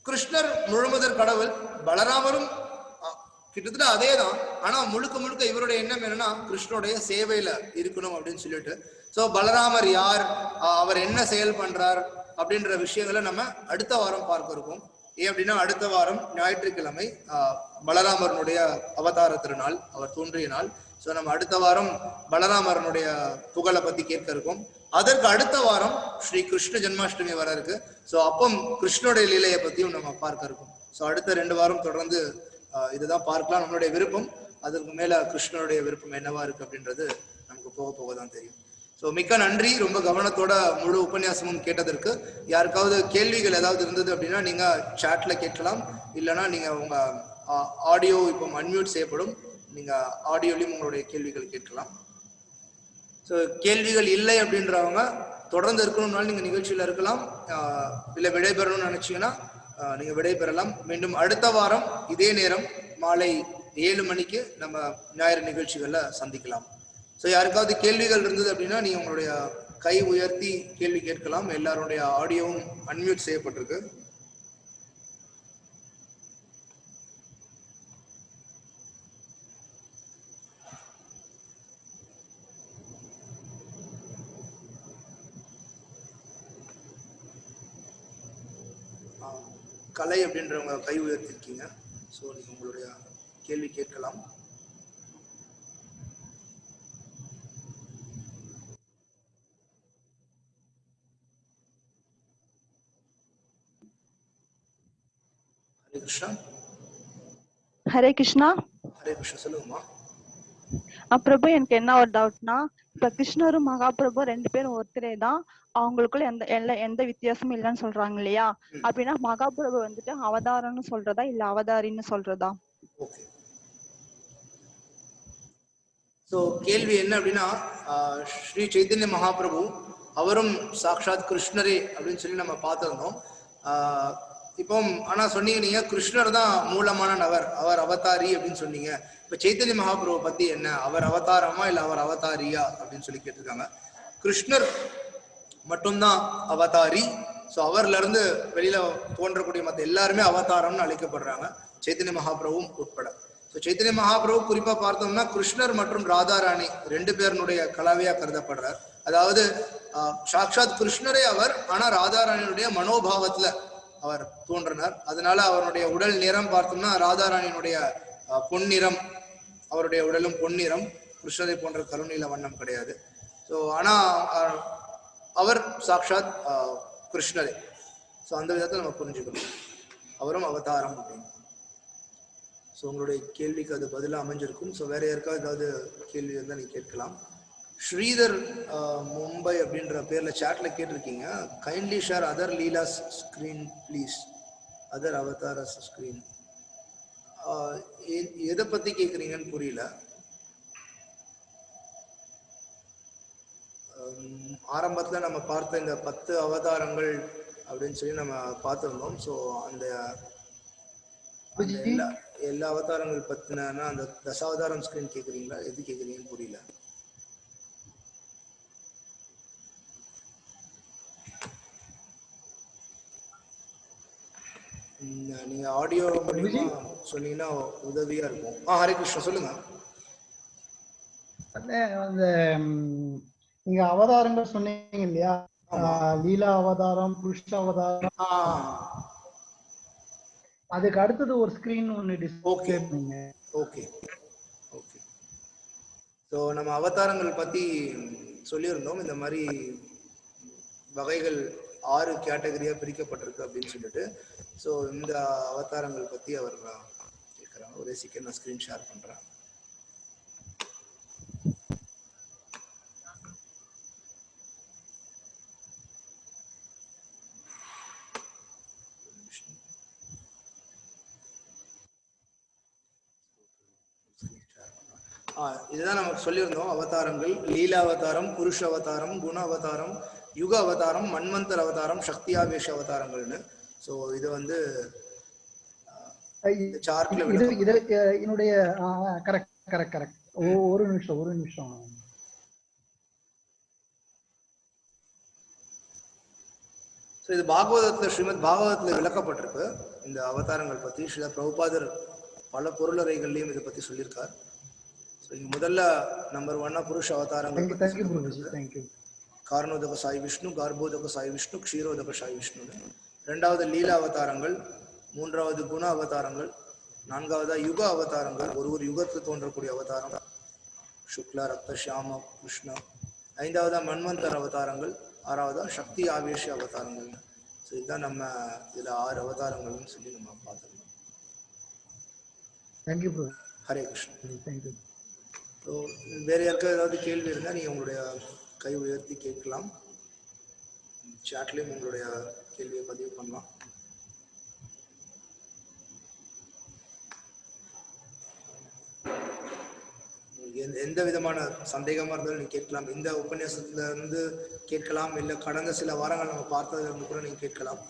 கிருஷ்ணர் முழுமுதற் கடவுள், பலராமரும் கிட்டத்தட்ட அதே தான். ஆனா முழுக்க முழுக்க இவருடைய எண்ணம் என்னன்னா கிருஷ்ணனுடைய சேவையில இருக்கணும் அப்படின்னு சொல்லிட்டு. ஸோ பலராமர் யார், அவர் என்ன செயல் பண்றார் அப்படின்ற விஷயங்களை நம்ம அடுத்த வாரம் பார்க்க இருக்கோம். ஏன் அப்படின்னா அடுத்த வாரம் ஞாயிற்றுக்கிழமை பலராமரனுடைய அவதார திருநாள், அவர் தோன்றிய நாள். ஸோ நம்ம அடுத்த வாரம் பலராமரனுடைய புகழை பத்தி கேட்க இருக்கோம். அதற்கு அடுத்த வாரம் ஸ்ரீ கிருஷ்ண ஜென்மாஷ்டமி வர இருக்கு. ஸோ அப்போ கிருஷ்ணனுடைய லீலையை பத்தியும் நம்ம பார்க்க இருக்கோம். ஸோ அடுத்த 2 வாரம் தொடர்ந்து இதுதான் பார்க்கலாம். நம்மளுடைய விருப்பம், அதற்கு மேல கிருஷ்ணனுடைய விருப்பம் என்னவா இருக்கு அப்படின்றது நமக்கு போக போக தான் தெரியும். ஸோ மிக்க நன்றி. ரொம்ப கவனத்தோட முழு உபன்யாசமும் கேட்டதற்கு. யாருக்காவது கேள்விகள் ஏதாவது இருந்தது அப்படின்னா நீங்க சாட்ல கேட்கலாம். இல்லைன்னா நீங்க உங்க ஆடியோ இப்போ அன்மியூட் செய்யப்படும், நீங்க ஆடியோலையும் உங்களுடைய கேள்விகள் கேட்கலாம். ஸோ கேள்விகள் இல்லை அப்படின்றவங்க தொடர்ந்து இருக்கணும்னாலும் நீங்க நிகழ்ச்சியில இருக்கலாம். இல்லை விடைபெறணும்னு நினைச்சீங்கன்னா நீங்க விடைபெறலாம். மீண்டும் அடுத்த வாரம் இதே நேரம் மாலை 7 மணிக்கு நம்ம ஞாயிறு நிகழ்ச்சிகள்ல சந்திக்கலாம். ஸோ யாருக்காவது கேள்விகள் இருந்தது அப்படின்னா நீங்க உங்களுடைய கை உயர்த்தி கேள்வி கேட்கலாம். எல்லாருடைய ஆடியோவும் அன்மியூட் செய்யப்பட்டிருக்கு. கலை அப்படின்றவங்க கை உயர்த்திருக்கீங்க. ஸோ நீங்க உங்களுடைய கேள்வி கேட்கலாம். ஹரே கிருஷ்ணா. ஹரே கிருஷ்ணா. ஹரே கிருஷ்ணா, சொல்லுங்கம்மா. பிரபு, எனக்கு என்ன ஒரு டவுட்னா, இப்ப கிருஷ்ணரும் மகாபிரபு 2 பேரும் ஒருத்தரே தான், அவங்களுக்குள்ள எந்த வித்தியாசமும் இல்லைன்னு சொல்றாங்க இல்லையா? அப்படின்னா மகாபிரபு வந்துட்டு அவதாரம்னு சொல்றதா இல்ல அவதாரின்னு சொல்றதா? ஸோ கேள்வி என்ன அப்படின்னா, ஸ்ரீ சைத்தன்ய மகாபிரபு அவரும் சாக்ஷாத் கிருஷ்ணரே அப்படின்னு சொல்லி நம்ம பார்த்துருந்தோம். இப்போ ஆனா சொன்னீங்க நீங்க கிருஷ்ணர் தான் மூலமான நபர், அவர் அவதாரி அப்படின்னு சொன்னீங்க. இப்ப சைத்தன்ய மகாபிரபு பத்தி என்ன, அவர் அவதாரமா இல்ல அவர் அவதாரியா அப்படின்னு சொல்லி கேட்டிருக்காங்க. கிருஷ்ணர் மட்டும்தான் அவதாரி. ஸோ அவர்ல இருந்து வெளியில தோன்றக்கூடிய மற்ற எல்லாருமே அவதாரம்னு அழைக்கப்படுறாங்க, சைத்தன்ய மகாபிரபுவும் உட்பட. ஸோ சைத்தன்ய மகாபிரபு குறிப்பா பார்த்தோம்னா கிருஷ்ணர் மற்றும் ராதாராணி 2 பேருடைய கலவையா கருதப்படுறார். அதாவது சாக்ஷாத் கிருஷ்ணரே அவர், ஆனா ராதாராணியுடைய மனோபாவத்துல அவர் தோன்றினார். அதனால அவருடைய உடல் நிறம் பார்த்தோம்னா ராதாராணியினுடைய பொன்னிறம், அவருடைய உடலும் பொன்னிறம், கிருஷ்ணரை போன்ற கருநீல வண்ணம் கிடையாது. ஸோ ஆனா அவர் சாக்ஷாத் கிருஷ்ணரே. ஸோ அந்த விதத்தை நம்ம புரிஞ்சுக்கணும், அவரும் அவதாரம் அப்படின்னு. ஸோ உங்களுடைய கேள்விக்கு அது பதிலாக அமைஞ்சிருக்கும். ஸோ வேற யாருக்காவது ஏதாவது கேள்வி இருந்தால் நீங்க கேட்கலாம். ஸ்ரீதர் மும்பை அப்படின்ற பேர்ல சாட்ல கேட்டிருக்கீங்க. கைண்ட்லி ஷேர் அதர் லீலாஸ் screen please. Other avatars screen எதை பத்தி கேக்குறீங்கன்னு புரியல. ஆரம்பத்துல நம்ம பார்த்த இந்த 10 அவதாரங்கள் அப்படின்னு சொல்லி நம்ம பார்த்திருந்தோம். ஸோ அந்த எல்லா அவதாரங்கள் பத்தினா அந்த தசாவதாரம் ஸ்கிரீன் கேக்குறீங்களா, எது கேக்குறீங்கன்னு புரியல. நீங்க ஆடியோ மூலியமா சொன்னீங்கன்னா உதவியா இருக்கும். ஹரே கிருஷ்ணா சொல்லுங்க. அந்த நீங்க அவதாரங்கள் சொன்னீங்க இல்லையா, லீலா அவதாரம், புருஷ அவதாரம், அதுக்கு அடுத்தது ஒரு ஸ்கிரீன் ஒன்னு டிஸ்ப்ளே பண்ணுங்க. Okay okay. ஸோ நம்ம அவதாரங்கள் பத்தி சொல்லியிருந்தோம். இந்த மாதிரி வகைகள் 6 கேட்டகரியா பிரிக்கப்பட்டிருக்கு அப்படின்னு சொல்லிட்டு. ஸோ இந்த அவதாரங்கள் பத்தி அவர் கேட்குறாங்க. ஒரே செகண்ட் நான் ஸ்கிரீன் ஷேர் பண்றேன். இதுதான் நமக்கு சொல்லியிருந்தோம். அவதாரங்கள் லீலா அவதாரம், புருஷ அவதாரம், குண அவதாரம், யுக அவதாரம், மன்வந்தர் அவதாரம், சக்தியாவேஷ அவதாரங்கள்னு. ஸோ இது வந்து சார்ட்ல என்னுடைய கரெக்ட் ஒரு நிமிஷம். ஸோ இது பாகவதத்துல, ஸ்ரீமத் பாகவதத்துல விளக்கப்பட்டிருக்கு இந்த அவதாரங்கள் பத்தி. ஸ்ரீல பிரபுபாதர் பல பொருளறைகள்லையும் இதை பத்தி சொல்லியிருக்கார். முதல்ல நம்பர் 1 புருஷ அவதாரங்கள். காரணோதக சாய் விஷ்ணு, கார்போதக சாய் விஷ்ணு, க்ஷீரோதக சாய் விஷ்ணு. 2வது லீலா அவதாரங்கள், 3வது குண அவதாரங்கள், 4வதா யுக அவதாரங்கள், ஒரு யுகத்தில் தோன்றக்கூடிய அவதாரம், சுக்லா ரக்த ஷியாம கிருஷ்ணா. 5வதா மன்வந்தர் அவதாரங்கள், 6வதா சக்தி ஆவேஷ அவதாரங்கள். ஸோ இதுதான் நம்ம இதுல 6 அவதாரங்கள்னு சொல்லி நம்ம பார்த்துருக்கோம். ஹரே கிருஷ்ணா. தேங்க்யூ. ஸோ வேற யாருக்காவது ஏதாவது கேள்வி இருந்தால் நீங்கள் உங்களுடைய கை உயர்த்தி கேட்கலாம். சாட்லேயும் உங்களுடைய கேள்வியை பதிவு பண்ணலாம். எந்த விதமான சந்தேகமாக இருந்தாலும் நீங்கள் கேட்கலாம். இந்த உபன்யாசத்துல இருந்து கேட்கலாம், இல்லை கடந்த சில வாரங்கள் நம்ம பார்த்ததுல இருந்து கூட நீங்கள் கேட்கலாம்.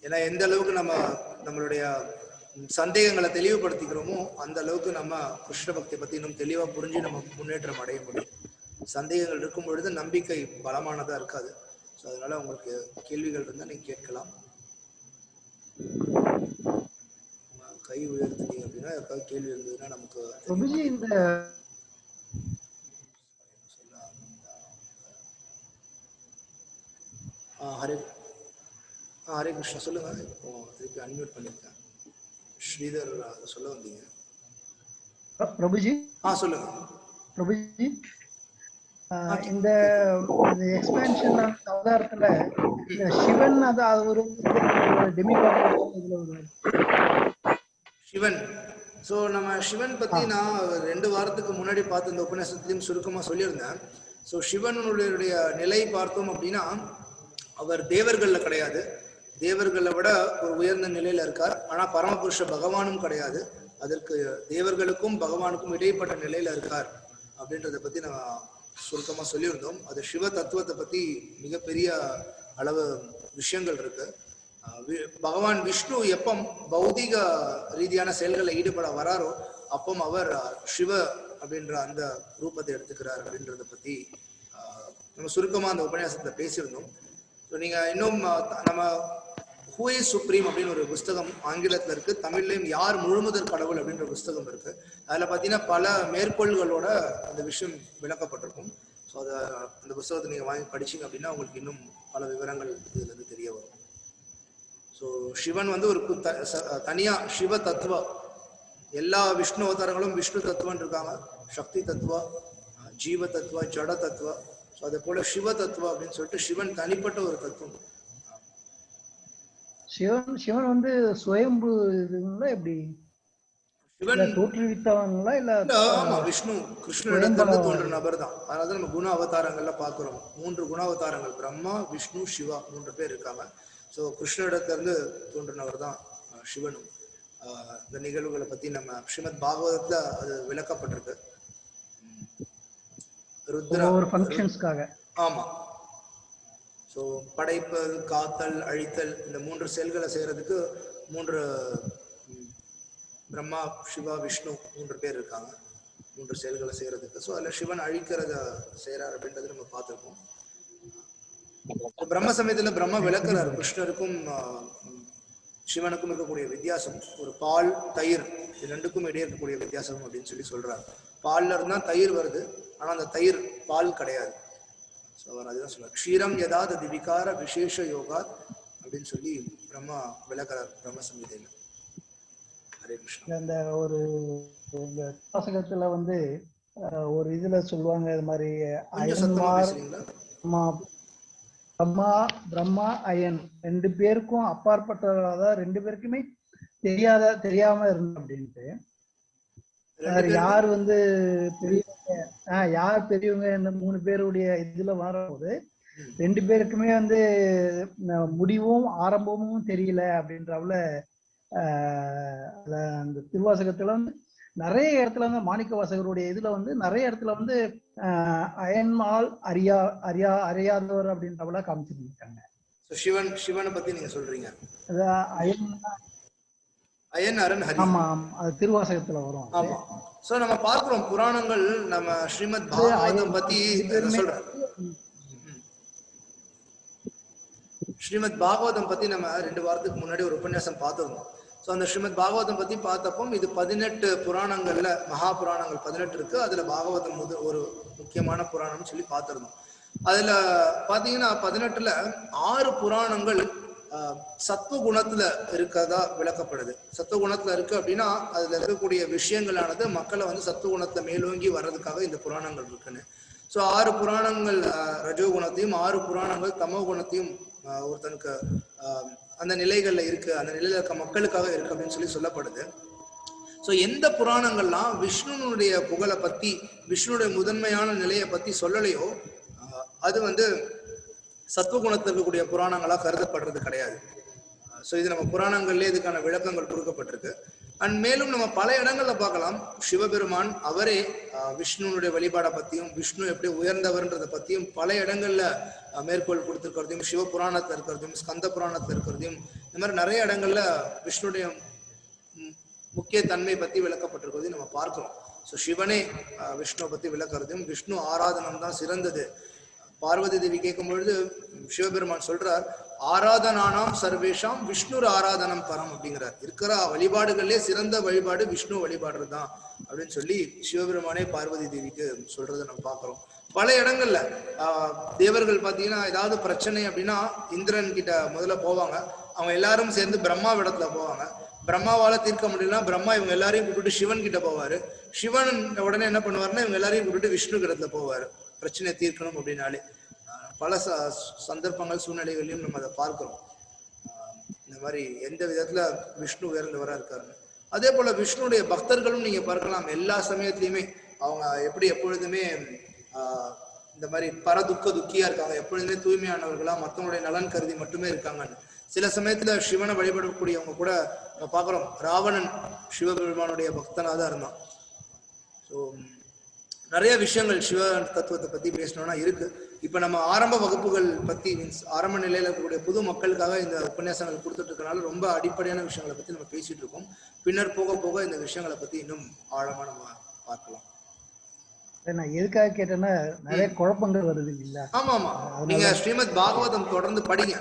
ஏன்னா எந்த அளவுக்கு நம்மளுடைய சந்தேகங்களை தெளிவுபடுத்திக்கிறோமோ அந்த அளவுக்கு நம்ம கிருஷ்ண பக்தியை பத்தி இன்னும் தெளிவா புரிஞ்சு நம்ம முன்னேற்றம் அடைய முடியும். சந்தேகங்கள் இருக்கும் பொழுது நம்பிக்கை பலமானதா இருக்காது. ஸோ அதனால உங்களுக்கு கேள்விகள் இருந்தா நீங்க கேட்கலாம். கை உயர்த்தினீங்க அப்படின்னா யாருக்காவது கேள்வி இருந்ததுன்னா நமக்கு ஹரே கிருஷ்ணா சொல்லுங்க. இப்போ திருப்பி அன்மியூட் பண்ணிருக்கேன். ஸ்ரீதர் சொல்ல வந்தீங்க பிரபுஜி. சொல்லுங்க பிரபுஜி. இந்த எக்ஸ்பேன்ஷன் அவதாரத்துல சிவன் அது ஒரு சிவன். ஸோ நம்ம சிவன் பத்தி நான் 2 வாரத்துக்கு முன்னாடி பார்த்து இந்த உபன்யாசத்திலையும் சுருக்கமா சொல்லியிருந்தேன். ஸோ சிவனுடைய நிலை பார்த்தோம் அப்படின்னா அவர் தேவர்கள்ல கிடையாது. தேவர்களை விட ஒரு உயர்ந்த நிலையில இருக்கார். ஆனா பரமபுருஷ பகவானும் கிடையாது. அதற்கு தேவர்களுக்கும் பகவானுக்கும் இடைப்பட்ட நிலையில இருக்கார் அப்படின்றத பத்தி நம்ம சுருக்கமா சொல்லியிருந்தோம். அது சிவ தத்துவத்தை பத்தி மிகப்பெரிய அளவு விஷயங்கள் இருக்கு. பகவான் விஷ்ணு எப்போ பௌதிக ரீதியான செயல்களில் ஈடுபட வராரோ அப்போ அவர் சிவ அப்படின்ற அந்த ரூபத்தை எடுத்துக்கிறார் அப்படின்றத பத்தி நம்ம சுருக்கமா அந்த உபன்யாசத்துல பேசியிருந்தோம். ஸோ நீங்க இன்னும் நம்ம ஹூ இஸ் சுப்ரீம் அப்படின்னு ஒரு புஸ்தகம் ஆங்கிலத்தில் இருக்கு, தமிழ்லையும் யார் முழுமுதற் கடவுள் அப்படின்ற புஸ்தகம் இருக்கு. அதுல பார்த்தீங்கன்னா பல மேற்கோள்களோட அந்த விஷயம் விளக்கப்பட்டிருக்கும். ஸோ அந்த புஸ்தகத்தை நீங்க வாங்கி படிச்சீங்க அப்படின்னா உங்களுக்கு இன்னும் பல விவரங்கள் இதுல இருந்து தெரிய வரும். ஸோ சிவன் வந்து ஒரு தனியா சிவ தத்துவ, எல்லா விஷ்ணு அவதாரங்களும் விஷ்ணு தத்துவம் இருக்காங்க, சக்தி தத்துவ, ஜீவ தத்துவ, ஜட தத்துவ. ஸோ அதே போல சிவ தத்துவ அப்படின்னு சொல்லிட்டு சிவன் தனிப்பட்ட ஒரு தத்துவம். சிவன் வந்து சுயம்பு எப்படி சிவன் தோற்றுவித்தவங்களா இல்ல? ஆமா, விஷ்ணு கிருஷ்ணனிடத்துல தோன்ற நபர் தான். அதனால நம்ம குண அவதாரங்கள்ல பாக்குறோம். 3 குண அவதாரங்கள், பிரம்மா, விஷ்ணு, சிவா 3 பேர் இருக்காங்க. ஸோ கிருஷ்ணரிடத்துல இருந்து தோன்றினவர் தான் சிவனும். இந்த நிகழ்வுகளை பத்தி நம்ம ஸ்ரீமத் பாகவதத்துல அது விளக்கப்பட்டிருக்கு. ருத்ரா ஃபங்க்ஷன்ஸ்க்காக. ஆமா. ஸோ படைப்பல், காத்தல், அழித்தல் இந்த 3 செயல்களை செய்யறதுக்கு 3 பிரம்மா, சிவா, விஷ்ணு 3 பேர் இருக்காங்க 3 செயல்களை செய்யறதுக்கு. ஸோ அதுல சிவன் அழிக்கிறத செய்யறாரு அப்படின்றது நம்ம பார்த்திருக்கோம். பிரம்ம சமயத்துல பிரம்மா விளக்குறாரு கிருஷ்ணருக்கும் சிவனுக்கும் இருக்கக்கூடிய வித்தியாசம். ஒரு பால், தயிர் இது 2க்கும் இடையே இருக்கக்கூடிய வித்தியாசம் அப்படின்னு சொல்றாரு. பால்ல இருந்தா தயிர் வருது, ஆனா அந்த தயிர் பால் கிடையாது. ஸோ அவர் அதுதான் சொல்றாரு, க்ஷீரம் யதாத் திவிகார விசேஷ யோகா அப்படின்னு சொல்லி பிரம்மா விளக்குறார் பிரம்ம சமீதையில. ஹரே கிருஷ்ணா. அந்த ஒரு வாசகத்துல வந்து ஒரு இதுல சொல்லுவாங்க இது மாதிரி பிரம்மா அயன் 2 பேருக்கும் அப்பாற்பட்டவர்களாக 2 பேருக்குமே தெரியாம இருந்தோம் அப்படின்ட்டு. யார் வந்து பெரியவங்க யார் பெரியவங்க இந்த 3 பேருடைய இதுல வரும்போது 2 பேருக்குமே வந்து முடிவும் ஆரம்பமும் தெரியல அப்படின்றவுல அந்த திருவாசகத்துல வந்து நிறைய இடத்துல வந்து மாணிக்க வாசகருடைய இதுல வந்து நிறைய இடத்துல வந்து அயன்மால் அறியாதவர் அப்படின்றவுல காமிச்சிருக்காங்க. சிவனை பத்தி நீங்க சொல்றீங்க. ஆமா, அது திருவாசகத்துல வரும். ஆமா. சோ நம்ம பார்க்கிறோம் புராணங்கள், நம்ம ஸ்ரீமத் பாகவதம் பத்தி சொல்றோம். ஸ்ரீமத் பாகவதம் பத்தி நம்ம 2 வாரத்துக்கு முன்னாடி ஒரு உபன்யாசம் பார்த்திருந்தோம். ஸோ அந்த ஸ்ரீமத் பாகவதம் பத்தி பார்த்தப்போ இது 18 புராணங்கள்ல மகா புராணங்கள் 18 இருக்கு. அதுல பாகவதம் ஒரு முக்கியமான புராணம்னு சொல்லி பார்த்திருந்தோம். அதுல பாத்தீங்கன்னா 18ல 6 புராணங்கள் சத்துவ குணத்துல இருக்கிறதா விளக்கப்படுது. சத்துவ குணத்துல இருக்கு அப்படின்னா அதுல இருக்கக்கூடிய விஷயங்களானது மக்களை வந்து சத்துவ குணத்துல மேலோங்கி வர்றதுக்காக இந்த புராணங்கள் இருக்குன்னு. ஸோ 6 புராணங்கள் ரஜோ குணத்தையும் 6 புராணங்கள் தமோ குணத்தையும் ஒருத்தனுக்கு அந்த நிலைகள்ல இருக்கு, அந்த நிலையில இருக்க மக்களுக்காக இருக்கு அப்படின்னு சொல்லப்படுது. ஸோ எந்த புராணங்கள்லாம் விஷ்ணுனுடைய புகழை பத்தி, விஷ்ணுடைய முதன்மையான நிலையை பத்தி சொல்லலையோ அது வந்து சத்துவகுணத்தில் இருக்கக்கூடிய புராணங்களா கருதப்படுறது கிடையாது. ஸோ இது நம்ம புராணங்கள்லேயே இதுக்கான விளக்கங்கள் கொடுக்கப்பட்டிருக்கு. அண்ட் மேலும் நம்ம பல இடங்கள்ல பார்க்கலாம் சிவபெருமான் அவரே விஷ்ணுனுடைய வழிபாடை பத்தியும் விஷ்ணு எப்படி உயர்ந்தவர்ன்றதை பத்தியும் பல இடங்கள்ல மேற்கோள் கொடுத்திருக்கிறதையும், சிவ புராணத்துல இருக்கிறதையும், ஸ்கந்த புராணத்துல இருக்கிறதையும், இந்த மாதிரி நிறைய இடங்கள்ல விஷ்ணுடைய முக்கிய தன்மை பத்தி விளக்கப்பட்டிருக்கிறதையும் நம்ம பார்க்கிறோம். ஸோ சிவனே விஷ்ணுவை பத்தி விளக்குறதையும், விஷ்ணு ஆராதனம் தான் சிறந்தது. பார்வதி தேவி கேட்கும் பொழுது சிவபெருமான் சொல்றார், ஆராதனானாம் சர்வேஷாம் விஷ்ணுர் ஆராதனம் பரம் அப்படிங்கிறார். இருக்கிற வழிபாடுகள்லே சிறந்த வழிபாடு விஷ்ணு வழிபாடுறது தான் அப்படின்னு சொல்லி சிவபெருமானே பார்வதி தேவிக்கு சொல்றதை நம்ம பார்க்கிறோம். பல இடங்கள்ல தேவர்கள் பார்த்தீங்கன்னா ஏதாவது பிரச்சனை அப்படின்னா இந்திரன் கிட்ட முதல்ல போவாங்க. அவங்க எல்லாரும் சேர்ந்து பிரம்மாவிடத்துல போவாங்க. பிரம்மாவால தீர்க்க முடியலன்னா பிரம்மா இவங்க எல்லாரையும் கூப்பிட்டு சிவன் கிட்ட போவாரு. சிவன் உடனே என்ன பண்ணுவாருன்னா இவங்க எல்லாரையும் கூப்பிட்டு விஷ்ணு கிடத்துல போவாரு பிரச்சனை தீர்க்கணும் அப்படின்னாலே. பல சந்தர்ப்பங்கள் சூழ்நிலைகளையும் நம்ம அதை பார்க்கிறோம். இந்த மாதிரி எந்த விதத்துல விஷ்ணு உயர்ந்தவரா இருக்காருன்னு. அதே போல விஷ்ணுடைய பக்தர்களும் நீங்க பார்க்கலாம். எல்லா சமயத்திலயுமே அவங்க எப்படி எப்பொழுதுமே இந்த மாதிரி துக்கியா இருக்காங்க. எப்பொழுதுமே தூய்மையானவர்களா மற்றவங்களுடைய நலன் கருதி மட்டுமே இருக்காங்கன்னு. சில சமயத்துல சிவனை வழிபடக்கூடியவங்க கூட நம்ம பார்க்கிறோம். ராவணன் சிவபெருமானுடைய பக்தனா தான் இருந்தான். ஸோ நிறைய விஷயங்கள் சிவ தத்துவத்தை பத்தி பேசணும்னா இருக்கு. இப்ப நம்ம ஆரம்ப வகுப்புகள் பத்தி மீன்ஸ் ஆரம்ப நிலையில இருக்கக்கூடிய புது மக்களுக்காக இந்த உபன்யாசங்கள் கொடுத்துட்டு இருக்கனால ரொம்ப அடிப்படையான விஷயங்களை பத்தி நம்ம பேசிட்டு இருக்கோம். பின்னர் போக போக இந்த விஷயங்களை பத்தி இன்னும் ஆழமா நம்ம பார்க்கலாம். நான் எதுக்காக கேட்டேன்னா நிறைய குழப்பங்கள் வருது இல்ல. ஆமா ஆமா, நீங்க ஸ்ரீமத் பாகவதம் தொடர்ந்து படிங்க.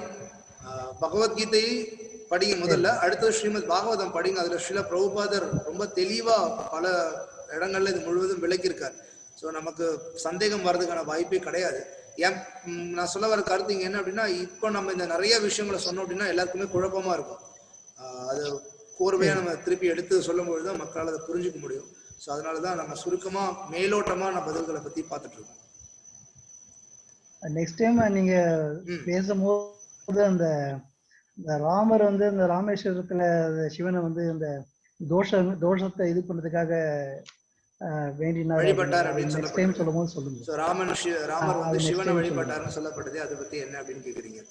பகவத்கீதை படிங்க முதல்ல, அடுத்தது ஸ்ரீமத் பாகவதம் படிங்க. அதுல ஸ்ரீல பிரபுபாதர் ரொம்ப தெளிவா பல இடங்கள்ல இது முழுவதும் விளக்கியிருக்காரு. ஸோ நமக்கு சந்தேகம் வர்றதுக்கான வாய்ப்பே கிடையாது. ஏன் நான் சொல்ல வர கருத்து இங்க என்ன அப்படின்னா, இப்போ நம்ம இந்த நிறைய விஷயங்களை சொன்னோம் அப்படின்னா எல்லாருக்குமே குழப்பமா இருக்கும். அது கோர்வையா நம்ம திருப்பி எடுத்து சொல்லும் பொழுதுதான் மக்களால் அதை புரிஞ்சுக்க முடியும். ஸோ அதனாலதான் நம்ம சுருக்கமா மேலோட்டமான பதில்களை பத்தி பார்த்துட்டு இருக்கோம். நெக்ஸ்ட் டைம் நீங்க பேசும்போது அந்த ராமர் வந்து இந்த ராமேஸ்வரத்துல சிவனை வந்து இந்த தோஷத்தை இது பண்றதுக்காக வழிபட்டார் அப்படின்னு சொல்லும்போது சொல்லுங்க. ராமர் வந்து சிவனை வழிபட்டார்னு சொல்லப்பட்டது. அதை பத்தி என்ன அப்படின்னு கேக்குறீங்க?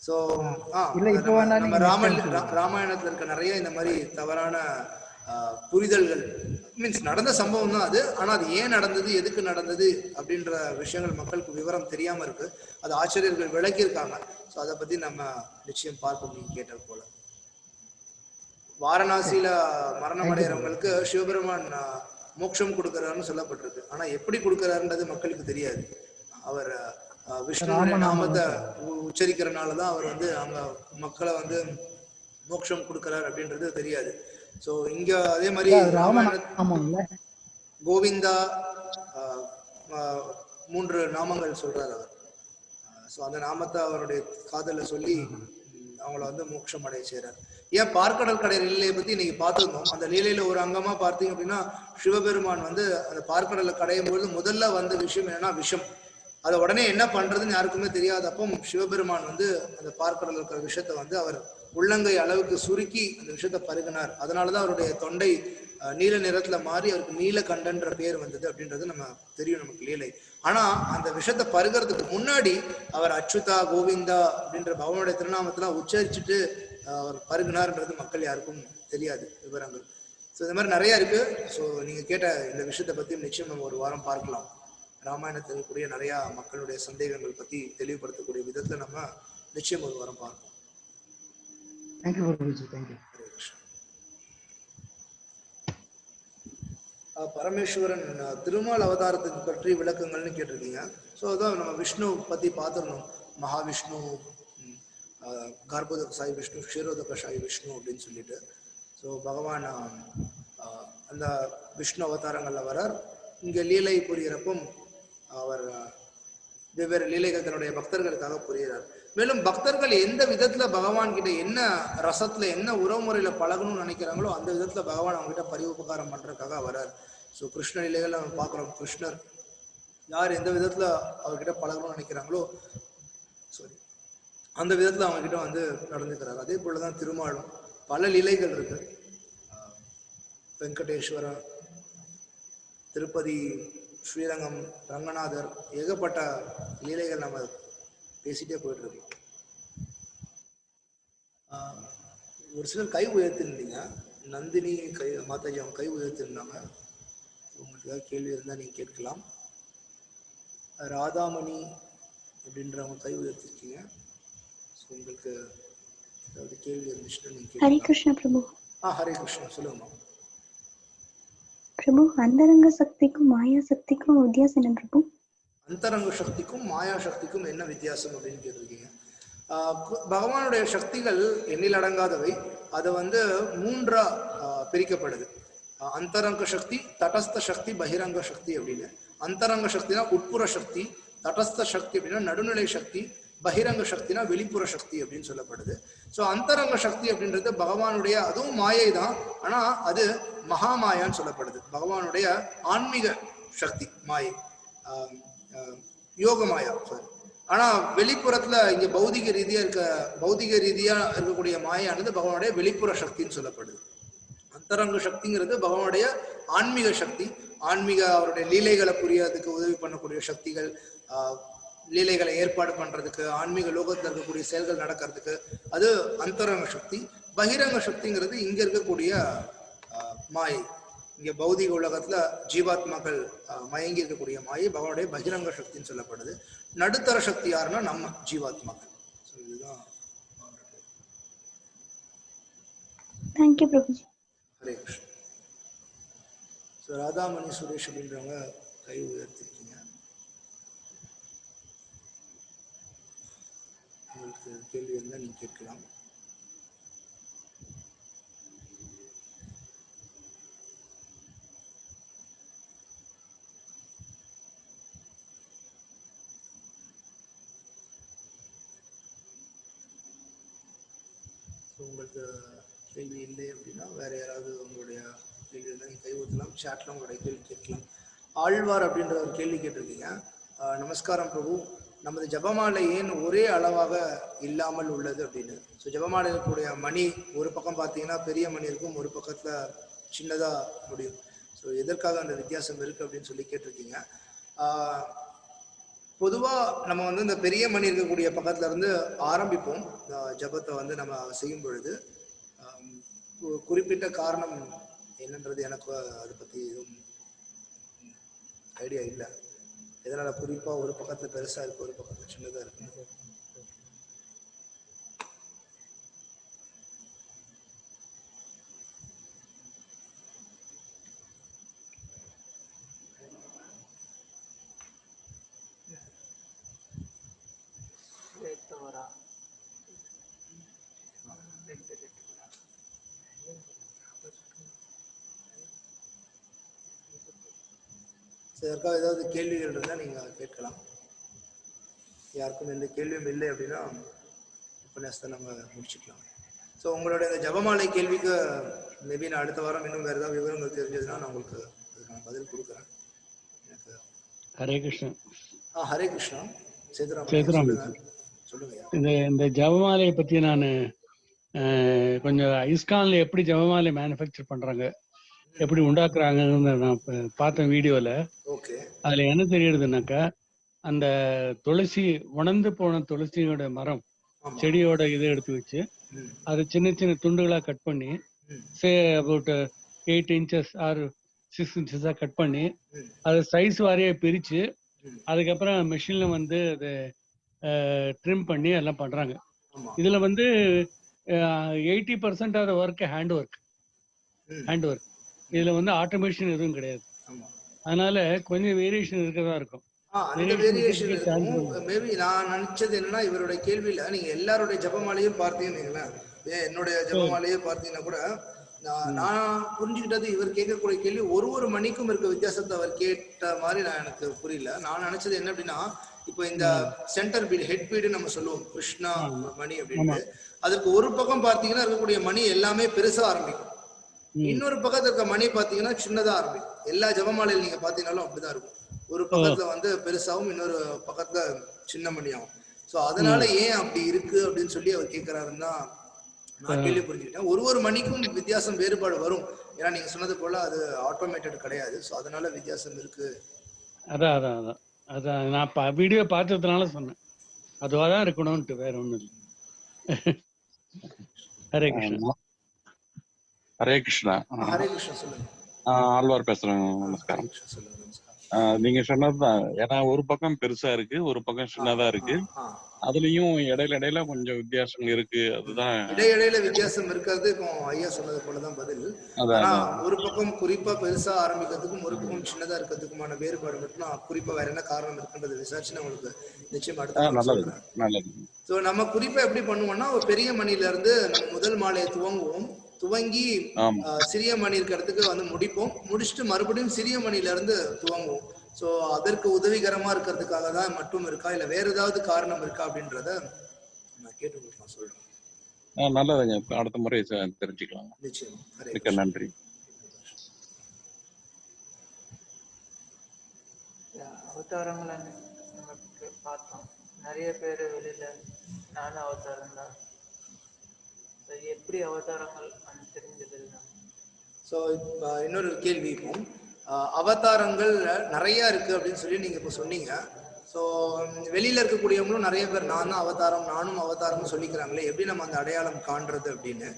ஸோ இல்ல இப்போ வேணா நம்ம நீங்க ராமாயணத்துல இருக்க நிறைய இந்த மாதிரி தவறான புரிதல்கள் மீன்ஸ் நடந்த சம்பவம் தான் அது. ஆனா அது ஏன் நடந்தது, எதுக்கு நடந்தது அப்படின்ற விஷயங்கள் மக்களுக்கு விவரம் தெரியாம இருக்கு. அது ஆச்சரியர்கள் விளக்கியிருக்காங்க. ஸோ அதை பத்தி நம்ம நிச்சயம் பார்ப்போம் நீங்க கேட்டது போல. வாரணாசியில மரணம் அடைகிறவங்களுக்கு சிவபெருமான் மோட்சம் கொடுக்கிறாருன்னு சொல்லப்பட்டிருக்கு. ஆனா எப்படி கொடுக்கிறாருன்றது மக்களுக்கு தெரியாது. அவர் விஷ்ணுடைய நாமத்தை உச்சரிக்கிறனாலதான் அவர் வந்து அங்க மக்களை வந்து மோட்சம் கொடுக்கிறார் அப்படின்றது தெரியாது. சோ இங்க அதே மாதிரி கோவிந்தா 3 நாமங்கள் சொல்றாரு அவர். சோ அந்த நாமத்தை அவருடைய காதல சொல்லி அவங்கள வந்து மோட்சம் அடைய செய்றார். ஏன் பார்க்கடல் கடை லீலையை பத்தி இன்னைக்கு பார்த்துருந்தோம். அந்த லீலையில ஒரு அங்கமா பார்த்தீங்க அப்படின்னா சிவபெருமான் வந்து அந்த பார்க்கடலை கடையும் பொழுது முதல்ல வந்த விஷயம் என்னன்னா விஷம். அதை உடனே என்ன பண்றதுன்னு யாருக்குமே தெரியாதப்போ சிவபெருமான் வந்து அந்த பார்க்கடல் இருக்கிற விஷயத்த வந்து அவர் உள்ளங்கை அளவுக்கு சுருக்கி அந்த விஷயத்த பருகினார். அதனாலதான் அவருடைய தொண்டை நீல நிறத்துல மாறி அவருக்கு நீலகண்டன்ற பேர் வந்தது அப்படின்றது நம்ம தெரியும், நமக்கு லீலை. ஆனா அந்த விஷயத்த பருகிறதுக்கு முன்னாடி அவர் அச்சுதா கோவிந்தா அப்படின்ற பகவானுடைய திருநாமத்தெல்லாம் உச்சரிச்சுட்டு அவர் பருகினார்ன்றது மக்கள் யாருக்கும் தெரியாது விவரங்கள். ஸோ இந்த மாதிரி நிறைய இருக்கு. ஸோ நீங்க கேட்ட இந்த விஷயத்த பத்தி நிச்சயம் நம்ம ஒரு வாரம் பார்க்கலாம். ராமாயணத்தில் கூடிய நிறைய மக்களுடைய சந்தேகங்கள் பத்தி தெளிவுபடுத்தக்கூடிய விதத்துல நம்ம நிச்சயம் ஒரு வாரம் பார்ப்போம். பரமேஸ்வரன் திருமால் அவதாரத்துக்கு பற்றி விளக்கங்கள்னு கேட்டிருக்கீங்க. ஸோ அதான் நம்ம விஷ்ணு பத்தி பார்த்துருந்தோம். மகாவிஷ்ணு, கர்ப்போதக சாய் விஷ்ணு, க்ஷீரோதக சாய் விஷ்ணு அப்படின்னு சொல்லிட்டு. ஸோ பகவான் அந்த விஷ்ணு அவதாரங்கள்ல வரார். இங்க லீலை புரிகிறப்பும் அவர் வெவ்வேறு லீலைகள் தன்னுடைய பக்தர்களுக்காக புரிகிறார். மேலும் பக்தர்கள் எந்த விதத்துல பகவான் கிட்ட என்ன ரசத்துல என்ன உறவுமுறையில பழகணும்னு நினைக்கிறாங்களோ அந்த விதத்துல பகவான் அவங்க கிட்ட பரிவுபகாரம் பண்றதுக்காக வரார். ஸோ கிருஷ்ண லீலைகள் நம்ம பார்க்கிறோம். கிருஷ்ணர் யார் எந்த விதத்துல அவர்கிட்ட பழகணும்னு நினைக்கிறாங்களோ அந்த விதத்துல அவங்க கிட்ட வந்து நடந்துக்கிறார். அதே போலதான் திருமாலும் பல லீலைகள் இருக்கு. வெங்கடேஸ்வர, திருப்பதி, ஸ்ரீரங்கம், ரங்கநாதர், ஏகப்பட்ட லீலைகள் நம்ம பேசிட்டே போயிட்டு இருக்கோம். ஒரு சிலர் கை உயர்த்திருந்தீங்க. நந்தினி கை மாதாஜி அவங்க கை உயர்த்திருந்தாங்க. உங்களுக்கு ஏதாவது கேள்வி இருந்தால் நீங்க கேட்கலாம். ராதாமணி அப்படின்றவங்க கை உயர்த்திருக்கீங்க. ஸோ உங்களுக்கு ஏதாவது கேள்வி இருந்துச்சுன்னா நீங்க கேட்கலாம். ஹரே கிருஷ்ணா பிரபு. ஹரே கிருஷ்ணா, சொல்லுங்கம்மா. பிரபு, அந்தரங்க சக்திக்கும் மாயா சக்திக்கும் வித்தியாசம் என்ன பிரபு? அந்தரங்க சக்திக்கும் மாயா சக்திக்கும் என்ன வித்தியாசம் அப்படின்னு கேட்டிருக்கீங்க. பகவானுடைய சக்திகள் எண்ணில் அடங்காதவை. அதை வந்து 3ஆ பிரிக்கப்படுது. அந்தரங்க சக்தி, தடஸ்த சக்தி, பகிரங்க சக்தி அப்படின்னு. அந்தரங்க சக்தினா உட்புற சக்தி, தடஸ்த சக்தி அப்படின்னா நடுநிலை சக்தி, பகிரங்க சக்தினா வெளிப்புற சக்தி அப்படின்னு சொல்லப்படுது. ஸோ அந்தரங்க சக்தி அப்படின்றது பகவானுடைய, அதுவும் மாயை தான், ஆனா அது மகாமாயான்னு சொல்லப்படுது. பகவானுடைய ஆன்மீக சக்தி மாயை, யோக மாயா சாரி. ஆனா வெளிப்புறத்துல இங்க பௌதிக ரீதியா இருக்கக்கூடிய மாயானது பகவானுடைய வெளிப்புற சக்தின்னு சொல்லப்படுது. அந்தரங்க சக்திங்கிறது பகவானுடைய ஆன்மீக சக்தி. ஆன்மீக அவருடைய லீலைகளை புரியறதுக்கு உதவி பண்ணக்கூடிய சக்திகள், லீலைகளை ஏற்பாடு பண்றதுக்கு, ஆன்மீக லோகத்துல இருக்கக்கூடிய செயல்கள் நடக்கிறதுக்கு, அது அந்தரங்க சக்தி. பகிரங்க சக்திங்கிறது இங்க இருக்கக்கூடிய மாயை, இங்க பௌதிக உலகத்துல ஜீவாத்மாக்கள் மயங்கி இருக்கக்கூடிய மாயை பகவானுடைய பகிரங்க சக்தின்னு சொல்லப்படுது. நடுத்தர சக்தி யாருன்னா நம்ம ஜீவாத்மாக்கள். இதுதான். தேங்க்யூ பிரபுஜி. ஹரே கிருஷ்ணா. ஸோ ராதாமணி சுரேஷ் அப்படின்றவங்க கை உயர்த்திருக்கீங்க. உங்களுக்கு கேள்வி இருந்தால் நீங்க கேட்கலாம். உங்களுக்கு கேள்வி இல்லை அப்படின்னா வேற யாராவது உங்களுடைய கேள்வி இருந்தால் நீங்கள் கை ஊற்றலாம். சாட்ல உங்களுடைய கேள்வி கேட்கலாம். ஆழ்வார் அப்படின்ற ஒரு கேள்வி கேட்டிருக்கீங்க. நமஸ்காரம் பிரபு, நமது ஜபமாலை ஏன் ஒரே அளவாக இல்லாமல் உள்ளது அப்படின்னு. ஸோ ஜபமாலை இருக்கக்கூடிய மணி ஒரு பக்கம் பார்த்தீங்கன்னா பெரிய மணி இருக்கும், ஒரு பக்கத்தில் சின்னதாக முடியும். ஸோ எதற்காக அந்த வித்தியாசம் இருக்கு அப்படின்னு சொல்லி கேட்டிருக்கீங்க. பொதுவா நம்ம வந்து இந்த பெரிய மணி இருக்கக்கூடிய பக்கத்துல இருந்து ஆரம்பிப்போம். ஜபத்தை வந்து நம்ம செய்யும் பொழுது குறிப்பிட்ட காரணம் என்னன்றது எனக்கு அதை பத்தி எதுவும் ஐடியா இல்லை. எதனால குறிப்பா ஒரு பக்கத்துல பெருசா இருக்கு, ஒரு பக்கத்துல சின்னதா இருக்கு. இதற்காக ஏதாவது கேள்விகள் இருந்தால் நீங்கள் கேட்கலாம். யாருக்கும் எந்த கேள்வியும் இல்லை அப்படின்னா உபன்யாசத்தை நம்ம முடிச்சுக்கலாம். ஸோ உங்களுடைய இந்த ஜபமாலை கேள்விக்கு மேபி நான் அடுத்த வாரம் இன்னும் வேறு ஏதாவது விவரங்கள் தெரிஞ்சதுன்னா நான் உங்களுக்கு அதுக்கான பதில் கொடுக்குறேன். எனக்கு ஹரே கிருஷ்ணா. ஹரே கிருஷ்ணா. சேதுராமன் சொல்லுங்க. இந்த ஜபமாலையை பற்றி நான் கொஞ்சம் ஐஸ்கான்ல எப்படி ஜபமாலை மேனுஃபேக்சர் பண்றாங்க, எப்படி உண்டாக்குறாங்கன்னு நான் பார்த்தேன் வீடியோல. அதுல என்ன தெரியுதுனாக்கா, அந்த துளசி உணர்ந்து போன துளசியோட மரம் செடியோட இதை எடுத்து வச்சு அது சின்ன சின்ன துண்டுகளா கட் பண்ணி about 8 inches or 6 inches cut பண்ணி அதை சைஸ் வாரியா பிரிச்சு அதுக்கப்புறம் மெஷின்ல வந்து அதை ட்ரிம் பண்ணி எல்லாம் பண்றாங்க. இதுல வந்து 80% of the work hand work. இதுல வந்து ஆட்டோமேஷன் எதுவும் கிடையாது. அதனால கொஞ்சம் வேரியேஷன் இருக்கதான் இருக்கும். அந்த வேரியேஷன் இருக்கும். மேபி நான் நினைச்சது என்னன்னா, இவருடைய கேள்வியில நீங்க எல்லாருடைய ஜபமாலையும் பார்த்தீங்கன்னா, என்னுடைய ஜபமாலையே பார்த்தீங்கன்னா கூட நான் புரிஞ்சுக்கிட்டது இவர் கேட்கக்கூடிய கேள்வி ஒரு மணிக்கும் இருக்க வித்தியாசத்தை அவர் கேட்ட மாதிரி நான் எனக்கு புரியல. நான் நினைச்சது என்ன அப்படின்னா, இப்போ இந்த சென்டர் பீட் ஹெட் பீடு நம்ம சொல்லுவோம் கிருஷ்ணா மணி அப்படின்னு, அதுக்கு ஒரு பக்கம் பார்த்தீங்கன்னா இருக்கக்கூடிய மணி எல்லாமே பெருசா ஆரம்பிக்கும், இன்னொரு பக்கத்துல இருக்க மணி பாத்தீங்கன்னா சின்னதா ஆரம்பிக்கும். எல்லா ஜபமாலையில் நீங்க பாத்தீங்கன்னாலும் அப்படிதான் இருக்கும். ஒரு பக்கத்துல வந்து பெருசாவும் இன்னொரு பக்கத்துல சின்ன மணியாகும். சோ அதனால ஏன் அப்படி இருக்கு அப்படின்னு சொல்லி அவர் கேட்கிறாருன்னு தான் நான் கேள்வி புரிஞ்சுக்கிட்டேன். ஒரு மணிக்கும் வித்தியாசம் வேறுபாடு வரும். ஏன்னா நீங்க சொன்னது போல அது ஆட்டோமேட்டட் கிடையாது. சோ அதனால வித்தியாசம் இருக்கு. அதான் நான் வீடியோ பார்த்ததுனால சொன்னேன். அதுவாதான் இருக்கணும்ட்டு, வேற ஒண்ணும் இல்லை. ஹரே கிருஷ்ணா. ஹரே கிருஷ்ணா. ஹரே கிருஷ்ணா. சொல்லுங்க. ஆழ்வார் பேசுறேன். நமஸ்காரம். நீங்க சொன்னதுதான். ஏன்னா ஒரு பக்கம் பெருசா இருக்கு, ஒரு பக்கம் சின்னதா இருக்கு. அதுலயும் இடையில கொஞ்சம் வித்தியாசம் இருக்கு. அதுதான் இடையில வித்தியாசம் இருக்கிறது. இப்போ ஐயா சொன்னது போலதான் பதில். ஒரு பக்கம் குறிப்பா பெருசா ஆரம்பிக்கிறதுக்கும் ஒரு பக்கம் சின்னதா இருக்கிறதுக்குமான வேறுபாடு மட்டும் குறிப்பா வேற என்ன காரணம் இருக்குன்றது விசாரிச்சு உங்களுக்கு நிச்சயம் அடுத்த நல்லது. சோ நம்ம குறிப்பா எப்படி பண்ணுவோம்னா, ஒரு பெரிய மணில இருந்து நம்ம முதல் மாலையை துவங்கி சிறிய மணி இருக்கிறதுக்கு வந்து முடிப்போம். முடிச்சுட்டு மறுபடியும் சிறிய மணில இருந்து துவங்குவோம். சோ அதற்கு உதவிகரமா இருக்கிறதுக்காக தான் மட்டும் இருக்கா, இல்ல வேற ஏதாவது காரணம் இருக்கா அப்படின்றத நான் கேட்டு நான் சொல்றேன். நல்லதுங்க. அடுத்த முறை தெரிஞ்சுக்கலாம். நிச்சயம். மிக்க நன்றி. அவதாரங்களை நமக்கு பார்த்தோம். நிறைய பேர் வெளியில நானும் அவதாரம் தான், எப்படி அவதாரங்கள் தெரிஞ்சது? ஸோ இன்னொரு கேள்வி, இப்போ அவதாரங்கள் நிறைய இருக்கு அப்படின்னு சொல்லி நீங்க இப்போ சொன்னீங்க. ஸோ வெளியில இருக்கக்கூடியவங்களும் நிறைய பேர் நான் தான் அவதாரம், நானும் அவதாரம்னு சொல்லிக்கிறாங்களே, எப்படி நம்ம அந்த அடையாளம் காண்றது அப்படின்னு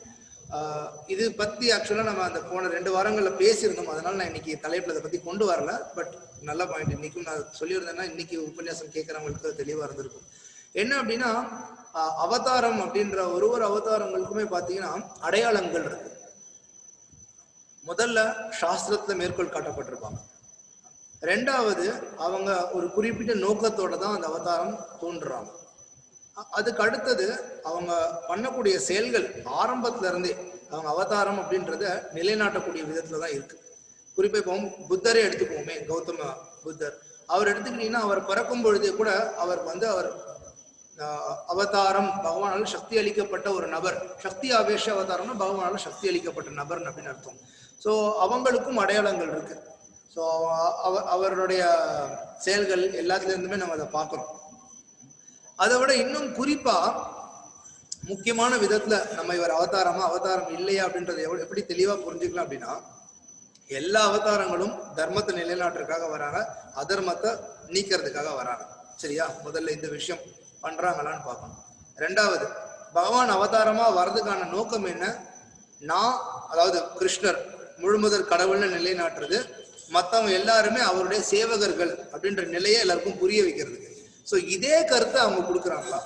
இது பத்தி ஆக்சுவலா நம்ம அந்த போன 2 வாரங்கள்ல பேசியிருந்தோம். அதனால நான் இன்னைக்கு தலைப்புல அதை பத்தி கொண்டு வரல. பட் நல்ல பாயிண்ட். இன்னைக்கும் நான் சொல்லியிருந்தேன்னா இன்னைக்கு உபன்யாசம் கேட்கறவங்களுக்கு தெளிவா இருந்திருக்கும். என்ன அப்படின்னா, அவதாரம் அப்படின்ற ஒரு அவதாரங்களுக்குமே பாத்தீங்கன்னா அடையாளங்கள் இருக்கு. முதல்ல சாஸ்திரத்துல மேற்கோள் காட்டப்பட்டிருப்பாங்க. 2வது அவங்க ஒரு குறிப்பிட்ட நோக்கத்தோட தான் அந்த அவதாரம் தோன்றுறாங்க. அதுக்கு அடுத்தது அவங்க பண்ணக்கூடிய செயல்கள் ஆரம்பத்துல இருந்தே அவங்க அவதாரம் அப்படின்றத நிலைநாட்டக்கூடிய விதத்துல தான் இருக்கு. குறிப்பா இப்போ புத்தரை எடுத்துக்குவோமே, கௌதம புத்தர், அவர் எடுத்துக்கிட்டீங்கன்னா அவர் பிறக்கும் பொழுதே கூட அவர் அவதாரம் பகவானால சக்தி அளிக்கப்பட்ட ஒரு நபர். சக்தி ஆவேஷ அவதாரம்னா பகவானால சக்தி அளிக்கப்பட்ட நபர் அப்படின்னு அர்த்தம். ஸோ அவங்களுக்கும் அடையாளங்கள் இருக்கு. ஸோ அவருடைய செயல்கள் எல்லாத்துல இருந்துமே நம்ம அதை பார்க்கிறோம். அதை விட இன்னும் குறிப்பா முக்கியமான விதத்துல நம்ம இவர் அவதாரம் இல்லையா அப்படின்றத எப்படி தெளிவா புரிஞ்சுக்கலாம் அப்படின்னா, எல்லா அவதாரங்களும் தர்மத்தை நிலைநாட்டுறதுக்காக வராங்க, அதர்மத்தை நீக்கிறதுக்காக வராங்க. சரியா? முதல்ல இந்த விஷயம் பண்றாங்களான்னு பார்க்கணும். ரெண்டாவது, பகவான் அவதாரமா வர்றதுக்கான நோக்கம் என்ன? நான், அதாவது கிருஷ்ணர் முழுமுதற் கடவுள்னு நிலைநாட்டுறது, மற்றவங்க எல்லாருமே அவருடைய சேவகர்கள் அப்படின்ற நிலையை எல்லாருக்கும் புரிய வைக்கிறதுக்கு. ஸோ இதே கருத்தை அவங்க கொடுக்குறாங்களா?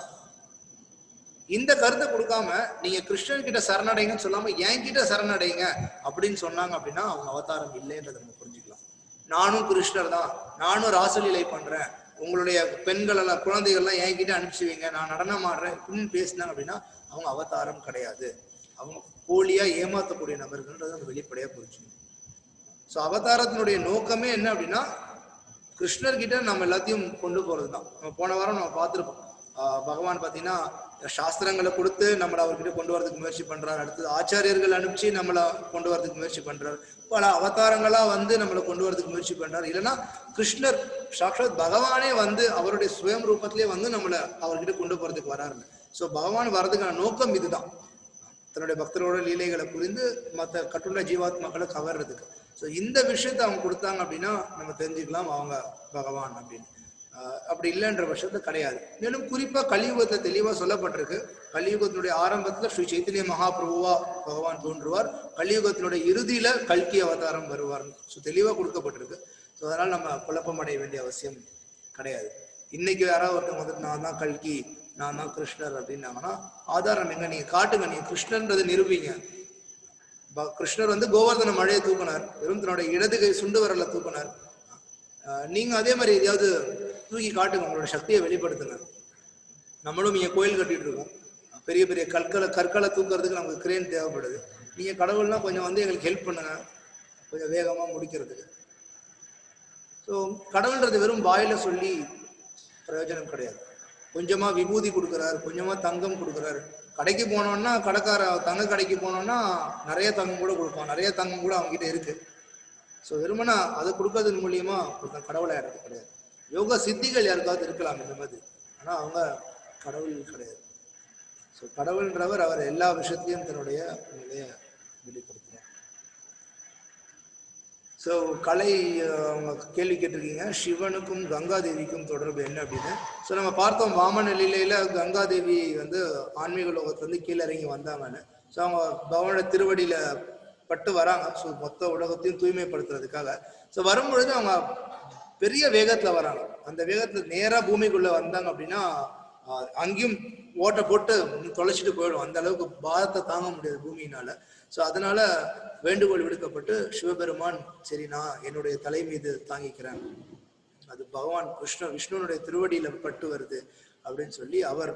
இந்த கருத்தை கொடுக்காம நீங்க கிருஷ்ணன் கிட்ட சரணடைங்கன்னு சொல்லாம என் கிட்ட சரணடைங்க அப்படின்னு சொன்னாங்க அப்படின்னா அவங்க அவதாரம் இல்லைன்றதை நம்ம புரிஞ்சுக்கலாம். நானும் கிருஷ்ணர் தான், நானும் ராசலீலை பண்றேன், உங்களுடைய பெண்கள் எல்லாம் குழந்தைகள்லாம் என்கிட்ட அனுப்பிச்சுவீங்க, நான் நடனம் ஆடுறேன் அப்படின்னு பேசினாங்க அப்படின்னா அவங்க அவதாரம் கிடையாது. அவங்க போலியா ஏமாத்தக்கூடிய நபர்கள்ன்றதை நம்ம வெளிப்படையா புரிஞ்சுக்கணும். ஸோ அவதாரத்தினுடைய நோக்கமே என்ன அப்படின்னா கிருஷ்ணர்கிட்ட நம்ம எல்லாத்தையும் கொண்டு போறதுதான். நம்ம போன வாரம் நம்ம பார்த்துருப்போம், பகவான் பார்த்தீங்கன்னா சாஸ்திரங்களை கொடுத்து நம்மளை அவர்கிட்ட கொண்டு வரதுக்கு முயற்சி பண்றாரு. அடுத்தது ஆச்சாரியர்கள் அனுப்பிச்சு நம்மளை கொண்டு வரதுக்கு முயற்சி பண்றாரு. பல அவதாரங்களா வந்து நம்மளை கொண்டு வரதுக்கு முயற்சி பண்றாரு. இல்லைன்னா கிருஷ்ணர் சாட்சாத் பகவானே வந்து அவருடைய சுயம் ரூபத்திலே வந்து நம்மளை அவர்கிட்ட கொண்டு போறதுக்கு வராரு. ஸோ பகவான் வர்றதுக்கான நோக்கம் இதுதான், தன்னுடைய பக்தரோட லீலைகளை புரிந்து மற்ற கட்டுள்ள ஜீவாத்மாக்களை கவர்றதுக்கு. ஸோ இந்த விஷயத்தை அவங்க கொடுத்தாங்க அப்படின்னா நம்ம தெரிஞ்சுக்கலாம் அவங்க பகவான் அப்படின்னு. அப்படி இல்லைன்ற பட்சத்துல கிடையாது. மேலும் குறிப்பா கலியுகத்துல தெளிவா சொல்லப்பட்டிருக்கு, கலியுகத்தினுடைய ஆரம்பத்துல ஸ்ரீ சைத்தன்ய மகாபிரபுவா பகவான் தோன்றுவார், கலியுகத்தினுடைய இறுதியில கல்கி அவதாரம் வருவார். ஸோ தெளிவா கொடுக்கப்பட்டிருக்கு. ஸோ அதனால நம்ம குழப்பம் அடைய வேண்டிய அவசியம் கிடையாது. இன்னைக்கு யாராவது ஒருத்தவங்க வந்துட்டு நான் தான் கல்கி, நான் தான் கிருஷ்ணர் அப்படின்னாங்கன்னா ஆதாரம் எங்க? நீங்க காட்டுங்க, நீங்க கிருஷ்ணன்றதை நிரூபிங்க. கிருஷ்ணர் வந்து கோவர்தன மழையை தூக்கினார், வெறும் தன்னுடைய இடது கை சுண்டு வரல தூக்கினார். நீங்க அதே மாதிரி எதையாவது தூக்கி காட்டுங்க, உங்களோட சக்தியை வெளிப்படுத்துங்க. நம்மளும் இங்க கோயில் கட்டிட்டு இருக்கோம், பெரிய பெரிய கற்களை தூக்குறதுக்கு நமக்கு கிரேன் தேவைப்படுது. நீங்க கடவுள்னா கொஞ்சம் வந்து எங்களுக்கு ஹெல்ப் பண்ணுங்க கொஞ்சம் வேகமா முடிக்கிறதுக்கு. ஸோ கடவுள்ன்றது வெறும் வாயில சொல்லி பிரயோஜனம் கிடையாது. கொஞ்சமா விபூதி கொடுக்குறாரு, கொஞ்சமா தங்கம் கொடுக்குறாரு. கடைக்கு போனோம்னா கடைக்கார தங்க கடைக்கு போனோம்னா நிறைய தங்கம் கூட கொடுப்பான், நிறைய தங்கம் கூட அவங்க கிட்ட இருக்கு. ஸோ வெறுமனா அதை கொடுக்கறதன் மூலியமா ஒருத்தன் கடவுளை எடுக்க கிடையாது. யோக சித்திகள் யாருக்காவது இருக்கலாம் இந்த மாதிரி, ஆனா அவங்க கடவுள் கிடையாது. ஸோ கடவுள்ன்றவர் அவர் எல்லா விஷயத்தையும் தன்னுடைய நிலையை வெளிப்படுத்துறார். ஸோ கலை அவங்க கேள்வி கேட்டிருக்கீங்க, சிவனுக்கும் கங்காதேவிக்கும் தொடர்பு என்ன அப்படின்னு. ஸோ நம்ம பார்த்தோம் வாமன லீலையில கங்காதேவி வந்து ஆன்மீக லோகத்துல கீழே இறங்கி வந்தாங்கன்னு. ஸோ அவங்க பகவானோட திருவடியில பட்டு வராங்க, ஸோ மொத்த உலகத்தையும் தூய்மைப்படுத்துறதுக்காக. ஸோ வரும்பொழுது அவங்க பெரிய வேகத்துல வராங்க. அந்த வேகத்துல நேரா பூமிக்குள்ள வந்தாங்க அப்படின்னா அங்கேயும் ஓட்டை போட்டு தொலைச்சிட்டு போயிடும், அந்த அளவுக்கு பாரத்தை தாங்க முடியாது பூமியினால. ஸோ அதனால வேண்டுகோள் விடுக்கப்பட்டு சிவபெருமான் சரி நான் என்னுடைய தலை மீது தாங்கிக்கிறேன், அது பகவான் விஷ்ணுனுடைய திருவடியில பட்டு வருது அப்படின்னு சொல்லி அவர்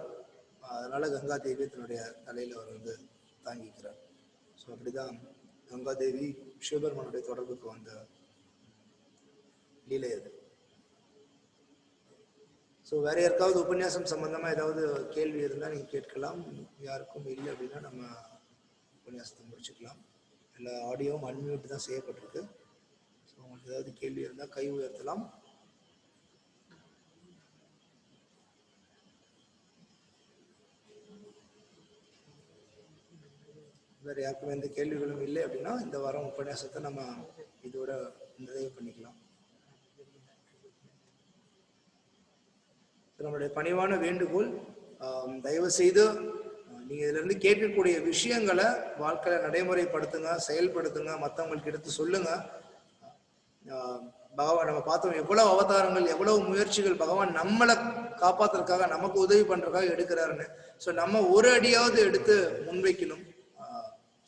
அதனால கங்காதேவி தன்னுடைய தலையில அவர் வந்து தாங்கிக்கிறார். ஸோ அப்படிதான் கங்காதேவி சிவபெருமானுடைய தொடர்புக்கு வந்த லீலை அது. ஸோ வேற யாருக்காவது உபன்யாசம் சம்பந்தமா ஏதாவது கேள்வி இருந்தால் நீங்க கேட்கலாம். யாருக்கும் இல்லை அப்படின்னா நம்ம உபன்யாசத்தை முடிச்சுக்கலாம். எல்லா ஆடியோவும் அன்மியூட் தான் செய்யப்பட்டிருக்கு. ஸோ உங்களுக்கு ஏதாவது கேள்வி இருந்தால் கை உயர்த்தலாம். வேற யாருக்கும் எந்த கேள்விகளும் இல்லை அப்படின்னா இந்த வாரம் உபன்யாசத்தை நம்ம இதோட நிறைவு பண்ணிக்கலாம். நம்மளுடைய பணிவான வேண்டுகோள், தயவு செய்து நீங்க இதுல இருந்து கேட்கக்கூடிய விஷயங்களை வாழ்க்கையில நடைமுறைப்படுத்துங்க, செயல்படுத்துங்க, மற்றவங்களுக்கு எடுத்து சொல்லுங்க. பகவான் நம்ம பார்த்தோம் எவ்வளவு அவதாரங்கள், எவ்வளவு முயற்சிகள் பகவான் நம்மளை காப்பாத்துறதுக்காக நமக்கு உதவி பண்றதுக்காக எடுக்கிறாருன்னு. ஸோ நம்ம ஒரு அடியாவது எடுத்து முன்வைக்கணும்.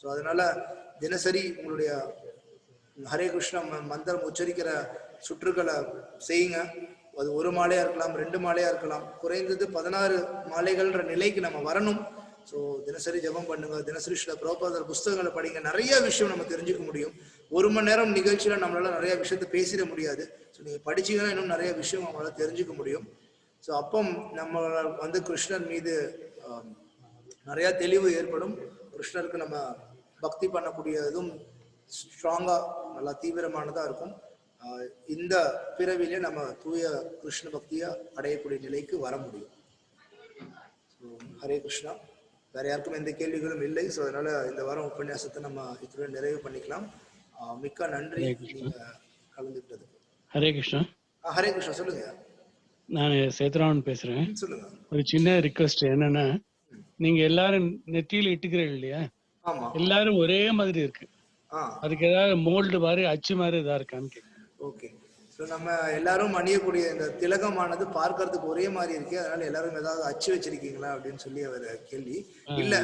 ஸோ அதனால தினசரி உங்களுடைய ஹரே கிருஷ்ண மந்திரம் உச்சரிக்கிற சுற்றுக்களை செய்யுங்க. அது ஒரு மாலையா இருக்கலாம், 2 மாலையா இருக்கலாம், குறைந்தது 16 மாலைகள்ன்ற நிலைக்கு நம்ம வரணும். ஸோ தினசரி ஜபம் பண்ணுங்க, தினசரி சில பிரபுபாதர் புஸ்தகங்களை படிங்க. நிறைய விஷயம் நம்ம தெரிஞ்சுக்க முடியும். 1 மணி நேரம் நிகழ்ச்சியில நம்மளால நிறைய விஷயத்த பேசிட முடியாது. ஸோ நீங்க படிச்சீங்கன்னா இன்னும் நிறைய விஷயம் நம்மளால தெரிஞ்சுக்க முடியும். ஸோ அப்போ நம்ம வந்து கிருஷ்ணர் மீது நிறைய தெளிவு ஏற்படும். கிருஷ்ணருக்கு நம்ம பக்தி பண்ணக்கூடியதும் ஸ்ட்ராங்கா நல்லா தீவிரமானதா இருக்கும். இந்த பிறவிலே நம்ம தூய கிருஷ்ண பக்தியா அடையக்கூடிய நிலைக்கு வர முடியும். ஹரே கிருஷ்ணா. வேற யாருக்கும் எந்த கேள்விகளும் இல்லை. ஸோ அதனால இந்த வாரம் உபன்யாசத்தை நம்ம இத்துடன் நிறைவு பண்ணிக்கலாம். மிக்க நன்றி நீங்க கலந்துக்கிட்டது. ஹரே கிருஷ்ணா. ஹரே கிருஷ்ணா சொல்லுங்க. நான் சேத்ராவன் பேசுறேன். சொல்லுங்க. ஒரு சின்ன ரிக்வெஸ்ட் என்னன்னா, நீங்க எல்லாரும் நெத்தியில இட்டுக்கிறீங்க இல்லையா, எல்லாரும் ஒரே மாதிரி இருக்கு. அதுக்கு ஏதாவது மோல்டு மாதிரி அச்சு மாதிரி இதா இருக்கான்னு கேட்குறேன். ஓகே. ஸோ நம்ம எல்லாரும் அணியக்கூடிய இந்த திலகமானது பார்க்கறதுக்கு ஒரே மாதிரி இருக்கு, அதனால எல்லாரும் ஏதாவது அச்சு வச்சிருக்கீங்களா அப்படின்னு சொல்லி அவர் கேள்வி. இல்ல,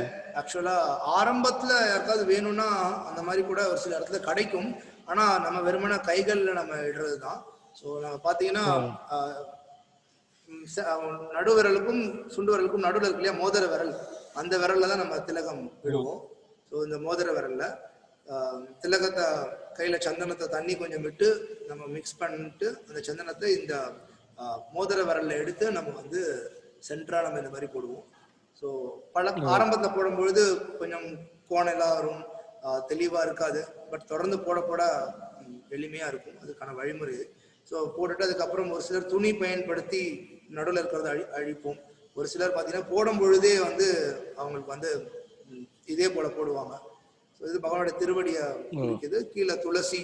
ஆக்சுவலா ஆரம்பத்துல யாருக்காவது வேணும்னா அந்த மாதிரி கூட ஒரு சில இடத்துல கிடைக்கும். ஆனா நம்ம வெறுமன கைகள்ல நம்ம இடுறதுதான். ஸோ நம்ம பாத்தீங்கன்னா நடுவிரலுக்கும் சுண்டு விரலுக்கும் நடுவில் இருக்கு இல்லையா மோதிர விரல், அந்த விரல்ல தான் நம்ம திலகம் விடுவோம். ஸோ இந்த மோதிர விரல்ல திலகத்தை கையில சந்தனத்தை தண்ணி கொஞ்சம் விட்டு நம்ம மிக்ஸ் பண்ணிட்டு அந்த சந்தனத்தை இந்த மோதிர விரல்ல எடுத்து நம்ம வந்து சென்ட்ரா நம்ம இந்த மாதிரி போடுவோம். ஸோ ஆரம்பத்தை போடும்பொழுது கொஞ்சம் கோணலா வரும், தெளிவா இருக்காது. பட் தொடர்ந்து போட போட எளிமையா இருக்கும், அதுக்கான வழிமுறை. ஸோ போட்டுட்டு அதுக்கப்புறம் ஒரு சிலர் துணி பயன்படுத்தி நடுவில் இருக்கிறத அழிப்போம். ஒரு சிலர் பார்த்தீங்கன்னா போடும் பொழுதே வந்து அவங்களுக்கு வந்து இதே போல போடுவாங்க. இது பகவானுடைய திருவடியை குறிக்குது. கீழே துளசி,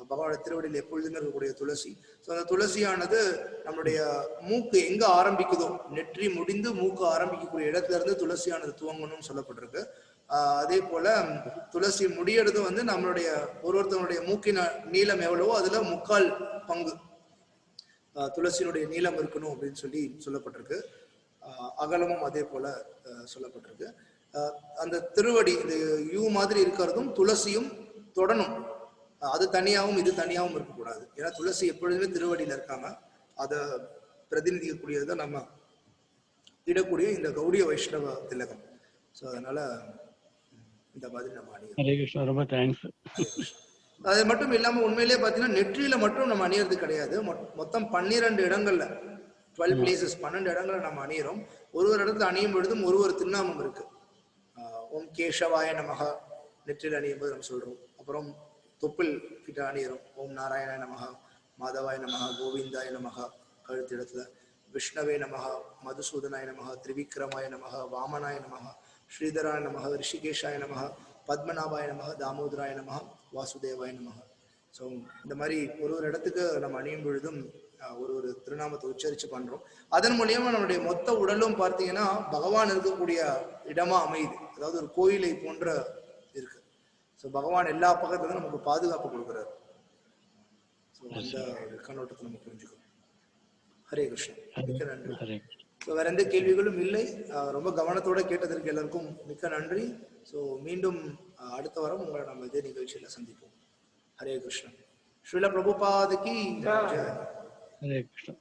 பகவானுடைய திருவடியில் எப்பொழுதுமே இருக்கக்கூடிய துளசி. ஸோ அந்த துளசியானது நம்மளுடைய மூக்கு எங்க ஆரம்பிக்குதோ, நெற்றி முடிந்து மூக்கு ஆரம்பிக்கக்கூடிய இடத்துல இருந்து துளசியானது துவங்கணும்னு சொல்லப்பட்டிருக்கு. அதே போல துளசி முடியறது வந்து நம்மளுடைய ஒருத்தனுடைய மூக்கின் நீளம் எவ்வளவோ அதுல 3/4 பங்கு துளசியினுடைய நீளம் இருக்கணும் அப்படின்னு சொல்லி சொல்லப்பட்டிருக்கு. அகலமும் அதே போல சொல்லப்பட்டிருக்கு. அந்த திருவடி இந்த யூ மாதிரி இருக்கிறதும் துளசியும் தொடணும். அது தனியாகவும் இது தனியாகவும் இருக்கக்கூடாது. ஏன்னா துளசி எப்பொழுதுமே திருவடியில இருக்காங்க, அதை பிரதிநிதிக்கக்கூடியதான் நம்ம இடக்கூடிய இந்த கௌடிய வைஷ்ணவ திலகம். ஸோ அதனால இந்த மாதிரி நம்ம அணியணும். ரொம்ப தேங்க்ஸ். அது மட்டும் இல்லாம உண்மையிலேயே பாத்தீங்கன்னா நெற்றியில மட்டும் நம்ம அணியறது கிடையாது. மொத்தம் 12 இடங்கள்ல 12 பிளேசஸ் 12 இடங்கள்ல நம்ம அணியிறோம். ஒரு இடத்துல அணியும் பொழுதும் ஒரு திருநாமம் இருக்கு. ஓம் கேசவாய நமக நெற்றியில் அணியும் போது நம்ம சொல்றோம். அப்புறம் தொப்பில் கிட்ட அணியிறோம். ஓம் நாராயணாய நமக, மாதவாய நமக, கோவிந்தாய நமக கழுத்திடத்துல, விஷ்ணவே நமக, மதுசூதனாய நமக, திரிவிக்ரமாய நமக, வாமனாய நமக, ஸ்ரீதராய நமக, ரிஷிகேஷாய நமக, பத்மநாபாய நமக, தாமோதராய நமக, வாசுதேவாய நமக. ஸோ இந்த மாதிரி ஒரு இடத்துக்கு நம்ம அணியும் பொழுதும் ஒரு திருநாமத்தை உச்சரிச்சு பண்றோம். அதன் மூலியமா நம்மளுடைய மொத்த உடலும் பார்த்தீங்கன்னா பகவான் இருக்கக்கூடிய இடமா அமையுது. அதாவது ஒரு கோயிலை போன்ற இருக்கு. ஸோ பகவான் எல்லா பக்கத்துல நமக்கு பாதுகாப்பு கொடுக்குறாரு. ஸோ அந்த கண்ணோட்டத்தை நம்ம புரிஞ்சுக்கணும். ஹரே கிருஷ்ணன். மிக்க நன்றி. ஸோ வேற எந்த கேள்விகளும் இல்லை. ரொம்ப கவனத்தோட கேட்டதற்கு எல்லாருக்கும் மிக்க நன்றி. ஸோ மீண்டும் அடுத்த வாரம் உங்களை நம்ம இதே நிகழ்ச்சியில சந்திப்போம். ஹரே கிருஷ்ணன். ஸ்ரீல பிரபுபாத் கி ஜெய். ஹரே கிருஷ்ணன்.